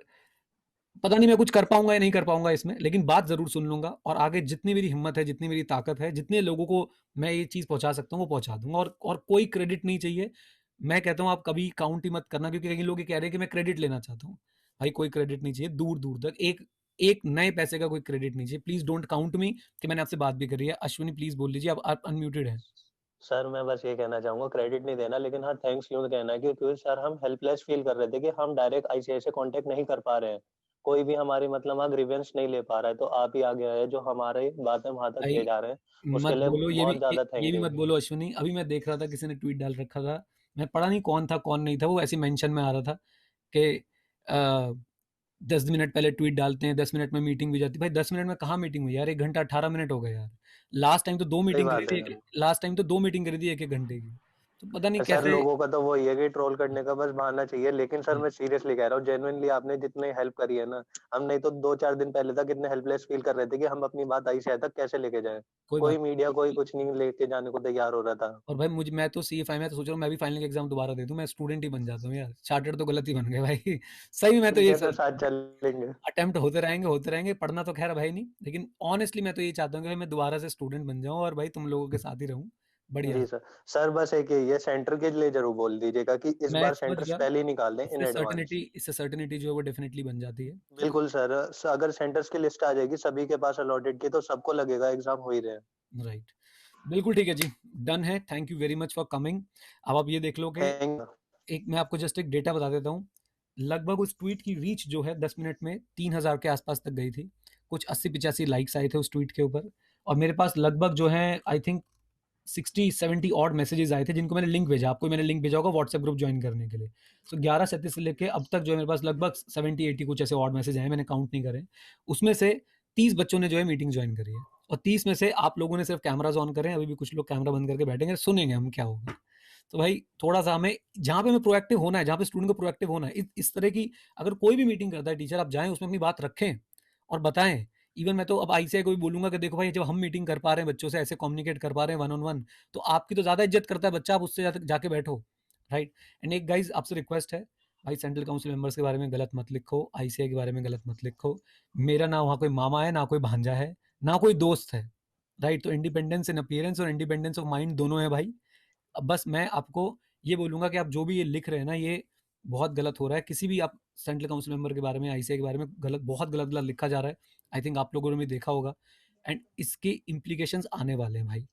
पता नहीं मैं कुछ कर पाऊंगा या नहीं कर पाऊंगा इसमें, लेकिन बात जरूर सुन लूंगा, और आगे जितनी मेरी हिम्मत है, जितनी मेरी ताकत है, जितने लोगों को मैं ये चीज़ पहुंचा सकता हूँ वो पहुंचा दूंगा। और कोई क्रेडिट नहीं चाहिए। मैं कहता हूँ आप कभी काउंट ही मत करना, क्योंकि कई लोग ये कह रहे हैं कि मैं क्रेडिट लेना चाहता हूँ। भाई कोई क्रेडिट नहीं चाहिए, दूर दूर तक एक नए पैसे का कोई क्रेडिट नहीं चाहिए। प्लीज डोंट काउंट मी कि मैंने आपसे बात भी करी है। अश्विनी प्लीज बोल लीजिए, आप अनम्यूटेड हैं। सर मैं बस ये कहना चाहूंगा, क्रेडिट नहीं देना, लेकिन हाँ थैंक्स क्यों कहना है, क्योंकि सर हम हेल्पलेस फील कर रहे थे कि हम डायरेक्ट आईसीआई से कांटेक्ट नहीं कर पा रहे हैं, कोई भी हमारी मतलब वहाँ ग्रीवेंस नहीं ले पा रहा है, तो आप ही आगे आए जो हमारे बातें वहां तक ले जा रहे हैं, उसके मत लिए बोलो, बहुत ज्यादा ये थैंक भी यू। मत बोलो अश्विनी। अभी मैं देख रहा था किसी ने ट्वीट डाल रखा था, मैं पढ़ा नहीं कौन था कौन नहीं था, वो ऐसी मेंशन में आ रहा था कि 10 मिनट पहले ट्वीट डालते हैं, 10 मिनट में मीटिंग भी जाती है। भाई 10 मिनट में कहाँ मीटिंग हुई यार, 1 घंटा 18 मिनट हो गए यार। लास्ट टाइम तो 2 सही मीटिंग बात करी है थी, लास्ट टाइम तो 2 मीटिंग करी थी 1-1 घंटे की। तो पता नहीं सर, कैसे। लोगों का तो वो ये कि ट्रोल करने का बस बहाना चाहिए, लेकिन सर मैं सीरियसली कह रहा हूँ, जेन्युइनली आपने जितनी हेल्प करी है ना, हम नहीं तो 2-4 दिन पहले तक इतने हेल्पलेस फील कर रहे थे कि हम अपनी बात आईसीआई तक कैसे लेके जाएं। कोई कोई बात मीडिया कोई कुछ नहीं लेके जाने को तैयार हो रहा था। और भाई मैं तो सीए5 में तो सोच रहा हूँ मैं भी फाइनल का एग्जाम दोबारा दे दूं, मैं स्टूडेंट ही बन जाता हूँ यार। चार्टर्ड तो गलत ही बन गए भाई सही में। मैं तो ठीक ये है, तो साथ चलेंगे। अटेम्प्ट होते रहेंगे, पढ़ना तो खैर भाई नहीं, लेकिन ऑनेस्टली मैं तो ये चाहता हूँ कि भाई मैं दोबारा से स्टूडेंट बन जाऊँ और भाई तुम लोगों के साथ ही रहूँ। बढ़िया। जी सर बस एक ये सेंटर के लिए जरूर बोल दीजिएगा कि इस मैं बार समझ सेंटर गया, पहले ही निकाल दें इन एडवांस। इससे सर्टेनिटी जो है वो डेफिनेटली बन जाती है। बिल्कुल सर, अगर सेंटर्स की लिस्ट आ जाएगी सभी के पास अलॉटेड की, तो सबको लगेगा एग्जाम हो ही रहे हैं। राइट, बिल्कुल ठीक है जी, डन है। Thank you very much for coming. अब आप ये देख लो कि एक मैं आपको जस्ट एक डेटा बता देता हूँ। लगभग उस ट्वीट की रीच जो है 10 मिनट में 3000 के आसपास तक गई थी। कुछ 80-85 लाइक्स आए थे उस ट्वीट के ऊपर, और मेरे पास लगभग जो है आई थिंक 60-70 ऑड मैसेजेस आए थे, जिनको मैंने लिंक भेजा, आपको मैंने लिंक भेजा होगा व्हाट्सएप ग्रुप ज्वाइन करने के लिए। तो 11:37 से लेके अब तक जो है मेरे पास लगभग 70-80 कुछ ऐसे ऑड मैसेज आए, मैंने काउंट नहीं करे। उसमें से 30 बच्चों ने जो है मीटिंग ज्वाइन करी है, और 30 में से आप लोगों ने सिर्फ कैमराज ऑन करें, अभी भी कुछ लोग कैमरा बंद करके बैठेंगे, सुनेंगे हम क्या होगा। तो भाई थोड़ा सा हमें जहाँ पे हमें प्रोएक्टिव होना है, जहाँ पे स्टूडेंट को प्रोएक्टिव होना है, इस तरह की अगर कोई भी मीटिंग करता है टीचर, आप जाएं उसमें अपनी बात रखें और बताएं। इवन मैं तो अब आईसीआई को भी बोलूंगा कि देखो भाई, जब हम मीटिंग कर पा रहे हैं बच्चों से, ऐसे कम्युनिकेट कर पा रहे हैं 1-on-1, तो आपकी तो ज्यादा इज्जत करता है बच्चा, आप उससे जाके बैठो। राइट। एंड एक गाइज आपसे रिक्वेस्ट है भाई, सेंट्रल काउंसिल मेंबर्स के बारे में गलत मत लिखो, आईसीआई के बारे में गलत मत लिखो। मेरा ना वहाँ कोई मामा है, ना कोई भांजा है, ना कोई दोस्त है, राइट। तो इंडिपेंडेंस इन अपीयरेंस और इंडिपेंडेंस ऑफ माइंड दोनों है भाई। अब बस मैं आपको ये बोलूंगा कि आप जो भी ये लिख रहे हैं ना, ये बहुत गलत हो रहा है। किसी भी आप सेंट्रल काउंसिल मेंबर के बारे में, आईसीआई के बारे में गलत, बहुत गलत गलत लिखा जा रहा है। आई थिंक आप लोगों ने भी देखा होगा, एंड इसके इम्प्लीकेशंस आने वाले हैं भाई,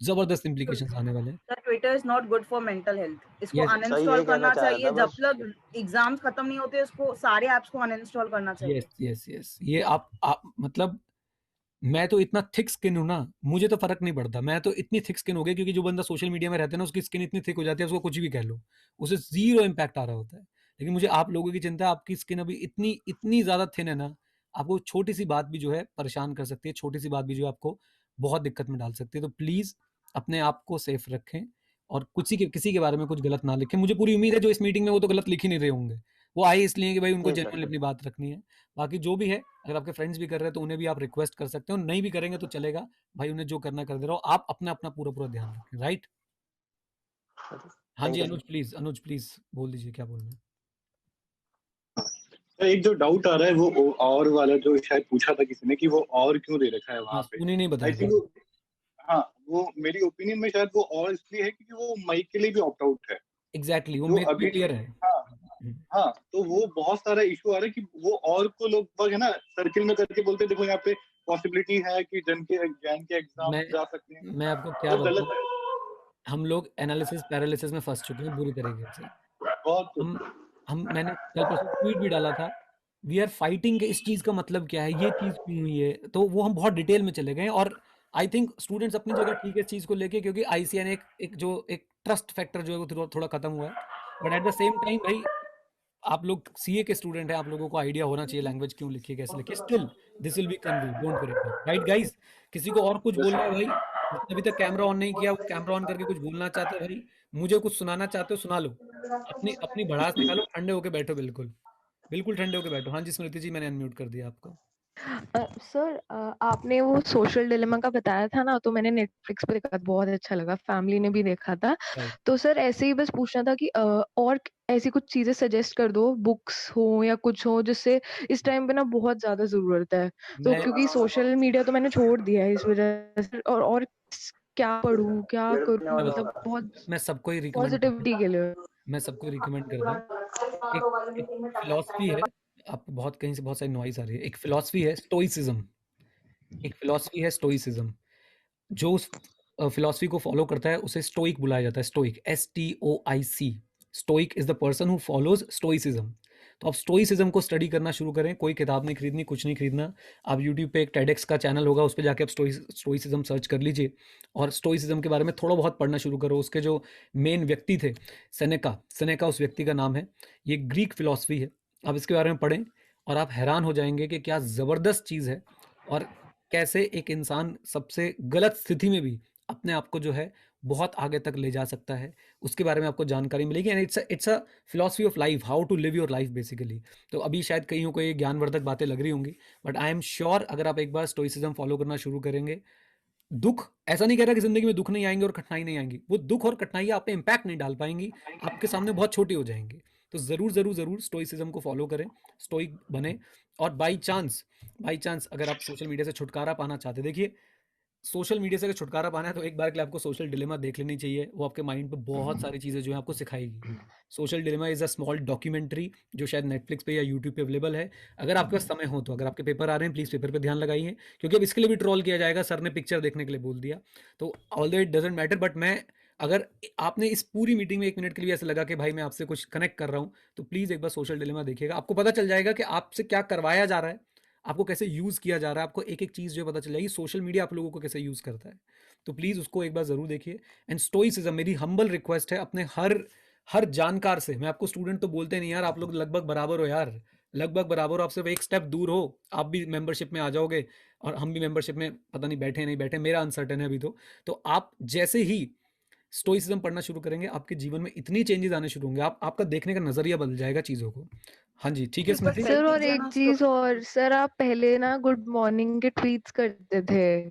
जबरदस्त इम्प्लीकेशंस आने वाले हैं। Twitter is not good for mental health. इसको Yes. अनइंस्टॉल करना चाहिए जब तक एग्जाम्स खत्म नहीं होते। इसको सारे ऐप्स को अनइंस्टॉल करना चाहिए। यस। ये आप मतलब, मैं तो इतना थिक स्किन हूं ना, मुझे तो फर्क नहीं पड़ता। मैं तो इतनी थिक स्किन हो गई, क्योंकि जो बंदा सोशल मीडिया में रहता है ना, उसकी स्किन इतनी थिक हो जाती है, उसको कुछ भी कह लो, उसे जीरो इम्पैक्ट आ रहा होता है। लेकिन मुझे आप लोगों की चिंता है, आपकी स्किन अभी इतनी ज्यादा थिन है ना, आपको छोटी सी बात भी जो है परेशान कर सकती है, छोटी सी बात भी जो है आपको बहुत दिक्कत में डाल सकती है। तो प्लीज अपने आप को सेफ रखें और किसी के बारे में कुछ गलत ना लिखें। मुझे पूरी उम्मीद है जो इस मीटिंग में वो तो गलत लिख ही नहीं रहे होंगे, वो आए इसलिए कि भाई उनको जेन्युइनली अपनी बात रखनी है। बाकी जो भी है, अगर आपके फ्रेंड्स भी कर रहे हैं तो उन्हें भी आप रिक्वेस्ट कर सकते हो, नहीं भी करेंगे तो चलेगा भाई, उन्हें जो करना कर दे रहा हो। आप अपना पूरा ध्यान रखें, राइट। हाँ जी अनुज प्लीज बोल दीजिए क्या बोलना है। एक जो डाउट आ रहा है वो और वाला जो शायद पूछा था किसी ने कि वो और क्यों दे रखा है वहाँ पे, उन्हें नहीं बताया। हाँ, वो मेरी ओपिनियन में शायद वो और इसलिए है क्योंकि वो माइक के लिए भी ऑप्ट आउट है। एग्जैक्टली, वो मेरे भी क्लियर है। हाँ, तो वो बहुत सारा इशू आ रहा है कि वो और को लोग है ना सर्किल में करके बोलते हैं देखो यहाँ पे पॉसिबिलिटी है कि जैन के एग्जाम जा सकते हैं। मैं आपको क्या बताऊं, हम लोग एनालिसिस पैरालिसिस में फंस चुके हैं बुरी तरीके से। मैंने कल परसों ट्वीट भी डाला था, वी आर फाइटिंग इस चीज का मतलब क्या है, ये चीज क्यों हुई है, तो वो हम बहुत डिटेल में चले गए। और आई थिंक स्टूडेंट्स अपनी जगह ठीक है इस चीज को लेके, क्योंकि आईसीआई ने एक ट्रस्ट फैक्टर जो है वो थोड़ा खत्म हुआ है। But at the same time भाई, आप लोग सीए के स्टूडेंट हैं, आप लोगों को आइडिया होना चाहिए लैंग्वेज क्यों लिखी है, कैसे लिखी है। Still this will be convey, don't worry, right guys. किसी को और कुछ बोलना है भाई, जिसने अभी तक कैमरा ऑन नहीं किया वो कैमरा ऑन करके कुछ बोलना चाहते हो भाई, मुझे कुछ सुनाना चाहते हो सुना लो, अपनी भड़ास निकालो, ठंडे होके बैठो, बिल्कुल ठंडे होके बैठो। हाँ जी स्मृति जी, मैंने अनम्यूट कर दिया आपको। सर आपने वो सोशल डिलेमा का बताया था ना, तो मैंने नेटफ्लिक्स पे देखा, बहुत अच्छा लगा, फैमिली ने भी देखा था। तो सर ऐसे ही बस पूछना था कि और ऐसी कुछ चीजें सजेस्ट कर दो, बुक्स हो या कुछ हो जिससे इस टाइम पे ना बहुत ज्यादा जरूरत है। तो क्योंकि सोशल मीडिया तो मैंने छोड़ दिया है इस वजह से, और क्या पढूं क्या करूं, मतलब बहुत मैं सबको ही पॉजिटिविटी के लिए मैं सबको रिकमेंड करता हूँ। एक फिलॉसफी है, आपको कहीं से बहुत सारी नॉइज आ रही है। एक फिलॉसफी है स्टोइसिज्म, जो उस फिलॉसफी को फॉलो करता है उसे स्टोइक बुलाया जाता है। Stoic, STOIC, stoic is the person who follows stoicism. तो आप स्टोइसिज्म को स्टडी करना शुरू करें, कोई किताब नहीं खरीदनी, कुछ नहीं खरीदना। आप यूट्यूब पे एक टेडेक्स का चैनल होगा, उस पर जाके आप स्टोइसिज्म सर्च कर लीजिए और स्टोइसिज्म के बारे में थोड़ा बहुत पढ़ना शुरू करो। उसके जो मेन व्यक्ति थे, सेनेका उस व्यक्ति का नाम है। ये ग्रीक फिलॉसफी है, आप इसके बारे में पढ़ें और आप हैरान हो जाएंगे कि क्या ज़बरदस्त चीज़ है और कैसे एक इंसान सबसे गलत स्थिति में भी अपने आप को जो है बहुत आगे तक ले जा सकता है, उसके बारे में आपको जानकारी मिलेगी। And it's a philosophy of life, how to live your life basically. तो अभी शायद कईयों को ये ज्ञानवर्धक बातें लग रही होंगी, बट आई एम श्योर अगर आप एक बार स्टोइसिज्म फॉलो करना शुरू करेंगे, दुख, ऐसा नहीं कह रहा कि जिंदगी में दुख नहीं आएंगे और कठिनाई नहीं आएंगी, वो दुख और कठिनाई आप पे इम्पैक्ट नहीं डाल पाएंगी, आपके सामने बहुत छोटी हो जाएंगी। तो जरूर स्टोइसिज्म को फॉलो करें, स्टोइक बने। और बाई चांस अगर आप सोशल मीडिया से छुटकारा पाना चाहते, देखिए सोशल मीडिया से अगर छुटकारा पाना है तो एक बार के लिए आपको सोशल डिलेमा देख लेनी चाहिए, वो आपके माइंड पे बहुत सारी चीज़ें जो है आपको सिखाएगी। Social dilemma is a small documentary जो शायद नेटफ्लिक्स पे या यूट्यूब पे अवेलेबल है। अगर आपके पास समय हो तो, अगर आपके पेपर आ रहे हैं प्लीज़ पेपर पे ध्यान लगाइए, क्योंकि अब इसके लिए भी ट्रोल किया जाएगा, सर ने पिक्चर देखने के लिए बोल दिया। तो although it doesn't matter, but मैं, अगर आपने इस पूरी मीटिंग में 1 मिनट के लिए ऐसा लगा कि भाई मैं आपसे कुछ कनेक्ट कर रहा हूँ, तो प्लीज़ एक बार सोशल डिलेमा देखिएगा, आपको पता चल जाएगा कि आपसे क्या करवाया जा रहा है, आपको कैसे यूज़ किया जा रहा है, आपको एक एक चीज़ जो पता चल जाएगी, सोशल मीडिया आप लोगों को कैसे यूज़ करता है। तो प्लीज़ उसको एक बार ज़रूर देखिए। एंड स्टोइसिज्म, मेरी हम्बल रिक्वेस्ट है अपने हर जानकार से, मैं आपको स्टूडेंट तो बोलते नहीं यार, आप लोग लगभग बराबर हो यार, लगभग बराबर हो, आप सिर्फ एक स्टेप दूर हो, आप भी मेंबरशिप में आ जाओगे और हम भी मेंबरशिप में पता नहीं बैठे नहीं बैठे, मेरा अनसर्टेन है अभी तो आप जैसे ही स्टोइसिज्म पढ़ना शुरू करेंगे, आपके जीवन में इतनी चेंजेस आने शुरू होंगे, आपका देखने का नजरिया बदल जाएगा चीज़ों को। हाँ जी ठीक है स्मृति सर। और एक चीज और सर, आप पहले ना गुड मॉर्निंग के ट्वीट्स करते थे,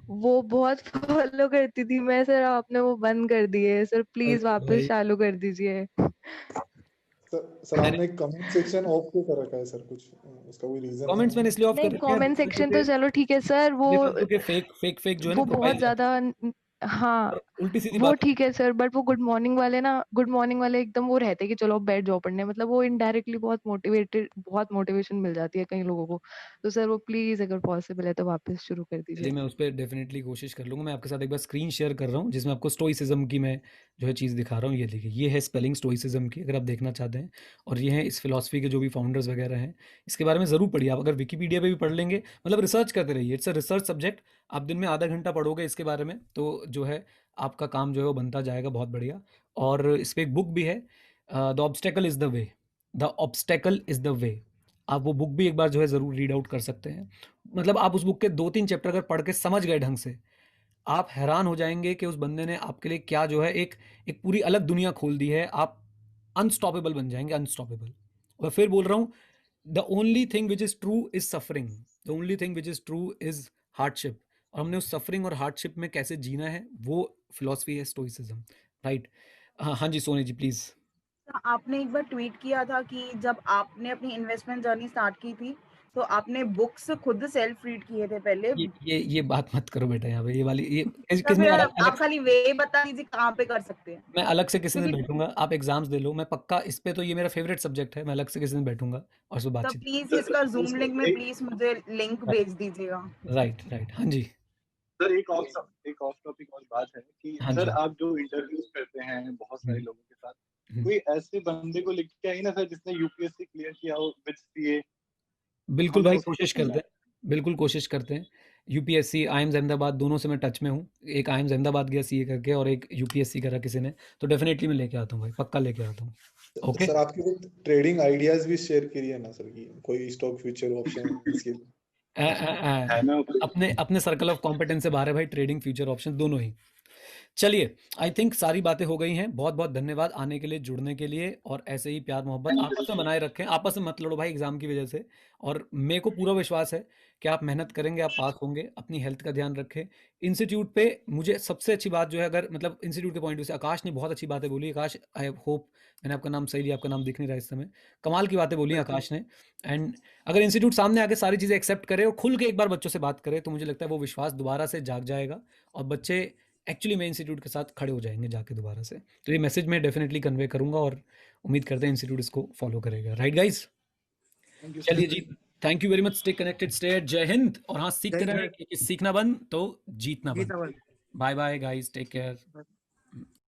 वो बहुत फॉलो करती थी मैं सर, आपने वो बंद कर दिए सर, प्लीज वापस चालू कर दीजिए। सर आपने कमेंट सेक्शन ऑफ क्यों कर रखा है सर? कुछ उसका कोई रीजन है? कमेंट्स मैंने इसलिए ऑफ कर नहीं, रखे हैं कमेंट सेक्शन तो चलो ठीक है सर, बेफालतू के फेक जो है ना वो बहुत प्रोफाइल ज्यादा हाँ उल्टी सीधी वो बात ठीक है सर, बट वो गुड मॉर्निंग वाले एकदम वो रहते कि चलो बैठ जाओ पढ़ने, मतलब वो इनडायरेक्टली बहुत मोटिवेशन मिल जाती है कई लोगों को। तो सर वो प्लीज अगर पॉसिबल है तो वापस शुरू कर जी दीजिए। मैं उस पर डेफिनेटली कोशिश कर लूँगा। मैं आपके साथ एक बार स्क्रीन शेयर कर रहा हूँ जिसमें आपको स्टोइसिज्म की मैं जो है चीज़ दिखा रहा हूँ। ये देखिए, ये है स्पेलिंग स्टोइसिज्म की, अगर आप देखना चाहते हैं। और ये हैं इस फिलॉसफी के जो भी फाउंडर्स वगैरह हैं, इसके बारे में ज़रूर पढ़िए आप। अगर विकीपीडिया पे भी पढ़ लेंगे, मतलब रिसर्च करते रहिए, इट्स अ रिसर्च सब्जेक्ट। आप दिन में आधा घंटा पढ़ोगे इसके बारे में तो जो है आपका काम जो है वो बनता जाएगा बहुत बढ़िया। और इस पर एक बुक भी है, the obstacle is the way, the obstacle is the way. आप वो बुक भी एक बार जो है ज़रूर रीड आउट कर सकते हैं। मतलब आप उस बुक के 2-3 चैप्टर अगर पढ़ के समझ गए ढंग से, आप हैरान हो जाएंगे कि उस बंदे ने आपके लिए क्या जो है एक पूरी अलग दुनिया खोल दी है। आप अनस्टॉपेबल बन जाएंगे, अनस्टॉपेबल। और फिर बोल रहा हूँ, the only thing which is true is suffering, the only thing which is true is hardship. और हमने उस सफरिंग और हार्डशिप में कैसे जीना है वो फिलॉसफी है स्टोइसिज्म, राइट। हाँ जी सोनी जी प्लीज़। आपने एक बार ट्वीट किया था कि जब आपने अपनी इन्वेस्टमेंट जर्नी स्टार्ट की थी तो आपने बुक्स खुद सेल्फ रीड किए थे पहले। ये बात मत करो बेटा यहाँ पे, ये वाली ये तो किसने फिर अलग आप खाली वे बता दीजिए कहाँ पे कर सकते हैं। मैं अलग से किसी दिन क्योंकि बैठूंगा, आप एग्जाम्स दे लो, मैं पक्का इस पे तो ये मेरा फेवरेट सब्जेक्ट है, मैं अलग से किसी दिन बैठूंगा और उसमें तो बातचीत। प्लीज इसका जूम लिंक में प्लीज मुझे लिंक भेज दीजिएगा। राइट राइट, हाँ जी सर एक ऑफ टॉपिक और बात है कि हाँ सर जी। आप जो इंटरव्यूज करते हैं बहुत सारे लोगों के साथ, कोई ऐसे बंदे को लेके आइए ना सर जिसने यूपीएससी क्लियर किया हो विद सीए। बिल्कुल हमें भाई, उसको कोशिश करते हैं, बिल्कुल कोशिश करते हैं। यूपीएससी, आईएम्स अहमदाबाद दोनों से मैं टच में हूँ। एक आईएम्स अहमदाबाद गया सीए करके और एक यूपीएससी करा किसी ने, तो डेफिनेटली मैं लेके आता हूँ भाई, पक्का लेके आता हूँ। ओके सर आपके कुछ ट्रेडिंग आइडियाज भी शेयर करिए ना सर, की कोई स्टॉक फ्यूचर ऑप्शन के। अपने अपने सर्कल ऑफ कॉम्पिटेंस से बाहर है भाई, ट्रेडिंग फ्यूचर ऑप्शन दोनों ही। चलिए, आई थिंक सारी बातें हो गई हैं। बहुत बहुत धन्यवाद आने के लिए, जुड़ने के लिए, और ऐसे ही प्यार मोहब्बत आपस में बनाए रखें। आपस में मत लड़ो भाई एग्जाम की वजह से। और मेरे को पूरा विश्वास है कि आप मेहनत करेंगे, आप पास होंगे। अपनी हेल्थ का ध्यान रखें। इंस्टीट्यूट पे मुझे सबसे अच्छी बात जो है, अगर मतलब इंस्टीट्यूट के पॉइंट ऑफ व्यू से आकाश ने बहुत अच्छी बातें बोली। आकाश, आई होप मैंने आपका नाम सही लिया, आपका नाम दिख नहीं रहा इस समय। कमाल की बातें बोली आकाश ने। एंड अगर इंस्टीट्यूट सामने आके सारी चीज़ें एक्सेप्ट करे और खुल के एक बार बच्चों से बात करे, तो मुझे लगता है वो विश्वास दोबारा से जाग जाएगा और बच्चे एक्चुअली मैं इंस्टीट्यूट के साथ खड़े हो जाएंगे जाके दोबारा से। तो ये मैसेज मैं डेफिनेटली कन्वे करूंगा और उम्मीद करते हैं इंस्टीट्यूट इसको फॉलो करेगा। राइट गाइज, चलिए जी, thank you very much. Stay connected, stay जय हिंद। और हाँ, सीखते रहे, सीखना बंद तो जीतना बंद। Bye bye guys, take care.